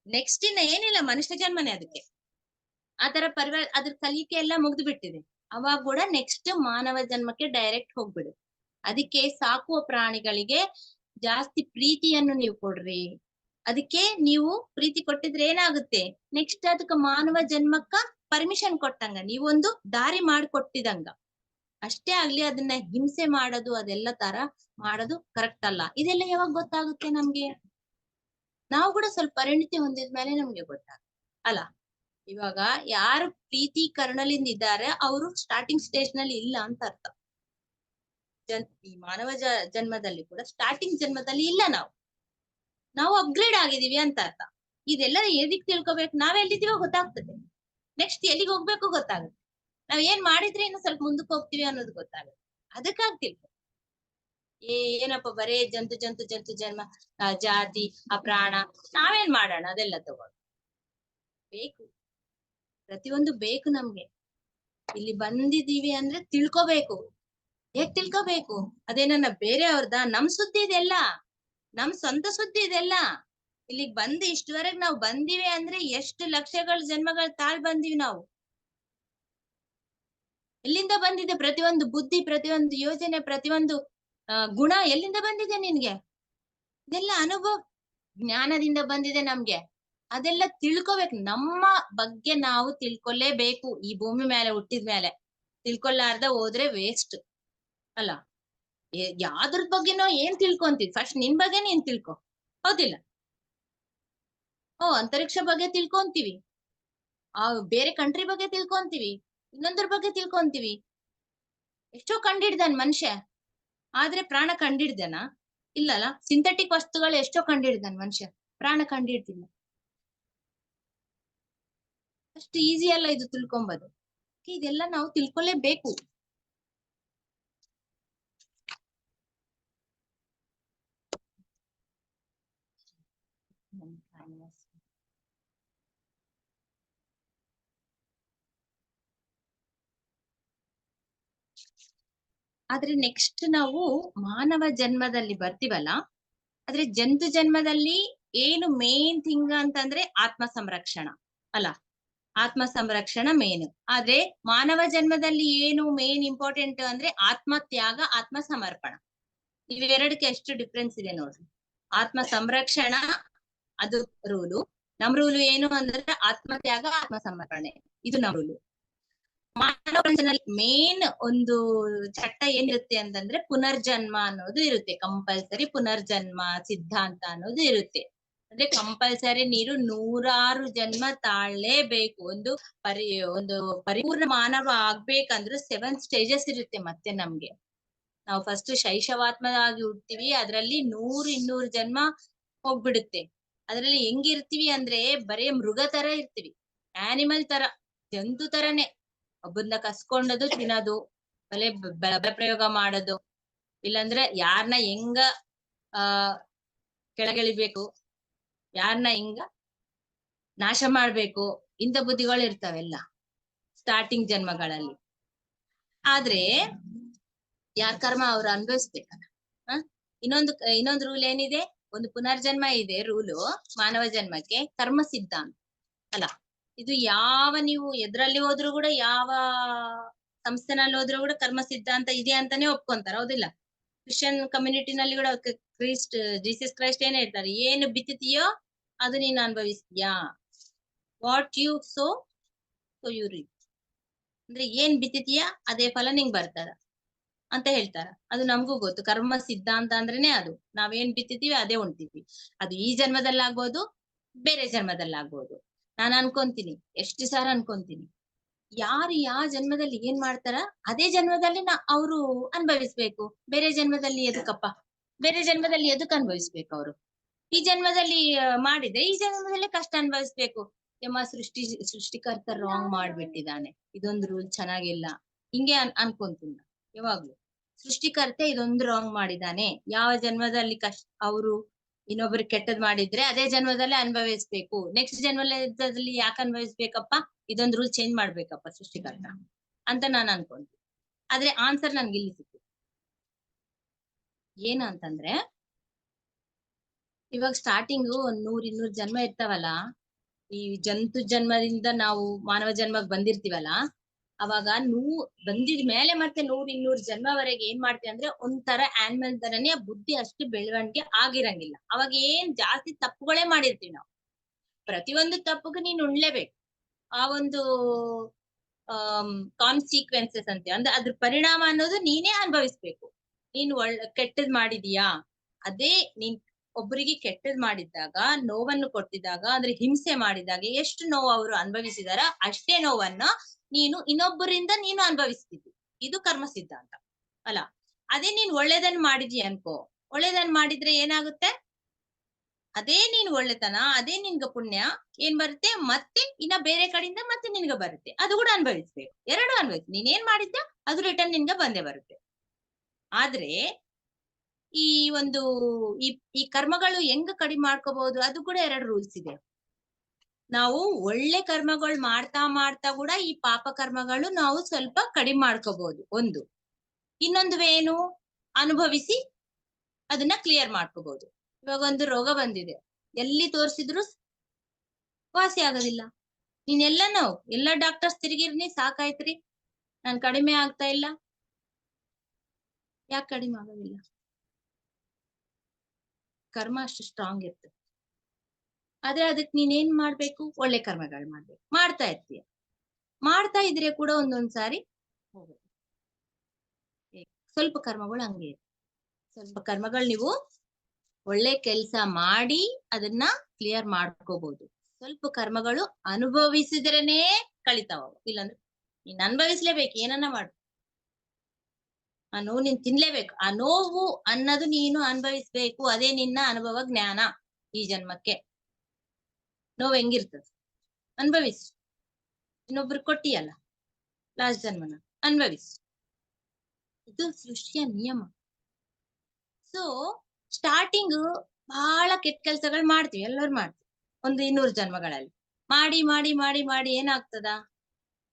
ನೆಕ್ಸ್ಟ್ ಇನ್ನ ಏನಿಲ್ಲ, ಮನುಷ್ಯ ಜನ್ಮನೇ ಅದಕ್ಕೆ. ಆತರ ಅದ್ರ ಕಲಿಕೆ ಎಲ್ಲ ಮುಗ್ದು ಬಿಟ್ಟಿದೆ. ಅವಾಗ ಕೂಡ ನೆಕ್ಸ್ಟ್ ಮಾನವ ಜನ್ಮಕ್ಕೆ ಡೈರೆಕ್ಟ್ ಹೋಗ್ಬಿಡು. ಅದಕ್ಕೆ ಸಾಕುವ ಪ್ರಾಣಿಗಳಿಗೆ ಜಾಸ್ತಿ ಪ್ರೀತಿಯನ್ನು ನೀವು ಕೊಡ್ರಿ. ಅದಕ್ಕೆ ನೀವು ಪ್ರೀತಿ ಕೊಟ್ಟಿದ್ರೆ ಏನಾಗುತ್ತೆ, ನೆಕ್ಸ್ಟ್ ಅದಕ್ಕೆ ಮಾನವ ಜನ್ಮಕ್ಕ ಪರ್ಮಿಷನ್ ಕೊಟ್ಟಂಗ, ನೀವೊಂದು ದಾರಿ ಮಾಡಿಕೊಟ್ಟಿದಂಗ ಅಷ್ಟೇ ಆಗ್ಲಿ. ಅದನ್ನ ಹಿಂಸೆ ಮಾಡೋದು ಅದೆಲ್ಲ ತರ ಮಾಡೋದು ಕರೆಕ್ಟ್ ಅಲ್ಲ. ಇದೆಲ್ಲ ಯಾವಾಗ ಗೊತ್ತಾಗುತ್ತೆ ನಮ್ಗೆ, ನಾವು ಕೂಡ ಸ್ವಲ್ಪ ಪರಿಣಿತಿ ಹೊಂದಿದ್ಮೇಲೆ ನಮ್ಗೆ ಗೊತ್ತಾಗುತ್ತೆ ಅಲ್ಲ. ಇವಾಗ ಯಾರು ಪ್ರೀತಿ ಕರುಣಲಿಂದ ಇದ್ದಾರೆ ಅವರು ಸ್ಟಾರ್ಟಿಂಗ್ ಸ್ಟೇಜ್ ನಲ್ಲಿ ಇಲ್ಲ ಅಂತ ಅರ್ಥ. ಈ ಮಾನವ ಜನ್ಮದಲ್ಲಿ ಕೂಡ ಸ್ಟಾರ್ಟಿಂಗ್ ಜನ್ಮದಲ್ಲಿ ಇಲ್ಲ ನಾವು. ನಾವು ಅಪ್ಗ್ರೇಡ್ ಆಗಿದೀವಿ ಅಂತ ಅರ್ಥ. ಇದೆಲ್ಲ ಎದಿಕ್ ತಿಳ್ಕೊಬೇಕು, ನಾವ್ ಎಲ್ಲಿದೀವೋ ಗೊತ್ತಾಗ್ತದೆ, ನೆಕ್ಸ್ಟ್ ಎಲ್ಲಿಗೆ ಹೋಗ್ಬೇಕು ಗೊತ್ತಾಗುತ್ತೆ, ನಾವ್ ಏನ್ ಮಾಡಿದ್ರೆ ಇನ್ನು ಸ್ವಲ್ಪ ಮುಂದಕ್ಕೆ ಹೋಗ್ತೀವಿ ಅನ್ನೋದು ಗೊತ್ತಾಗುತ್ತೆ. ಅದಕ್ಕಾಗಿ ತಿಳ್ಕೊ. ಏನಪ್ಪ ಬರೇ ಜಂತು ಜಂತು ಜಂತು ಜನ್ಮ, ಜಾತಿ, ಆ ಪ್ರಾಣ, ನಾವೇನ್ ಮಾಡೋಣ ಅದೆಲ್ಲ ತಗೊಂಡು. ಬೇಕು, ಪ್ರತಿಯೊಂದು ಬೇಕು ನಮ್ಗೆ. ಇಲ್ಲಿ ಬಂದಿದೀವಿ ಅಂದ್ರೆ ತಿಳ್ಕೊಬೇಕು. ಹೇಗ್ ತಿಳ್ಕೊಬೇಕು? ಅದೇ ನನ್ನ ಬೇರೆಯವ್ರದ, ನಮ್ ಸುದ್ದಿ ಇದೆಲ್ಲ, ನಮ್ ಸ್ವಂತ ಸುದ್ದಿ ಇದೆಲ್ಲ. ಇಲ್ಲಿಗ್ ಬಂದು ಇಷ್ಟವರೆಗೆ ನಾವು ಬಂದಿವಿ ಅಂದ್ರೆ ಎಷ್ಟು ಲಕ್ಷಗಳ ಜನ್ಮಗಳ ತಾಳ್ ಬಂದಿವಿ ನಾವು. ಎಲ್ಲಿಂದ ಬಂದಿದೆ ಪ್ರತಿಯೊಂದು ಬುದ್ಧಿ, ಪ್ರತಿಯೊಂದು ಯೋಜನೆ, ಪ್ರತಿಯೊಂದು ಗುಣ ಎಲ್ಲಿಂದ ಬಂದಿದೆ ನಿನ್ಗೆ? ಇದೆಲ್ಲ ಅನುಭವ ಜ್ಞಾನದಿಂದ ಬಂದಿದೆ ನಮ್ಗೆ. ಅದೆಲ್ಲ ತಿಳ್ಕೊಬೇಕು. ನಮ್ಮ ಬಗ್ಗೆ ನಾವು ತಿಳ್ಕೊಲೇಬೇಕು. ಈ ಭೂಮಿ ಮೇಲೆ ಹುಟ್ಟಿದ ಮೇಲೆ ತಿಳ್ಕೊಲಾರ್ದ ಹೋದ್ರೆ ವೇಸ್ಟ್ ಅಲ್ಲ. ಯಾವ್ದ್ರ ಬಗ್ಗೆನೋ ಏನ್ ತಿಳ್ಕೊಂತೀವಿ, ಫಸ್ಟ್ ನಿನ್ ಬಗ್ಗೆ ನೀನ್ ತಿಳ್ಕೊ, ಹೌದಿಲ್ಲ? ಅಂತರಿಕ್ಷ ಬಗ್ಗೆ ತಿಳ್ಕೊಂತೀವಿ, ಬೇರೆ ಕಂಟ್ರಿ ಬಗ್ಗೆ ತಿಳ್ಕೊಂತೀವಿ, ಇನ್ನೊಂದ್ರ ಬಗ್ಗೆ ತಿಳ್ಕೊಂತೀವಿ. ಎಷ್ಟೋ ಕಂಡಿಡ್ದಾನ್ ಮನುಷ್ಯ, ಆದ್ರೆ ಪ್ರಾಣ ಕಂಡಿಡ್ದನ? ಇಲ್ಲಲ್ಲ. ಸಿಂಥೆಟಿಕ್ ವಸ್ತುಗಳು ಎಷ್ಟೋ ಕಂಡಿಡ್ದಾನ್ ಮನುಷ್ಯ, ಪ್ರಾಣ ಕಂಡಿಡ್ದಿಲ್ಲ. ಅಷ್ಟು ಈಸಿ ಅಲ್ಲ ಇದು ತಿಳ್ಕೊಂಬೋದು. ಇದೆಲ್ಲ ನಾವು ತಿಳ್ಕೊಳ್ಳೇಬೇಕು. ಆದ್ರೆ ನೆಕ್ಸ್ಟ್ ನಾವು ಮಾನವ ಜನ್ಮದಲ್ಲಿ ಬರ್ತೀವಲ್ಲ, ಆದ್ರೆ ಜಂತು ಜನ್ಮದಲ್ಲಿ ಏನು ಮೇನ್ ಥಿಂಗ್ ಅಂತಂದ್ರೆ ಆತ್ಮ ಸಂರಕ್ಷಣ ಅಲ್ಲ. ಆತ್ಮ ಸಂರಕ್ಷಣ ಮೇನ್. ಆದ್ರೆ ಮಾನವ ಜನ್ಮದಲ್ಲಿ ಏನು ಮೇನ್ ಇಂಪಾರ್ಟೆಂಟ್ ಅಂದ್ರೆ ಆತ್ಮ ತ್ಯಾಗ, ಆತ್ಮ ಸಮರ್ಪಣ. ಇವೆರಡಕ್ಕೆ ಎಷ್ಟು ಡಿಫ್ರೆನ್ಸ್ ಇದೆ ನೋಡ್ರಿ. ಆತ್ಮ ಸಂರಕ್ಷಣ ಅದು ರೂಲು, ನಮ್ ರೂಲು ಏನು ಅಂದ್ರೆ ಆತ್ಮ ತ್ಯಾಗ, ಆತ್ಮ ಸಮರ್ಪಣೆ, ಇದು ನಮ್ ರೂಲು. ಮಾನವ ಮೇನ್ ಒಂದು ಚಟ್ಟ ಏನಿರುತ್ತೆ ಅಂತಂದ್ರೆ ಪುನರ್ಜನ್ಮ ಅನ್ನೋದು ಇರುತ್ತೆ. ಕಂಪಲ್ಸರಿ ಪುನರ್ಜನ್ಮ ಸಿದ್ಧಾಂತ ಅನ್ನೋದು ಇರುತ್ತೆ. ಅಂದ್ರೆ ಕಂಪಲ್ಸರಿ ನೀರು 100 ಜನ್ಮ ತಾಳ್ಲೇಬೇಕು. ಒಂದು ಪರಿಪೂರ್ಣ ಮಾನವ ಆಗ್ಬೇಕಂದ್ರೆ 7 ಸ್ಟೇಜಸ್ ಇರುತ್ತೆ. ಮತ್ತೆ ನಮ್ಗೆ ನಾವು ಫಸ್ಟ್ ಶೈಶವಾತ್ಮವಾಗಿ ಹುಡ್ತೀವಿ, ಅದ್ರಲ್ಲಿ 100-200 ಜನ್ಮ ಹೋಗ್ಬಿಡುತ್ತೆ. ಅದ್ರಲ್ಲಿ ಹೆಂಗಿರ್ತೀವಿ ಅಂದ್ರೆ ಬರೇ ಮೃಗ ತರ ಇರ್ತೀವಿ, ಆನಿಮಲ್ ತರ, ಜಂತು ತರನೇ. ಒಬ್ಬನ್ನ ಕಸ್ಕೊಂಡದು ತಿನ್ನೋದು, ಬಲೆ ಪ್ರಯೋಗ ಮಾಡೋದು, ಇಲ್ಲಾಂದ್ರೆ ಯಾರನ್ನ ಹೆಂಗ ಕೆಳಗಿಳಿಬೇಕು, ಯಾರನ್ನ ಹೆಂಗ ನಾಶ ಮಾಡ್ಬೇಕು, ಇಂಥ ಬುದ್ಧಿಗಳು ಇರ್ತಾವೆಲ್ಲ ಸ್ಟಾರ್ಟಿಂಗ್ ಜನ್ಮಗಳಲ್ಲಿ. ಆದ್ರೆ ಯಾರ ಕರ್ಮ ಅವ್ರು ಅನುಭವಿಸ್ಬೇಕಲ್ಲ. ಇನ್ನೊಂದು ರೂಲ್ ಏನಿದೆ? ಒಂದು ಪುನರ್ಜನ್ಮ ಇದೆ ರೂಲು ಮಾನವ ಜನ್ಮಕ್ಕೆ, ಕರ್ಮ ಸಿದ್ಧಾಂತ ಅಲ್ಲ. ಇದು ನೀವು ಎದ್ರಲ್ಲಿ ಹೋದ್ರು ಕೂಡ, ಯಾವ ಸಂಸ್ಥೆನಲ್ಲಿ ಹೋದ್ರು ಕೂಡ ಕರ್ಮ ಸಿದ್ಧಾಂತ ಇದೆ ಅಂತಾನೆ ಒಪ್ಕೊಂತಾರ, ಹೌದಿಲ್ಲ? ಕ್ರಿಶ್ಚಿಯನ್ ಕಮ್ಯುನಿಟಿನಲ್ಲಿ ಕೂಡ ಜೀಸಸ್ ಕ್ರೈಸ್ಟ್ ಏನ್ ಹೇಳ್ತಾರೆ? ಏನು ಬಿತ್ತಿದೆಯೋ ಅದು ನೀನು ಅನುಭವಿಸ್ತೀಯಾ. What you sow you reap. ಅಂದ್ರೆ ಏನ್ ಬಿತ್ತಿದೀಯಾ ಅದೇ ಫಲ ನಿಂಗ್ ಬರ್ತದ ಅಂತ ಹೇಳ್ತಾರ. ಅದು ನಮಗೂ ಗೊತ್ತು. ಕರ್ಮ ಸಿದ್ಧಾಂತ ಅಂದ್ರೇನೆ ಅದು. ನಾವೇನ್ ಬಿತ್ತಿದೀವಿ ಅದೇ ಉಣ್ತೀವಿ. ಅದು ಈ ಜನ್ಮದಲ್ಲಾಗ್ಬೋದು, ಬೇರೆ ಜನ್ಮದಲ್ಲಾಗ್ಬೋದು. ನಾನು ಅನ್ಕೊಂತೀನಿ, ಎಷ್ಟು ಸಾರ ಅನ್ಕೊಂತೀನಿ, ಯಾರು ಯಾವ ಜನ್ಮದಲ್ಲಿ ಏನ್ ಮಾಡ್ತಾರ ಅದೇ ಜನ್ಮದಲ್ಲಿ ಅವ್ರು ಅನುಭವಿಸ್ಬೇಕು. ಬೇರೆ ಜನ್ಮದಲ್ಲಿ ಎದಕ್ಕಪ್ಪ? ಬೇರೆ ಜನ್ಮದಲ್ಲಿ ಎದಕ್ ಅನುಭವಿಸ್ಬೇಕು ಅವರು? ಈ ಜನ್ಮದಲ್ಲಿ ಮಾಡಿದ್ರೆ ಈ ಜನ್ಮದಲ್ಲಿ ಕಷ್ಟ ಅನುಭವಿಸ್ಬೇಕು. ಸೃಷ್ಟಿಕರ್ತ ರಾಂಗ್ ಮಾಡ್ಬಿಟ್ಟಿದ್ದಾನೆ, ಇದೊಂದು ರೂಲ್ ಚೆನ್ನಾಗಿಲ್ಲ, ಹಿಂಗೆ ಅನ್ಕೊಂತೀನಿ ಯಾವಾಗ್ಲೂ. ಸೃಷ್ಟಿಕರ್ತ ಇದೊಂದು ರಾಂಗ್ ಮಾಡಿದಾನೆ. ಯಾವ ಜನ್ಮದಲ್ಲಿ ಅವರು ಇನ್ನೊಬ್ರು ಕೆಟ್ಟದ್ ಮಾಡಿದ್ರೆ ಅದೇ ಜನ್ಮದಲ್ಲೇ ಅನುಭವಿಸ್ಬೇಕು, ನೆಕ್ಸ್ಟ್ ಜನ್ಮದಲ್ಲಿ ಯಾಕೆ ಅನುಭವಿಸ್ಬೇಕಪ್ಪ? ಇದೊಂದು ರೂಲ್ ಚೇಂಜ್ ಮಾಡ್ಬೇಕಪ್ಪ ಸೃಷ್ಟಿಕರ್ತ ಅಂತ ನಾನು ಅನ್ಕೊಂತೀನಿ. ಆದ್ರೆ ಆನ್ಸರ್ ನನ್ಗೆ ಇಲ್ಲಿ ಸಿಕ್ತು. ಏನು ಅಂತಂದ್ರೆ, ಇವಾಗ ಸ್ಟಾರ್ಟಿಂಗು 100-200 ಜನ್ಮ ಇರ್ತಾವಲ್ಲ, ಈ ಜಂತು ಜನ್ಮದಿಂದ ನಾವು ಮಾನವ ಜನ್ಮಕ್ ಬಂದಿರ್ತೀವಲ್ಲ, ಅವಾಗ ಬಂದಿದ ಮೇಲೆ ಮತ್ತೆ 100-200 ಜನ್ಮವರೆಗೆ ಏನ್ ಮಾಡ್ತೀವಿ ಅಂದ್ರೆ ಒಂಥರ ಆನಿಮಲ್ ತರನೇ ಬುದ್ಧಿ ಅಷ್ಟು ಬೆಳವಣಿಗೆ ಆಗಿರಂಗಿಲ್ಲ. ಅವಾಗ ಏನ್ ಜಾಸ್ತಿ ತಪ್ಪುಗಳೇ ಮಾಡಿರ್ತೀವಿ ನಾವು. ಪ್ರತಿಯೊಂದು ತಪ್ಪುಗೂ ನೀನ್ ಉಣ್ಲೇಬೇಕು. ಆ ಒಂದು ಕಾನ್ಸಿಕ್ವೆನ್ಸಸ್ ಅಂತೀವಿ, ಅಂದ್ರೆ ಅದ್ರ ಪರಿಣಾಮ ಅನ್ನೋದು ನೀನೇ ಅನುಭವಿಸ್ಬೇಕು. ನೀನ್ ಕೆಟ್ಟದ್ ಮಾಡಿದೀಯಾ, ಅದೇ ನೀನ್ ಒಬ್ಬರಿಗೆ ಕೆಟ್ಟದ್ ಮಾಡಿದ್ದಾಗ, ನೋವನ್ನು ಕೊಟ್ಟಿದಾಗ, ಅಂದ್ರೆ ಹಿಂಸೆ ಮಾಡಿದಾಗ ಎಷ್ಟು ನೋವು ಅವರು ಅನುಭವಿಸಿದಾರ ಅಷ್ಟೇ ನೋವನ್ನ ನೀನು ಇನ್ನೊಬ್ಬರಿಂದ ನೀನು ಅನುಭವಿಸ್ತಿದ್ದಿ. ಇದು ಕರ್ಮ ಸಿದ್ಧಾಂತ ಅಲ್ಲ. ಅದೇ ನೀನ್ ಒಳ್ಳೇದನ್ನ ಮಾಡಿದ್ಯ ಅನ್ಕೋ, ಒಳ್ಳೇದನ್ನ ಮಾಡಿದ್ರೆ ಏನಾಗುತ್ತೆ? ಅದೇ ನೀನ್ ಒಳ್ಳೆತನ, ಅದೇ ನಿನ್ಗ ಪುಣ್ಯ ಏನ್ ಬರುತ್ತೆ, ಮತ್ತೆ ಇನ್ನ ಬೇರೆ ಕಡೆಯಿಂದ ಮತ್ತೆ ನಿನ್ಗ ಬರುತ್ತೆ, ಅದು ಕೂಡ ಅನುಭವಿಸ್ಬೇಕು. ಎರಡು ಅನುಭವಿಸ್, ನೀನ್ ಏನ್ ಮಾಡಿದ್ದ ಅದು ರಿಟರ್ನ್ ನಿನ್ಗ ಬಂದೇ ಬರುತ್ತೆ. ಆದ್ರೆ ಈ ಒಂದು ಈ ಕರ್ಮಗಳು ಹೆಂಗ ಕಡಿಮೆ ಮಾಡ್ಕೋಬಹುದು, ಅದು ಕೂಡ ಎರಡು ರೂಲ್ಸ್ ಇದೆ. ನಾವು ಒಳ್ಳೆ ಕರ್ಮಗಳು ಮಾಡ್ತಾ ಮಾಡ್ತಾ ಕೂಡ ಈ ಪಾಪ ಕರ್ಮಗಳು ನಾವು ಸ್ವಲ್ಪ ಕಡಿಮೆ ಮಾಡ್ಕೋಬಹುದು. ಒಂದು ಇನ್ನೊಂದು ಏನು, ಅನುಭವಿಸಿ ಅದನ್ನ ಕ್ಲಿಯರ್ ಮಾಡ್ಕೋಬಹುದು. ಇವಾಗ ಒಂದು ರೋಗ ಬಂದಿದೆ, ಎಲ್ಲಿ ತೋರಿಸಿದ್ರು ವಾಸಿ ಆಗೋದಿಲ್ಲ. ನೀನ್ ಎಲ್ಲ ಡಾಕ್ಟರ್ಸ್ ತಿರುಗಿರ್ನಿ, ಸಾಕಾಯ್ತ್ರಿ, ನಾನ್ ಕಡಿಮೆ ಆಗ್ತಾ ಇಲ್ಲ. ಯಾಕೆ ಕಡಿಮೆ ಆಗೋದಿಲ್ಲ? ಕರ್ಮ ಅಷ್ಟು ಸ್ಟ್ರಾಂಗ್ ಇರ್ತದೆ. ಆದ್ರೆ ಅದಕ್ ನೀನೇನ್ ಮಾಡ್ಬೇಕು, ಒಳ್ಳೆ ಕರ್ಮಗಳು ಮಾಡ್ಬೇಕು. ಮಾಡ್ತಾ ಇರ್ತೀಯ, ಮಾಡ್ತಾ ಇದ್ರೆ ಕೂಡ ಒಂದೊಂದ್ಸಾರಿ ಹೋಗುತ್ತೆ. ಸ್ವಲ್ಪ ಕರ್ಮಗಳು ಹಂಗೆ ಇರುತ್ತೆ. ಸ್ವಲ್ಪ ಕರ್ಮಗಳು ನೀವು ಒಳ್ಳೆ ಕೆಲ್ಸ ಮಾಡಿ ಅದನ್ನ ಕ್ಲಿಯರ್ ಮಾಡ್ಕೋಬಹುದು. ಸ್ವಲ್ಪ ಕರ್ಮಗಳು ಅನುಭವಿಸಿದ್ರೇನೆ ಕಳಿತಾವ, ಇಲ್ಲಾಂದ್ರೆ ನೀನ್ ಅನುಭವಿಸ್ಲೇಬೇಕು. ಏನನ್ನ ಮಾಡು, ಆ ನೋವು ನೀನ್ ತಿನ್ಲೇಬೇಕು. ಆ ನೋವು ಅನ್ನೋದು ನೀನು ಅನುಭವಿಸ್ಬೇಕು. ಅದೇ ನಿನ್ನ ಅನುಭವ ಜ್ಞಾನ. ಈ ಜನ್ಮಕ್ಕೆ ನೋವು ಹೆಂಗಿರ್ತದೆ ಅನುಭವಿಸು. ಇನ್ನೊಬ್ರು ಕೊಟ್ಟಿಯಲ್ಲ ಲಾಸ್ಟ್ ಜನ್ಮನ, ಅನುಭವಿಸು. ಇದು ಸೃಷ್ಟಿಯ ನಿಯಮ. ಸೊ ಸ್ಟಾರ್ಟಿಂಗ್ ಬಹಳ ಕೆಟ್ಟ ಕೆಲ್ಸಗಳು ಮಾಡ್ತೀವಿ, ಎಲ್ಲರೂ ಮಾಡ್ತೀವಿ. ಒಂದು 200 ಜನ್ಮಗಳಲ್ಲಿ ಮಾಡಿ ಮಾಡಿ ಮಾಡಿ ಮಾಡಿ ಏನಾಗ್ತದ,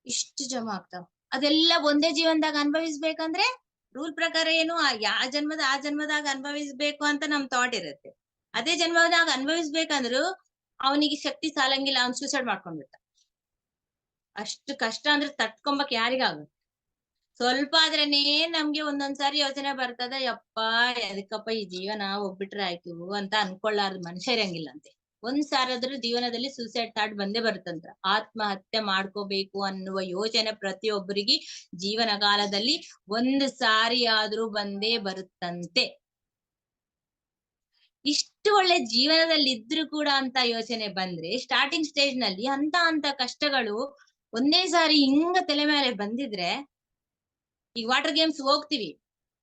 ಇಷ್ಟು ಜಮಾ ಆಗ್ತಾವ. ಅದೆಲ್ಲ ಒಂದೇ ಜೀವನದಾಗ ಅನುಭವಿಸ್ಬೇಕಂದ್ರೆ ರೂಲ್ ಪ್ರಕಾರ ಏನು, ಆ ಜನ್ಮದಾಗ ಅನುಭವಿಸ್ಬೇಕು ಅಂತ ನಮ್ ಥಾಟ್ ಇರುತ್ತೆ. ಅದೇ ಜನ್ಮದಾಗ ಅನುಭವಿಸ್ಬೇಕಂದ್ರು ಅವನಿಗೆ ಶಕ್ತಿ ಸಾಲಂಗಿಲ್ಲ, ಅವ್ನ್ ಸೂಸೈಡ್ ಮಾಡ್ಕೊಂಡ್ಬಿಟ್ಟ. ಅಷ್ಟು ಕಷ್ಟ ಅಂದ್ರೆ ತಟ್ಕೊಂಬಕ್ ಯಾರಿಗಾಗುತ್ತೆ? ಸ್ವಲ್ಪ ಆದ್ರೇನೆ ನಮ್ಗೆ ಒಂದೊಂದ್ಸಾರಿ ಯೋಚನೆ ಬರ್ತದ, ಯಪ್ಪ ಎದಕ್ಕಪ್ಪ ಈ ಜೀವನ ಹೋಗ್ಬಿಟ್ರೆ ಆಯ್ತು ಅಂತ ಅನ್ಕೊಳ್ಳಾರ್ದು ಮನುಷ್ಯ ಇರಂಗಿಲ್ಲಂತೆ. ಒಂದ್ ಸಾರಾದ್ರೂ ಜೀವನದಲ್ಲಿ ಸೂಸೈಡ್ ಥಾಟ್ ಬಂದೇ ಬರುತ್ತಂತ. ಆತ್ಮಹತ್ಯೆ ಮಾಡ್ಕೋಬೇಕು ಅನ್ನುವ ಯೋಚನೆ ಪ್ರತಿಯೊಬ್ಬರಿಗೆ ಜೀವನ ಕಾಲದಲ್ಲಿ ಒಂದು ಸಾರಿ ಆದ್ರೂ ಬಂದೇ ಬರುತ್ತಂತೆ. ಇಷ್ಟು ಒಳ್ಳೆ ಜೀವನದಲ್ಲಿ ಇದ್ರು ಕೂಡ ಅಂತ ಯೋಚನೆ ಬಂದ್ರೆ, ಸ್ಟಾರ್ಟಿಂಗ್ ಸ್ಟೇಜ್ ನಲ್ಲಿ ಅಂತ ಕಷ್ಟಗಳು ಒಂದೇ ಸಾರಿ ಹಿಂಗ ತಲೆ ಮೇಲೆ ಬಂದಿದ್ರೆ, ಈಗ ವಾಟರ್ ಗೇಮ್ಸ್ ಹೋಗ್ತಿವಿ,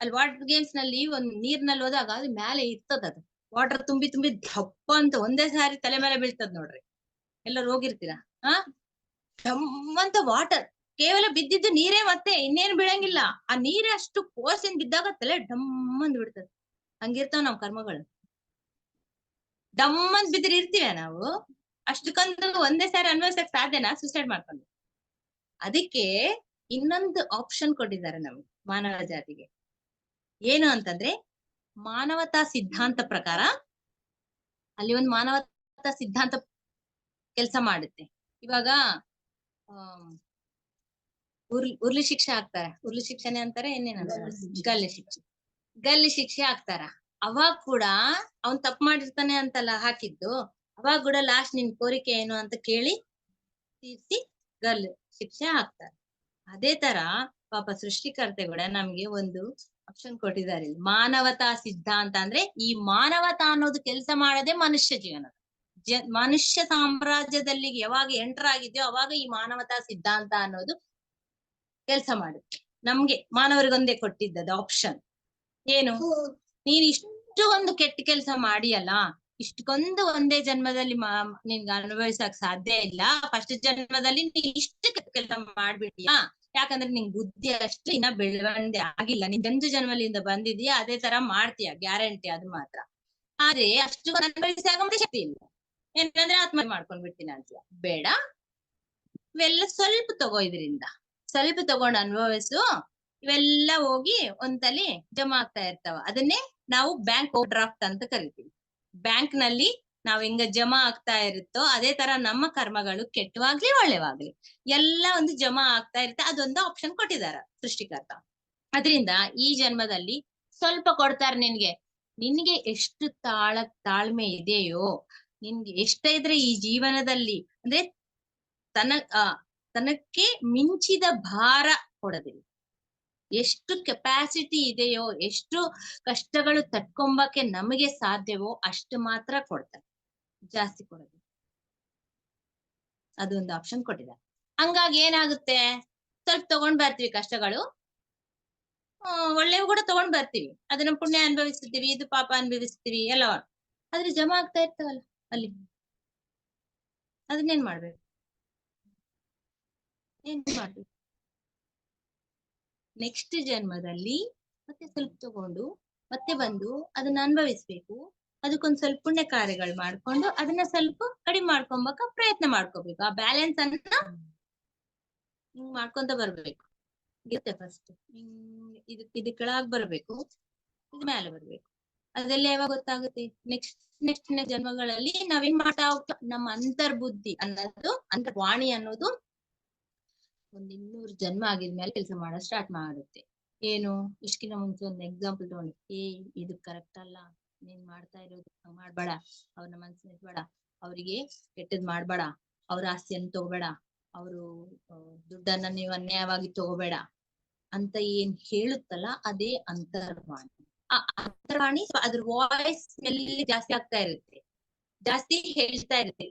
ಅಲ್ಲಿ ವಾಟರ್ ಗೇಮ್ಸ್ ನಲ್ಲಿ ಒಂದ್ ನೀರ್ನಲ್ಲಿ ಹೋದಾಗ ಅದು ಮೇಲೆ ಇರ್ತದ, ಅದು ವಾಟರ್ ತುಂಬಿ ತುಂಬಿ ದಪ್ಪ ಅಂತ ಒಂದೇ ಸಾರಿ ತಲೆ ಮೇಲೆ ಬೀಳ್ತದ ನೋಡ್ರಿ. ಎಲ್ಲರೂ ಹೋಗಿರ್ತೀರಾ? ಅಂತ ವಾಟರ್ ಕೇವಲ ಬಿದ್ದಿದ್ದು ನೀರೇ, ಮತ್ತೆ ಇನ್ನೇನು ಬೀಳಂಗಿಲ್ಲ. ಆ ನೀರೇ ಅಷ್ಟು ಫೋರ್ಸಿಂದ ಬಿದ್ದಾಗ ತಲೆ ಡಮ್ಮಂದ್ ಬಿಡ್ತದೆ. ಹಂಗಿರ್ತಾವ ನಾವ್ ಕರ್ಮಗಳು. ಡಮ್ಮಂದ್ ಬಿದ್ರೆ ಇರ್ತೀವ ನಾವು? ಅಷ್ಟಕ್ಕೊಂದು ಒಂದೇ ಸಾರಿ ಅನ್ಭವಿಸಕ್ ಸಾಧ್ಯನಾ ಸೂಸೈಡ್ ಮಾಡ್ಕೊಂಡು? ಅದಕ್ಕೆ ಇನ್ನೊಂದು ಆಪ್ಷನ್ ಕೊಟ್ಟಿದ್ದಾರೆ ನಮ್ಗೆ, ಮಾನವ ಜಾತಿಗೆ. ಏನು ಅಂತಂದ್ರೆ, ಮಾನವತಾ ಸಿದ್ಧಾಂತ ಪ್ರಕಾರ ಅಲ್ಲಿ ಒಂದು ಮಾನವತಾ ಸಿದ್ಧಾಂತ ಕೆಲಸ ಮಾಡುತ್ತೆ. ಇವಾಗ ಉರ್ಲಿ ಶಿಕ್ಷೆ ಹಾಕ್ತಾರೆ. ಉರ್ಲಿ ಶಿಕ್ಷೆನೆ ಅಂತಾರೆ, ಏನೇನಂತಾರೆ, ಗಲ್ಲಿ ಶಿಕ್ಷೆ ಹಾಕ್ತಾರ. ಅವಾಗ ಕೂಡ ಅವ್ನ್ ತಪ್ಪು ಮಾಡಿರ್ತಾನೆ ಅಂತಲ್ಲ ಹಾಕಿದ್ದು, ಅವಾಗ ಕೂಡ ಲಾಸ್ಟ್ ನಿನ್ ಕೋರಿಕೆ ಏನು ಅಂತ ಕೇಳಿ ತೀರ್ಸಿ ಗಲ್ ಶಿಕ್ಷೆ ಹಾಕ್ತಾರೆ. ಅದೇ ತರ ಪಾಪ ಸೃಷ್ಟಿಕರ್ತೆ ಕೂಡ ನಮ್ಗೆ ಒಂದು ಆಪ್ಷನ್ ಕೊಟ್ಟಿದ್ದಾರೆ, ಮಾನವತಾ ಸಿದ್ಧಾಂತ. ಅಂದ್ರೆ ಈ ಮಾನವತಾ ಅನ್ನೋದು ಕೆಲಸ ಮಾಡದೆ ಮನುಷ್ಯ ಜೀವನ, ಮನುಷ್ಯ ಸಾಮ್ರಾಜ್ಯದಲ್ಲಿ ಯಾವಾಗ ಎಂಟರ್ ಆಗಿದ್ಯೋ ಅವಾಗ ಈ ಮಾನವತಾ ಸಿದ್ಧಾಂತ ಅನ್ನೋದು ಕೆಲಸ ಮಾಡುತ್ತೆ. ನಮ್ಗೆ ಮಾನವರಿಗೊಂದೇ ಕೊಟ್ಟಿದ್ದದ ಆಪ್ಷನ್ ಏನು, ನೀನ್ ಇಷ್ಟು ಒಂದು ಕೆಟ್ಟ ಕೆಲಸ ಮಾಡಿಯಲ್ಲ, ಇಷ್ಟಕ್ಕೊಂದು ಒಂದೇ ಜನ್ಮದಲ್ಲಿ ನಿನ್ಗೆ ಅನುಭವಿಸಕ್ ಸಾಧ್ಯ ಇಲ್ಲ. ಫಸ್ಟ್ ಜನ್ಮದಲ್ಲಿ ನೀನ್ ಇಷ್ಟು ಕೆಲಸ ಮಾಡ್ಬಿಟ್ಟಿಯಾ, ಯಾಕಂದ್ರೆ ನಿಂಗ್ ಬುದ್ಧಿ ಅಷ್ಟು ಇನ್ನ ಬೆಳವಣಿಗೆ ಆಗಿಲ್ಲ, ನೀನ್ ಗಂಜು ಜನ್ಮದಿಂದ ಬಂದಿದ್ಯಾ, ಅದೇ ತರ ಮಾಡ್ತೀಯ ಗ್ಯಾರಂಟಿ, ಅದು ಮಾತ್ರ. ಆದ್ರೆ ಅಷ್ಟು ಅನುಭವಿಸಾಗ ಶಕ್ತಿ ಇಲ್ಲ, ಏನಂದ್ರೆ ಆತ್ಮಹತ್ಯೆ ಮಾಡ್ಕೊಂಡ್ ಬಿಡ್ತೀನಿ ಅಂತೀಯ. ಬೇಡ, ಇವೆಲ್ಲ ಸ್ವಲ್ಪ ತಗೋ, ಇದರಿಂದ ಸ್ವಲ್ಪ ತಗೊಂಡು ಅನುಭವಿಸು. ಇವೆಲ್ಲ ಹೋಗಿ ಒಂದ್ಸಲಿ ಜಮಾ ಆಗ್ತಾ ಇರ್ತಾವ. ಅದನ್ನೇ ನಾವು ಬ್ಯಾಂಕ್ ಓವರ್ ಡ್ರಾಫ್ಟ್ ಅಂತ ಕರಿತೀವಿ. ಬ್ಯಾಂಕ್ ನಲ್ಲಿ ನಾವ್ ಹೆಂಗ ಜಮಾ ಆಗ್ತಾ ಇರುತ್ತೋ ಅದೇ ತರ ನಮ್ಮ ಕರ್ಮಗಳು ಕೆಟ್ಟವಾಗ್ಲಿ ಒಳ್ಳೆವಾಗ್ಲಿ ಎಲ್ಲ ಒಂದು ಜಮಾ ಆಗ್ತಾ ಇರುತ್ತೆ. ಅದೊಂದು ಆಪ್ಷನ್ ಕೊಟ್ಟಿದಾರ ಸೃಷ್ಟಿಕರ್ತ. ಅದರಿಂದ ಈ ಜನ್ಮದಲ್ಲಿ ಸ್ವಲ್ಪ ಕೊಡ್ತಾರೆ ನಿನ್ಗೆ ಎಷ್ಟು ತಾಳ್ಮೆ ಇದೆಯೋ, ನಿನ್ಗೆ ಎಷ್ಟಿದ್ರೆ ಈ ಜೀವನದಲ್ಲಿ, ಅಂದ್ರೆ ತನಕ್ಕೆ ಮಿಂಚಿದ ಭಾರ ಕೊಡೋದಿಲ್ಲ. ಎಷ್ಟು ಕೆಪಾಸಿಟಿ ಇದೆಯೋ, ಎಷ್ಟು ಕಷ್ಟಗಳು ತಟ್ಕೊಂಬಕ್ಕೆ ನಮಗೆ ಸಾಧ್ಯವೋ ಅಷ್ಟು ಮಾತ್ರ ಕೊಡ್ತಾರೆ, ಜಾಸ್ತಿ ಕೊಡೋದಿಲ್ಲ. ಅದೊಂದು ಆಪ್ಷನ್ ಕೊಟ್ಟಿದ್ದಾರೆ. ಹಂಗಾಗಿ ಏನಾಗುತ್ತೆ, ಸ್ವಲ್ಪ ತಗೊಂಡ್ ಬರ್ತೀವಿ ಕಷ್ಟಗಳು, ಒಳ್ಳೆವು ಕೂಡ ತಗೊಂಡ್ ಬರ್ತೀವಿ, ಅದನ್ನ ಪುಣ್ಯ ಅನುಭವಿಸ್ತೀವಿ, ಇದು ಪಾಪ ಅನುಭವಿಸ್ತೀವಿ ಎಲ್ಲ. ಆದ್ರೆ ಜಮಾ ಆಗ್ತಾ ಇರ್ತಾವಲ್ಲ ಅಲ್ಲಿ, ಅದನ್ನೇನ್ ಮಾಡ್ಬೇಕು? ಏನ್ ಮಾಡ್ಬೇಕು? ನೆಕ್ಸ್ಟ್ ಜನ್ಮದಲ್ಲಿ ಮತ್ತೆ ಸ್ವಲ್ಪ ತಗೊಂಡು ಮತ್ತೆ ಬಂದು ಅದನ್ನ ಅನುಭವಿಸ್ಬೇಕು. ಅದಕ್ಕೊಂದ್ ಸ್ವಲ್ಪ ಪುಣ್ಯ ಕಾರ್ಯಗಳು ಮಾಡ್ಕೊಂಡು ಅದನ್ನ ಸ್ವಲ್ಪ ಕಡಿಮೆ ಮಾಡ್ಕೊಂಬಕ ಪ್ರಯತ್ನ ಮಾಡ್ಕೋಬೇಕು. ಆ ಬ್ಯಾಲೆನ್ಸ್ ಅನ್ನ ಹಿಂಗ್ ಮಾಡ್ಕೊಂತ ಬರ್ಬೇಕು. ಇರುತ್ತೆ ಫಸ್ಟ್ ಇದು ಕೆಳಗ್ ಬರ್ಬೇಕು, ಇದು ಮೇಲೆ ಬರ್ಬೇಕು. ಅದೆಲ್ಲ ಯಾವಾಗ ಗೊತ್ತಾಗುತ್ತೆ? ನೆಕ್ಸ್ಟ್ ನೆಕ್ಸ್ಟ್ ಜನ್ಮಗಳಲ್ಲಿ ನಾವೇನ್ ಮಾಡ್ತಾ ಹೋಗ್ತಾ ನಮ್ಮ ಅಂತರ್ಬುದ್ಧಿ ಅನ್ನೋದು, ಅಂತರ್ವಾಣಿ ಅನ್ನೋದು ಒಂದ್ 200 ಜನ್ಮ ಆಗಿದ್ಮೇಲೆ ಕೆಲಸ ಮಾಡೋ ಸ್ಟಾರ್ಟ್ ಮಾಡುತ್ತೆ. ಏನು, ಇಷ್ಕಿನ ಮುಂಚೆ ಒಂದು ಎಕ್ಸಾಂಪಲ್ ತಗೊಂಡು, ಇದು ಕರೆಕ್ಟ್ ಅಲ್ಲ, ನೀನ್ ಮಾಡ್ತಾ ಇರೋದು ಮಾಡ್ಬೇಡ, ಅವ್ರನ್ನ ಮನ್ಸಿನ ಇಟ್ಬೇಡ, ಅವ್ರಿಗೆ ಕೆಟ್ಟದ್ ಮಾಡ್ಬೇಡ, ಅವ್ರ ಆಸ್ತಿಯನ್ನು ತಗೋಬೇಡ, ಅವರು ದುಡ್ಡನ್ನ ನೀವು ಅನ್ಯಾಯವಾಗಿ ತಗೋಬೇಡ ಅಂತ ಏನ್ ಹೇಳುತ್ತಲ್ಲ, ಅದೇ ಅಂತರ್ವಾಣಿ. ಆ ಅಂತರ್ವಾಣಿ ಅದ್ರ ವಾಯ್ಸ್ ಎಲ್ಲಿ ಜಾಸ್ತಿ ಆಗ್ತಾ ಇರುತ್ತೆ, ಜಾಸ್ತಿ ಹೇಳ್ತಾ ಇರುತ್ತೆ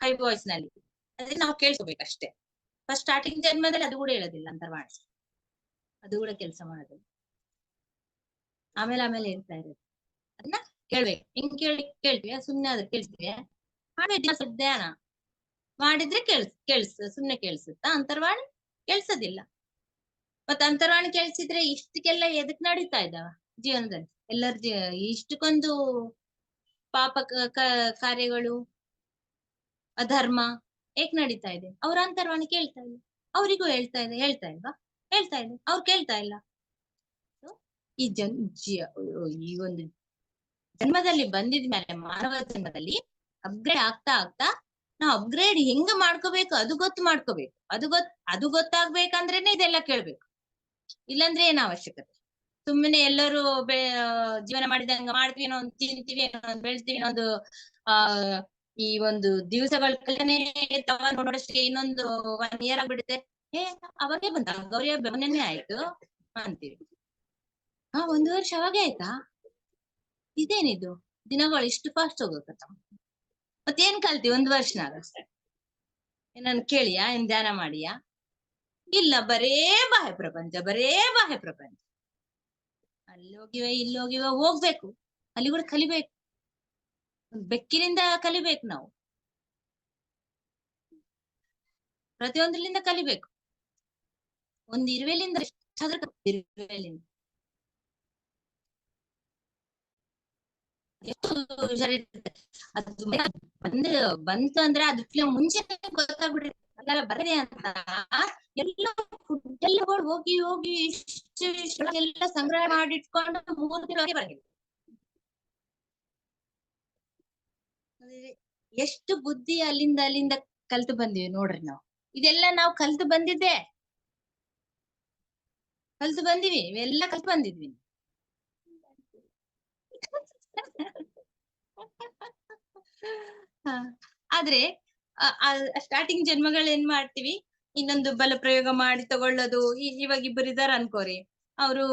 ಹೈ ವಾಯ್ಸ್ ನಲ್ಲಿ. ಅದೇ ನಾವು ಕೇಳ್ಕೋಬೇಕಷ್ಟೇ. ಫಸ್ಟ್ ಸ್ಟಾರ್ಟಿಂಗ್ ಜನ್ಮದಲ್ಲಿ ಅದು ಕೂಡ ಹೇಳೋದಿಲ್ಲ ಅಂತರ್ವಾಣಿ, ಅದು ಕೂಡ ಕೆಲಸ ಮಾಡೋದಿಲ್ಲ. ಆಮೇಲೆ ಆಮೇಲೆ ಹೇಳ್ತಾ ಇರೋದು ಅದನ್ನ ಕೇಳ್ಬೇಕು. ಹಿಂಗ್ ಕೇಳ್ತೀವಿ, ಸುಮ್ನೆ ಆದ್ರೆ ಕೇಳ್ತೀವಿ. ಮಾಡ್ಬೇಕು ಧ್ಯಾನ ಮಾಡಿದ್ರೆ ಸುಮ್ನೆ ಕೇಳ್ಸುತ್ತಾ ಅಂತರ್ವಾಣಿ? ಕೇಳ್ಸೋದಿಲ್ಲ. ಮತ್ತ ಅಂತರ್ವಾಣಿ ಕೇಳ್ಸಿದ್ರೆ ಇಷ್ಟಕ್ಕೆಲ್ಲ ಎದಕ್ ನಡೀತಾ ಇದ್ದಾವ ಜೀವನದಲ್ಲಿ? ಎಲ್ಲರ ಇಷ್ಟಕ್ಕೊಂದು ಪಾಪ ಕಾರ್ಯಗಳು, ಅಧರ್ಮ ಏಕ್ ನಡೀತಾ ಇದೆ? ಅವ್ರ ಅಂತರ್ವಾಣಿ ಕೇಳ್ತಾ ಇಲ್ಲ. ಅವರಿಗೂ ಹೇಳ್ತಾ ಇಲ್ವಾ? ಹೇಳ್ತಾ ಇದೆ, ಅವ್ರು ಕೇಳ್ತಾ ಇಲ್ಲ. ಈ ಈ ಒಂದು ಜನ್ಮದಲ್ಲಿ ಬಂದಿದ್ಮೇಲೆ, ಮಾನವ ಜನ್ಮದಲ್ಲಿ ಅಪ್ಗ್ರೇಡ್ ಆಗ್ತಾ ಆಗ್ತಾ ನಾವು ಅಪ್ಗ್ರೇಡ್ ಹೆಂಗ ಮಾಡ್ಕೋಬೇಕು ಅದು ಮಾಡ್ಕೋಬೇಕು. ಅದು ಗೊತ್ತಾಗ್ಬೇಕಂದ್ರೇನೆ ಇದೆಲ್ಲ ಕೇಳ್ಬೇಕು. ಇಲ್ಲಾಂದ್ರೆ ಏನ್ ಅವಶ್ಯಕತೆ? ಸುಮ್ಮನೆ ಎಲ್ಲರೂ ಜೀವನ ಮಾಡಿದಂಗ ಮಾಡ್ತೀವಿ, ಏನೋ ಒಂದು ತಿಂತೀವಿ, ಏನೋ ಒಂದು ಬೆಳ್ತೀವಿ, ಇನ್ನೊಂದು ಈ ಒಂದು ದಿವಸಗಳ ನೋಡೋಷ್ಟಕ್ಕೆ ಇನ್ನೊಂದು 1 year ಆಗ್ಬಿಡುತ್ತೆ. ಅವಾಗೇ ಬಂತ ಗೌರಿ ಹಬ್ಬ ಮೊನ್ನೆನೇ ಆಯ್ತು ಅಂತೀವಿ. 1 ವರ್ಷ ಅವಾಗೇ ಆಯ್ತಾ? ಇದೇನಿದು ದಿನಗಳು ಇಷ್ಟು ಫಾಸ್ಟ್ ಹೋಗತ್ತ? ಮತ್ತೇನ್ ಕಲ್ತಿ 1 ವರ್ಷನಾಗ? ಏನನ್ ಕೇಳಿಯಾ? ಏನ್ ಧ್ಯಾನ ಮಾಡಿಯಾ? ಇಲ್ಲ, ಬರೇ ಬಾಹ್ಯ ಪ್ರಪಂಚ, ಬರೇ ಬಾಹ್ಯ ಪ್ರಪಂಚ. ಅಲ್ಲಿ ಹೋಗಿವೆ, ಇಲ್ಲಿ ಹೋಗಿವೆ, ಹೋಗ್ಬೇಕು. ಅಲ್ಲಿ ಕೂಡ ಕಲಿಬೇಕು. ಬೆಕ್ಕಿನಿಂದ ಕಲಿಬೇಕು ನಾವು, ಪ್ರತಿಯೊಂದ್ರಲಿಂದ ಕಲಿಬೇಕು. ಒಂದು ಇರುವೆಲಿಂದ ಇರುವೆಲಿಂದ ಅದು ಬಂತು ಅಂದ್ರೆ ಅದಕ್ಕೆ ಮುಂಚೆ ಗೊತ್ತಾಗ್ಬಿಡುತ್ತೆ ಬರದೆ ಅಂತ. ಎಲ್ಲ ಫುಡ್ ಎಲ್ಲ ಹೋಗಿ ಹೋಗಿ ಎಲ್ಲ ಸಂಗ್ರಹ ಮಾಡಿಟ್ಕೊಂಡು 3 ತಿಂಗಳಿಗೆ ಬರಲಿಲ್ಲ. ಎಷ್ಟು ಬುದ್ಧಿ ಅಲ್ಲಿಂದ ಕಲ್ತು ಬಂದಿವಿ ನೋಡ್ರಿ ನಾವು. ಇದೆಲ್ಲ ನಾವು ಕಲ್ತು ಬಂದಿವಿ, ಇವೆಲ್ಲ ಕಲ್ತು ಬಂದಿದ್ವಿ. ಆದ್ರೆ ಸ್ಟಾರ್ಟಿಂಗ್ ಜನ್ಮಗಳು ಏನ್ ಮಾಡ್ತೀವಿ, ಇನ್ನೊಂದು ಬಲ ಪ್ರಯೋಗ ಮಾಡಿ ತಗೊಳ್ಳೋದು. ಇವಾಗ ಇಬ್ಬರು ಇದಾರ ಅನ್ಕೋರಿ, ಅವ್ರು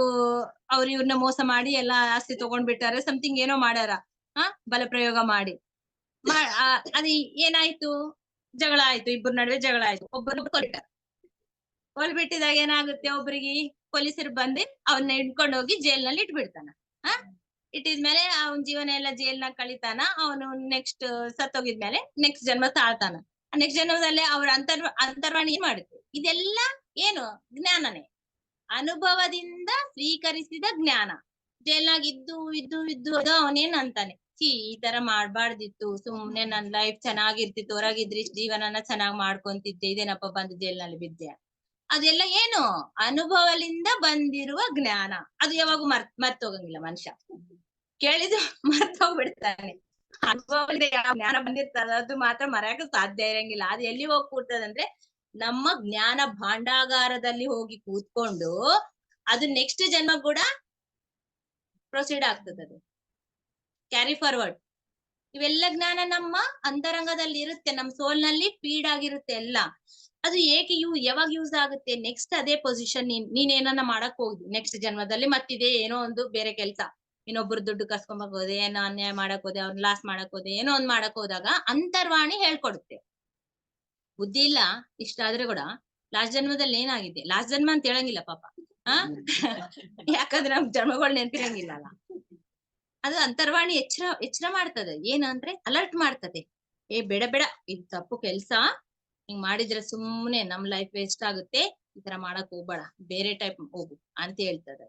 ಇವ್ರನ್ನ ಮೋಸ ಮಾಡಿ ಎಲ್ಲಾ ಆಸ್ತಿ ತಗೊಂಡ್ಬಿಟ್ಟಾರೆ, ಸಮಥಿಂಗ್ ಏನೋ ಮಾಡ್ಯಾರ, ಬಲ ಪ್ರಯೋಗ ಮಾಡಿ. ಅದ್ ಏನಾಯ್ತು? ಜಗಳ ಆಯ್ತು, ಇಬ್ಬರ ನಡುವೆ ಜಗಳ ಆಯ್ತು, ಒಬ್ಬರು ಕೊಲ್ಬಿಟ್ಟಿದಾಗ ಏನಾಗುತ್ತೆ? ಒಬ್ರಿಗೆ ಪೊಲೀಸರು ಬಂದು ಅವನ್ನ ಹಿಡ್ಕೊಂಡು ಹೋಗಿ ಜೈಲ್ನಲ್ಲಿ ಇಟ್ಬಿಡ್ತಾನ. ಇಟ್ಟಿದ್ಮೇಲೆ ಅವನ ಜೀವನ ಎಲ್ಲ ಜೈಲ್ನಾಗ ಕಳಿತಾನ. ಅವನು ನೆಕ್ಸ್ಟ್ ಸತ್ತೋಗಿದ್ಮೇಲೆ ನೆಕ್ಸ್ಟ್ ಜನ್ಮ ತಾಳ್ತಾನ. ನೆಕ್ಸ್ಟ್ ಜನ್ಮದಲ್ಲಿ ಅವ್ರ ಅಂತರ್ವಾಣಿ ಏನ್ ಮಾಡುತ್ತೆ? ಇದೆಲ್ಲ ಏನು? ಜ್ಞಾನನೇ, ಅನುಭವದಿಂದ ಸ್ವೀಕರಿಸಿದ ಜ್ಞಾನ. ಜೈಲ್ನಾಗ ಇದ್ದು ಅವನೇನ್ ಅಂತಾನೆ, ಈ ತರ ಮಾಡ್ಬಾರ್ದಿತ್ತು, ಸುಮ್ನೆ ನನ್ ಲೈಫ್ ಚೆನ್ನಾಗಿರ್ತಿತ್ತು, ಹೊರಗಿದ್ರೆ ಇಷ್ಟ ಜೀವನನ ಚೆನ್ನಾಗ್ ಮಾಡ್ಕೊಂತಿದ್ದೆ, ಇದೇನಪ್ಪ ಬಂದು ಜೈಲ್ನಲ್ಲಿ ಬಿದ್ದೆ. ಅದೆಲ್ಲ ಏನು? ಅನುಭವದಿಂದ ಬಂದಿರುವ ಜ್ಞಾನ. ಅದು ಯಾವಾಗೂ ಮರ್ತೋಗಂಗಿಲ್ಲ. ಮನುಷ್ಯ ಕೇಳಿದ್ರು ಮರ್ತೋಗ್ಬಿಡ್ತಾನೆ. ಅನುಭವದಿಂದ ಯಾವ ಜ್ಞಾನ ಬಂದಿರ್ತದ ಅದು ಮಾತ್ರ ಮರೆಯಕ್ಕೆ ಸಾಧ್ಯ ಇರಂಗಿಲ್ಲ. ಅದು ಎಲ್ಲಿ ಹೋಗಿ ಕೂರ್ತದಂದ್ರೆ ನಮ್ಮ ಜ್ಞಾನ ಭಾಂಡಾಗಾರದಲ್ಲಿ ಹೋಗಿ ಕೂತ್ಕೊಂಡು ಅದು ನೆಕ್ಸ್ಟ್ ಜನ್ಮ ಕೂಡ ಪ್ರೊಸೀಡ್ ಆಗ್ತದೆ, ಅದು ಕ್ಯಾರಿ ಫಾರ್ವರ್ಡ್. ಇವೆಲ್ಲ ಜ್ಞಾನ ನಮ್ಮ ಅಂತರಂಗದಲ್ಲಿ ಇರುತ್ತೆ, ನಮ್ಮ ಸೋಲ್ ನಲ್ಲಿ ಫೀಡ್ ಆಗಿರುತ್ತೆ ಎಲ್ಲ. ಅದು ಏಕೆ ಯಾವಾಗ ಯೂಸ್ ಆಗುತ್ತೆ? ನೆಕ್ಸ್ಟ್ ಅದೇ ಪೊಸಿಷನ್ ನೀನೇನನ್ನ ಮಾಡಕ್ ಹೋಗಿ ನೆಕ್ಸ್ಟ್ ಜನ್ಮದಲ್ಲಿ ಮತ್ತಿದೆ ಏನೋ ಒಂದು ಬೇರೆ ಕೆಲ್ಸ, ಇನ್ನೊಬ್ರು ದುಡ್ಡು ಕಸ್ಕೊಂಬಕ್ ಹೋದೆ, ಏನೋ ಅನ್ಯಾಯ ಮಾಡಕ್ ಹೋದೆ, ಅವ್ನ ಲಾಸ್ ಮಾಡಕ್ ಹೋದೆ, ಏನೋ ಒಂದ್ ಮಾಡಕ್ ಹೋದಾಗ ಅಂತರ್ವಾಣಿ ಹೇಳ್ಕೊಡುತ್ತೆ. ಬುದ್ಧಿ ಇಲ್ಲ ಇಷ್ಟಾದ್ರೆ ಕೂಡ ಲಾಸ್ಟ್ ಜನ್ಮದಲ್ಲಿ ಏನಾಗಿದೆ, ಲಾಸ್ಟ್ ಜನ್ಮ ಅಂತ ಹೇಳಂಗಿಲ್ಲ ಪಾಪ, ಯಾಕಂದ್ರೆ ನಮ್ ಜನ್ಮಗಳು ನೆನ್ಪಿರಂಗಿಲ್ಲಲ್ಲ. ಅದು ಅಂತರ್ವಾಣಿ ಎಚ್ಚರ ಮಾಡ್ತದೆ. ಏನಂದ್ರೆ ಅಲರ್ಟ್ ಮಾಡ್ತದೆ. ಏ ಬೇಡ ಬೇಡ, ಇದು ತಪ್ಪು ಕೆಲ್ಸ, ಹಿಂಗ್ ಮಾಡಿದ್ರೆ ಸುಮ್ನೆ ನಮ್ ಲೈಫ್ ವೇಸ್ಟ್ ಆಗುತ್ತೆ, ಈ ತರ ಮಾಡಕ್ ಹೋಗ್ಬೇಡ, ಬೇರೆ ಟೈಪ್ ಹೋಗು ಅಂತ ಹೇಳ್ತದೆ.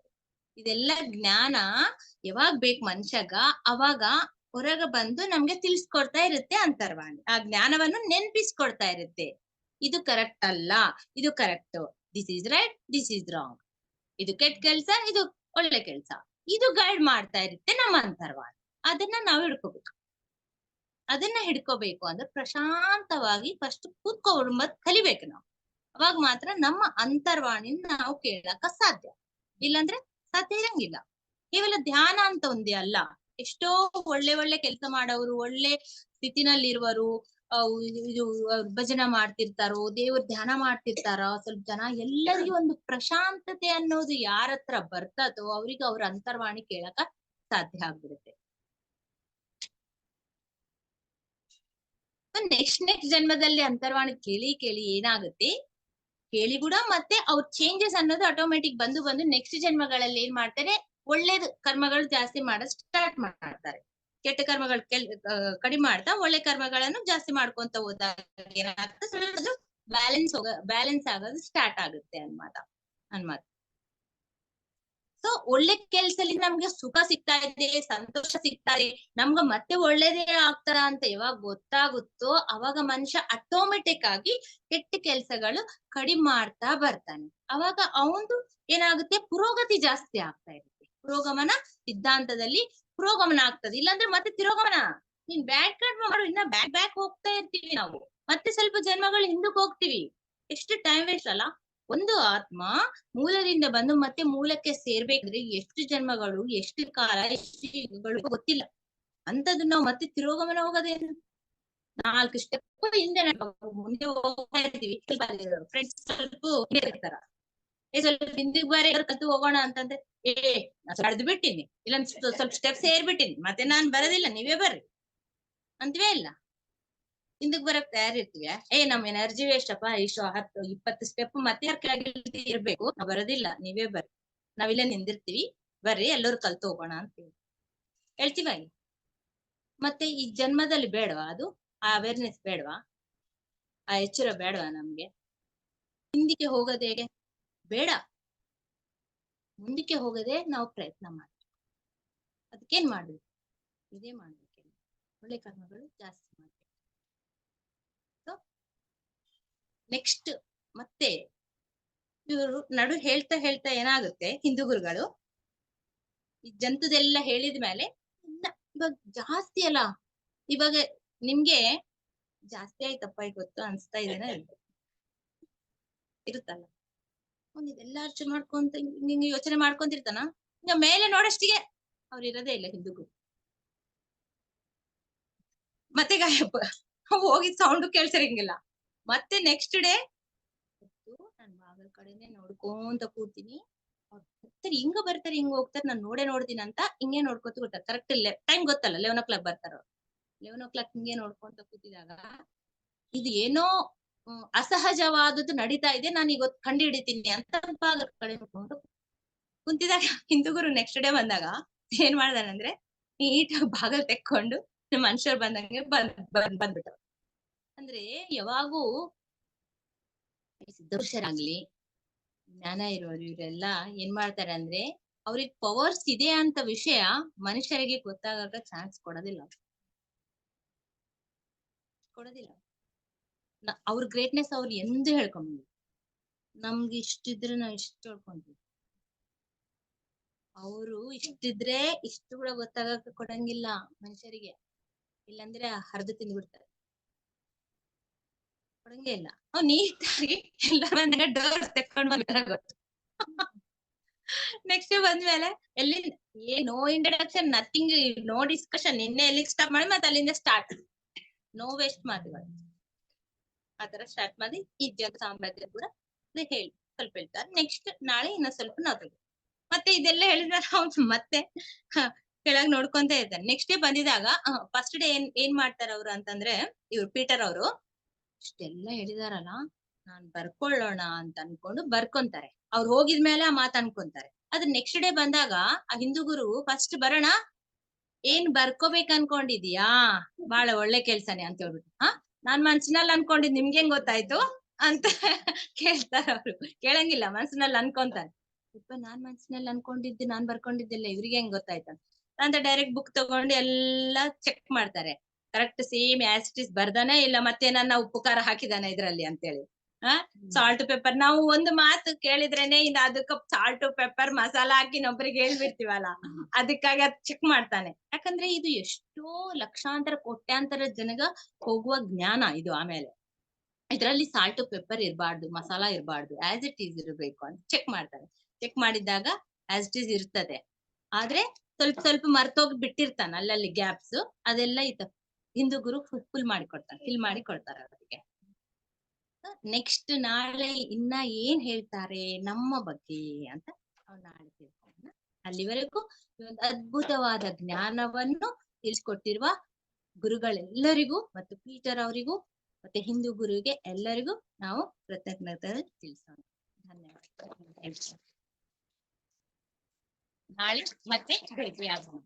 ಇದೆಲ್ಲ ಜ್ಞಾನ ಯಾವಾಗ್ ಬೇಕು ಮನುಷ್ಯಗ, ಅವಾಗ ಹೊರಗ ಬಂದು ನಮ್ಗೆ ತಿಳಿಸ್ಕೊಡ್ತಾ ಇರುತ್ತೆ ಅಂತರ್ವಾಣಿ. ಆ ಜ್ಞಾನವನ್ನು ನೆನ್ಪಿಸ್ಕೊಡ್ತಾ ಇರುತ್ತೆ. ಇದು ಕರೆಕ್ಟ್ ಅಲ್ಲ, ಇದು correct, this is right, this is wrong, ಇದು ಕೆಟ್ಟ ಕೆಲ್ಸ, ಇದು ಒಳ್ಳೆ ಕೆಲ್ಸ, ಇದು ಗೈಡ್ ಮಾಡ್ತಾ ಇರುತ್ತೆ ನಮ್ಮ ಅಂತರ್ವಾಣಿ. ಅದನ್ನ ನಾವು ಹಿಡ್ಕೋಬೇಕು ಅಂದ್ರೆ ಪ್ರಶಾಂತವಾಗಿ ಫಸ್ಟ್ ಕೂತ್ಕೊಂಡ್ ಕಲಿಬೇಕು ನಾವು. ಅವಾಗ ಮಾತ್ರ ನಮ್ಮ ಅಂತರ್ವಾಣಿನ ನಾವು ಕೇಳಕ ಸಾಧ್ಯ. ಇಲ್ಲಾಂದ್ರೆ ಸಾಧ್ಯ ಇರಂಗಿಲ್ಲ. ಕೇವಲ ಧ್ಯಾನ ಅಂತ ಒಂದೇ ಅಲ್ಲ, ಎಷ್ಟೋ ಒಳ್ಳೆ ಕೆಲಸ ಮಾಡೋರು, ಒಳ್ಳೆ ಸ್ಥಿತಿನಲ್ಲಿರುವರು, ಇದು ಭಜನೆ ಮಾಡ್ತಿರ್ತಾರೋ, ದೇವ್ರ ಧ್ಯಾನ ಮಾಡ್ತಿರ್ತಾರೋ ಸ್ವಲ್ಪ ಜನ, ಎಲ್ಲರಿಗೂ ಒಂದು ಪ್ರಶಾಂತತೆ ಅನ್ನೋದು ಯಾರ ಹತ್ರ ಬರ್ತದೋ ಅವ್ರಿಗೆ ಅವ್ರ ಅಂತರ್ವಾಣಿ ಕೇಳಕ ಸಾಧ್ಯ ಆಗ್ಬಿಡುತ್ತೆ. ನೆಕ್ಸ್ಟ್ ಜನ್ಮದಲ್ಲಿ ಅಂತರ್ವಾಣಿ ಕೇಳಿ ಏನಾಗುತ್ತೆ, ಕೇಳಿ ಕೂಡ ಮತ್ತೆ ಅವ್ರ ಚೇಂಜಸ್ ಅನ್ನೋದು ಆಟೋಮೆಟಿಕ್ ಬಂದು ನೆಕ್ಸ್ಟ್ ಜನ್ಮಗಳಲ್ಲಿ ಏನ್ ಮಾಡ್ತಾರೆ, ಒಳ್ಳೇದು ಕರ್ಮಗಳು ಜಾಸ್ತಿ ಮಾಡೋದ್ ಸ್ಟಾರ್ಟ್ ಮಾಡ್ತಾರೆ. ಕೆಟ್ಟ ಕರ್ಮಗಳು ಕಡಿಮೆ ಮಾಡ್ತಾ ಒಳ್ಳೆ ಕರ್ಮಗಳನ್ನು ಜಾಸ್ತಿ ಮಾಡ್ಕೊಂತ ಹೋದಾಗ ಏನಾಗುತ್ತೆ, ಬ್ಯಾಲೆನ್ಸ್ ಆಗೋದು ಸ್ಟಾರ್ಟ್ ಆಗುತ್ತೆ ಅನ್ಮಾತ. ಸೊ ಒಳ್ಳೆ ಕೆಲ್ಸದಲ್ಲಿ ನಮ್ಗೆ ಸುಖ ಸಿಗ್ತಾ ಇದೆ, ಸಂತೋಷ ಸಿಗ್ತಾ ಇದೆ, ನಮ್ಗ ಮತ್ತೆ ಒಳ್ಳೇದೇ ಆಗ್ತಾರ ಅಂತ ಯಾವಾಗ ಗೊತ್ತಾಗುತ್ತೋ ಅವಾಗ ಮನುಷ್ಯ ಆಟೋಮೆಟಿಕ್ ಆಗಿ ಕೆಟ್ಟ ಕೆಲ್ಸಗಳು ಕಡಿಮೆ ಮಾಡ್ತಾ ಬರ್ತಾನೆ. ಅವಾಗ ಅವಂದು ಏನಾಗುತ್ತೆ, ಪುರೋಗತಿ ಜಾಸ್ತಿ ಆಗ್ತಾ ಇರುತ್ತೆ. ಪುರೋಗಮನ ಸಿದ್ಧಾಂತದಲ್ಲಿ ಪುರೋಗಮನ ಆಗ್ತದೆ. ಇಲ್ಲಾಂದ್ರೆ ಮತ್ತೆ ತಿರೋಗಮನ, ನೀನ್ ಬ್ಯಾಕ್ ಮಾಡು, ಇನ್ನ ಬ್ಯಾಕ್ ಹೋಗ್ತಾ ಇರ್ತೀವಿ ನಾವು, ಮತ್ತೆ ಸ್ವಲ್ಪ ಜನ್ಮಗಳು ಹಿಂದಕ್ಕೆ ಹೋಗ್ತೀವಿ. ಎಷ್ಟು ಟೈಮ್ ವೇಸ್ಟ್ ಅಲ್ಲ. ಒಂದು ಆತ್ಮ ಮೂಲದಿಂದ ಬಂದು ಮತ್ತೆ ಮೂಲಕ್ಕೆ ಸೇರ್ಬೇಕಂದ್ರೆ ಎಷ್ಟು ಜನ್ಮಗಳು, ಎಷ್ಟು ಕಾಲ, ಎಷ್ಟು ಯುಗಗಳು ಗೊತ್ತಿಲ್ಲ. ಅಂತದ್ದು ನಾವು ಮತ್ತೆ ತಿರೋಗಮನ ಹೋಗೋದೇನು, 4 ಸ್ಟೆಪ್ ಹಿಂದೆ ಮುಂದೆ ಹೋಗ್ತಾ ಇರ್ತೀವಿ. ಫ್ರೆಂಡ್ಸ್ ಸ್ವಲ್ಪ ಇರ್ತಾರ, ಸ್ವಲ್ಪ ಹಿಂದಿಗೆ ಬಾರಿ ಕತ್ತು ಹೋಗೋಣ ಅಂತಂದ್ರೆ, ಕಡ್ದು ಬಿಟ್ಟಿನಿ, ಇಲ್ಲ ಸ್ವಲ್ಪ ಸ್ಟೆಪ್ ಸೇರ್ಬಿಟ್ಟಿನಿ, ಮತ್ತೆ ನಾನ್ ಬರೋದಿಲ್ಲ, ನೀವೇ ಬರ್ರಿ ಅಂತವೇ ಇಲ್ಲ. ಹಿಂದಕ್ ಬರಕ್ ತಯಾರಿರ್ತೀವಿ. ನಮ್ ಎನರ್ಜಿ ವೇಸ್ಟ್ ಅಪ್ಪ, ಇಷ್ಟು 10-20 ಸ್ಟೆಪ್ ಮತ್ತೆ ಇರ್ಬೇಕು, ನಾವ್ ಬರೋದಿಲ್ಲ, ನೀವೇ ಬರ್ರಿ, ನಾವಿಲ್ಲ ನಿಂದಿರ್ತೀವಿ, ಬರ್ರಿ ಎಲ್ಲರೂ ಕಲ್ತು ಹೋಗೋಣ ಅಂತ ಹೇಳ್ತೀವಿ. ಮತ್ತೆ ಈ ಜನ್ಮದಲ್ಲಿ ಬೇಡವಾ ಅದು, ಆ ಅವೇರ್ನೆಸ್ ಬೇಡವಾ, ಆ ಎಚ್ಚರ ಬೇಡವಾ ನಮ್ಗೆ? ಹಿಂದಿಕ್ಕೆ ಹೋಗೋದು ಹೇಗೆ? ಬೇಡ, ಮುಂದಕ್ಕೆ ಹೋಗದೆ ನಾವು ಪ್ರಯತ್ನ ಮಾಡ್ತೀವಿ. ಅದಕ್ಕೇನ್ ಮಾಡ್ಬೇಕು, ಇದೇ ಮಾಡ್ಬೇಕು, ಒಳ್ಳೆ ಕರ್ಮಗಳು ಜಾಸ್ತಿ ಮಾಡ್ಬೇಕು. ನೆಕ್ಸ್ಟ್ ಮತ್ತೆ ಇವರು ನಡು ಹೇಳ್ತಾ ಏನಾಗುತ್ತೆ, ಹಿಂದೂ ಗುರುಗಳು ಈ ಜಂತುದೆಲ್ಲ ಹೇಳಿದ್ಮೇಲೆ ಇವಾಗ ಜಾಸ್ತಿ ಅಲ್ಲ, ಇವಾಗ ನಿಮ್ಗೆ ಜಾಸ್ತಿ ಆಯ್ತಪ್ಪ ಗೊತ್ತು ಅನ್ಸ್ತಾ ಇದೆನಾ ಇರುತ್ತಲ್ಲ, ಇದೆಲ್ಲ ಅರ್ಚನೆ ಮಾಡ್ಕೊಂತ ನಿಂಗೆ ಯೋಚನೆ ಮಾಡ್ಕೊಂತಿರ್ತಾನ, ಈಗ ಮೇಲೆ ನೋಡಷ್ಟಿಗೆ ಅವ್ರು ಇರೋದೇ ಇಲ್ಲ ಹಿಂದೂಗಳು. ಮತ್ತೆ ಗಾಯಪ್ಪ ಹೋಗಿದ್ ಸೌಂಡು ಕೇಳ್ಸರಿಂಗಿಲ್ಲ. ಮತ್ತೆ ನೆಕ್ಸ್ಟ್ ಡೇ ನನ್ ಬಾಗಲ್ ಕಡೆನೆ ನೋಡ್ಕೊಂತ ಕೂತೀನಿ, ಹಿಂಗ ಬರ್ತಾರೆ, ಹಿಂಗ ಹೋಗ್ತಾರೆ, ನಾನ್ ನೋಡ್ತೀನಿ ಅಂತ ಹಿಂಗೆ ನೋಡ್ಕೊತ ಕೂತಾರೆ. ಕರೆಕ್ಟ್ ಟೈಮ್ ಗೊತ್ತಲ್ಲ, 11 o'clock ಬರ್ತಾರ. 11 o'clock ಹಿಂಗೆ ನೋಡ್ಕೊಂತ ಕೂತಿದಾಗ ಇದು ಏನೋ ಅಸಹಜವಾದದ್ದು ನಡೀತಾ ಇದೆ, ನಾನು ಇವತ್ತು ಕಂಡು ಹಿಡಿತೀನಿ ಅಂತ ಬಾಗಲ್ ಕಡೆ ನೋಡ್ಕೊಂಡು ಕುಂತಿದಾಗ ಹಿಂದೂಗುರು ನೆಕ್ಸ್ಟ್ ಡೇ ಬಂದಾಗ ಏನ್ ಮಾಡ್ದಾನಂದ್ರೆ, ನೀಟಾಗಿ ಬಾಗಲ್ ತೆಕ್ಕೊಂಡು ಮನುಷ್ಯರು ಬಂದಂಗೆ ಬಂದ್ಬಿಟ್ರು. ಅಂದ್ರೆ ಯಾವಾಗೂ ಸಿದ್ಧಪುರುಷರಾಗ್ಲಿ, ಜ್ಞಾನ ಇರೋರು ಇವರೆಲ್ಲ ಏನ್ ಮಾಡ್ತಾರೆ ಅಂದ್ರೆ, ಅವ್ರಿಗೆ ಪವರ್ಸ್ ಇದೆ ಅಂತ ವಿಷಯ ಮನುಷ್ಯರಿಗೆ ಗೊತ್ತಾಗಕ ಚಾನ್ಸ್ ಕೊಡೋದಿಲ್ಲ. ಅವ್ರ ಗ್ರೇಟ್ನೆಸ್ ಅವ್ರು ಎಂದು ಹೇಳ್ಕೊಂಡ್ವಿ, ನಮ್ಗೆ ಇಷ್ಟಿದ್ರೆ ನಾವ್ ಇಷ್ಟು ಹೇಳ್ಕೊಂತೀವಿ, ಅವರು ಇಷ್ಟಿದ್ರೆ ಇಷ್ಟು ಕೂಡ ಗೊತ್ತಾಗಕ ಕೊಡಂಗಿಲ್ಲ ಮನುಷ್ಯರಿಗೆ, ಇಲ್ಲಾಂದ್ರೆ ಹರಿದು ತಿಂದ್ಬಿಡ್ತಾರೆ, ಕೊಡಂಗೇ ಇಲ್ಲ. ನೀಟಾಗಿ ಎಲ್ಲ ಬಂದಾಗ ಡೋರ್ ತೆಕ್ಕೊಂಡ್ ಬಂದಾಗ ಗೊತ್ತು. ನೆಕ್ಸ್ಟ್ ಬಂದ್ಮೇಲೆ no introduction, nothing, no discussion, ನಿನ್ನೆ ಎಲ್ಲಿಗೆ ಸ್ಟಾಪ್ ಮಾಡಿ ಮತ್ತೆ ಅಲ್ಲಿಂದ ಸ್ಟಾರ್ಟ್, ನೋ ವೇಸ್ಟ್ ಮಾತುಗಳು, ಆತರ ಸ್ಟಾರ್ಟ್ ಮಾಡಿ ಈ ಜಗ ಸಾಮ್ರಾಜ್ಯ ಕೂಡ ಹೇಳಿ ಸ್ವಲ್ಪ ಹೇಳ್ತಾರೆ. ನೆಕ್ಸ್ಟ್ ನಾಳೆ ಇನ್ನ ಸ್ವಲ್ಪ ನಾವು ಮತ್ತೆ ಇದೆಲ್ಲ ಹೇಳಿದ್ರೆ ಮತ್ತೆ ಕೆಳಗ್ ನೋಡ್ಕೊಂತ ಇರ್ತಾನೆ. ನೆಕ್ಸ್ಟ್ ಡೇ ಬಂದಿದಾಗ ಫಸ್ಟ್ ಡೇ ಏನ್ ಮಾಡ್ತಾರ ಅವ್ರು ಅಂತಂದ್ರೆ, ಇವ್ರು ಪೀಟರ್ ಅವರು ಇಷ್ಟೆಲ್ಲ ಹೇಳಿದಾರಲ್ಲ, ನಾನ್ ಬರ್ಕೊಳ್ಳೋಣ ಅಂತ ಅನ್ಕೊಂಡು ಬರ್ಕೊಂತಾರೆ. ಅವ್ರು ಹೋಗಿದ್ಮೇಲೆ ಆ ಮಾತು ಅನ್ಕೊಂತಾರೆ. ಅದ್ರ ನೆಕ್ಸ್ಟ್ ಡೇ ಬಂದಾಗ ಆ ಹಿಂದೂ ಗುರು ಫಸ್ಟ್ ಬರೋಣ ಏನ್ ಬರ್ಕೋಬೇಕು ಅನ್ಕೊಂಡಿದ್ಯಾ? ಬಹಳ ಒಳ್ಳೆ ಕೆಲ್ಸನೇ ಅಂತ ಹೇಳ್ಬಿಟ್ಟು ನಾನ್ ಮನ್ಸಿನಲ್ಲಿ ಅನ್ಕೊಂಡಿದ್ ನಿಮ್ಗೆ ಹೆಂಗ್ ಗೊತ್ತಾಯ್ತು ಅಂತ ಕೇಳ್ತಾರ ಅವ್ರು. ಕೇಳಂಗಿಲ್ಲ, ಮನ್ಸಿನಲ್ಲಿ ಅನ್ಕೊಂತಾರೆ. ನಾನ್ ಮನ್ಸಿನಲ್ಲಿ ಅನ್ಕೊಂಡಿದ್ದು ನಾನ್ ಬರ್ಕೊಂಡಿದ್ದಿಲ್ಲ, ಇವ್ರಿಗೆ ಹೆಂಗ್ ಗೊತ್ತಾಯ್ತು ಅಂತ ಡೈರೆಕ್ಟ್ ಬುಕ್ ತಗೊಂಡು ಎಲ್ಲಾ ಚೆಕ್ ಮಾಡ್ತಾರೆ. Correct same as it is ಬರ್ದಾನೆ ಇಲ್ಲ ಮತ್ತೆ ನನ್ನ ಉಪ್ಪು ಖಾರ ಹಾಕಿದಾನೆ ಇದ್ರಲ್ಲಿ ಅಂತೇಳಿ. ಸಾಲ್ಟ್ ಪೆಪ್ಪರ್ ನಾವು ಒಂದು ಮಾತು ಕೇಳಿದ್ರೇನೆ ಇನ್ನು ಅದಕ್ಕ ಸಾಲ್ಟ್ ಪೆಪ್ಪರ್ ಮಸಾಲ ಹಾಕಿ ಇನ್ನೊಬ್ರಿಗೆ ಹೇಳ್ಬಿಡ್ತೀವಲ್ಲ, ಅದಕ್ಕಾಗಿ ಅದ್ ಚೆಕ್ ಮಾಡ್ತಾನೆ. ಯಾಕಂದ್ರೆ ಇದು ಎಷ್ಟೋ ಲಕ್ಷಾಂತರ ಕೋಟ್ಯಾಂತರ ಜನಗ ಹೋಗುವ ಜ್ಞಾನ ಇದು. ಆಮೇಲೆ ಇದ್ರಲ್ಲಿ ಸಾಲ್ಟ್ ಪೆಪ್ಪರ್ ಇರಬಾರ್ದು, ಮಸಾಲಾ ಇರಬಾರ್ದು, ಆಸ್ ಇಟ್ ಈಸ್ ಇರಬೇಕು ಅಂತ ಚೆಕ್ ಮಾಡ್ತಾರೆ. ಚೆಕ್ ಮಾಡಿದಾಗ ಆಸ್ ಇಟ್ ಈಸ್ ಇರ್ತದೆ, ಆದ್ರೆ ಸ್ವಲ್ಪ ಸ್ವಲ್ಪ ಮರ್ತೋಗಿ ಬಿಟ್ಟಿರ್ತಾನ ಅಲ್ಲಲ್ಲಿ ಗ್ಯಾಪ್ಸ್, ಅದೆಲ್ಲ ಹಿಂದೂ ಗುರು ಫುಲ್ ಮಾಡಿ ಕೊಡ್ತಾನೆ, ಫಿಲ್ ಮಾಡಿ ಕೊಡ್ತಾರೆ ಅವರಿಗೆ. ನೆಕ್ಸ್ಟ್ ನಾಳೆ ಇನ್ನ ಏನ್ ಹೇಳ್ತಾರೆ ನಮ್ಮ ಬಗ್ಗೆ ಅಂತ ನಾವು ನಾಳೆ ತಿಳ್ಕೊಳ್ಳೋಣ. ಅಲ್ಲಿವರೆಗೂ ಒಂದು ಅದ್ಭುತವಾದ ಜ್ಞಾನವನ್ನು ತಿಳಿಸ್ಕೊಟ್ಟಿರುವ ಗುರುಗಳೆಲ್ಲರಿಗೂ ಮತ್ತು ಪೀಟರ್ ಅವರಿಗೂ ಮತ್ತೆ ಹಿಂದೂ ಗುರುವಿಗೆ ಎಲ್ಲರಿಗೂ ನಾವು ಕೃತಜ್ಞತೆ ತಿಳಿಸೋಣ. ಧನ್ಯವಾದ. ನಾಳೆ ಮತ್ತೆ ಭೇಟಿಯಾಗೋಣ.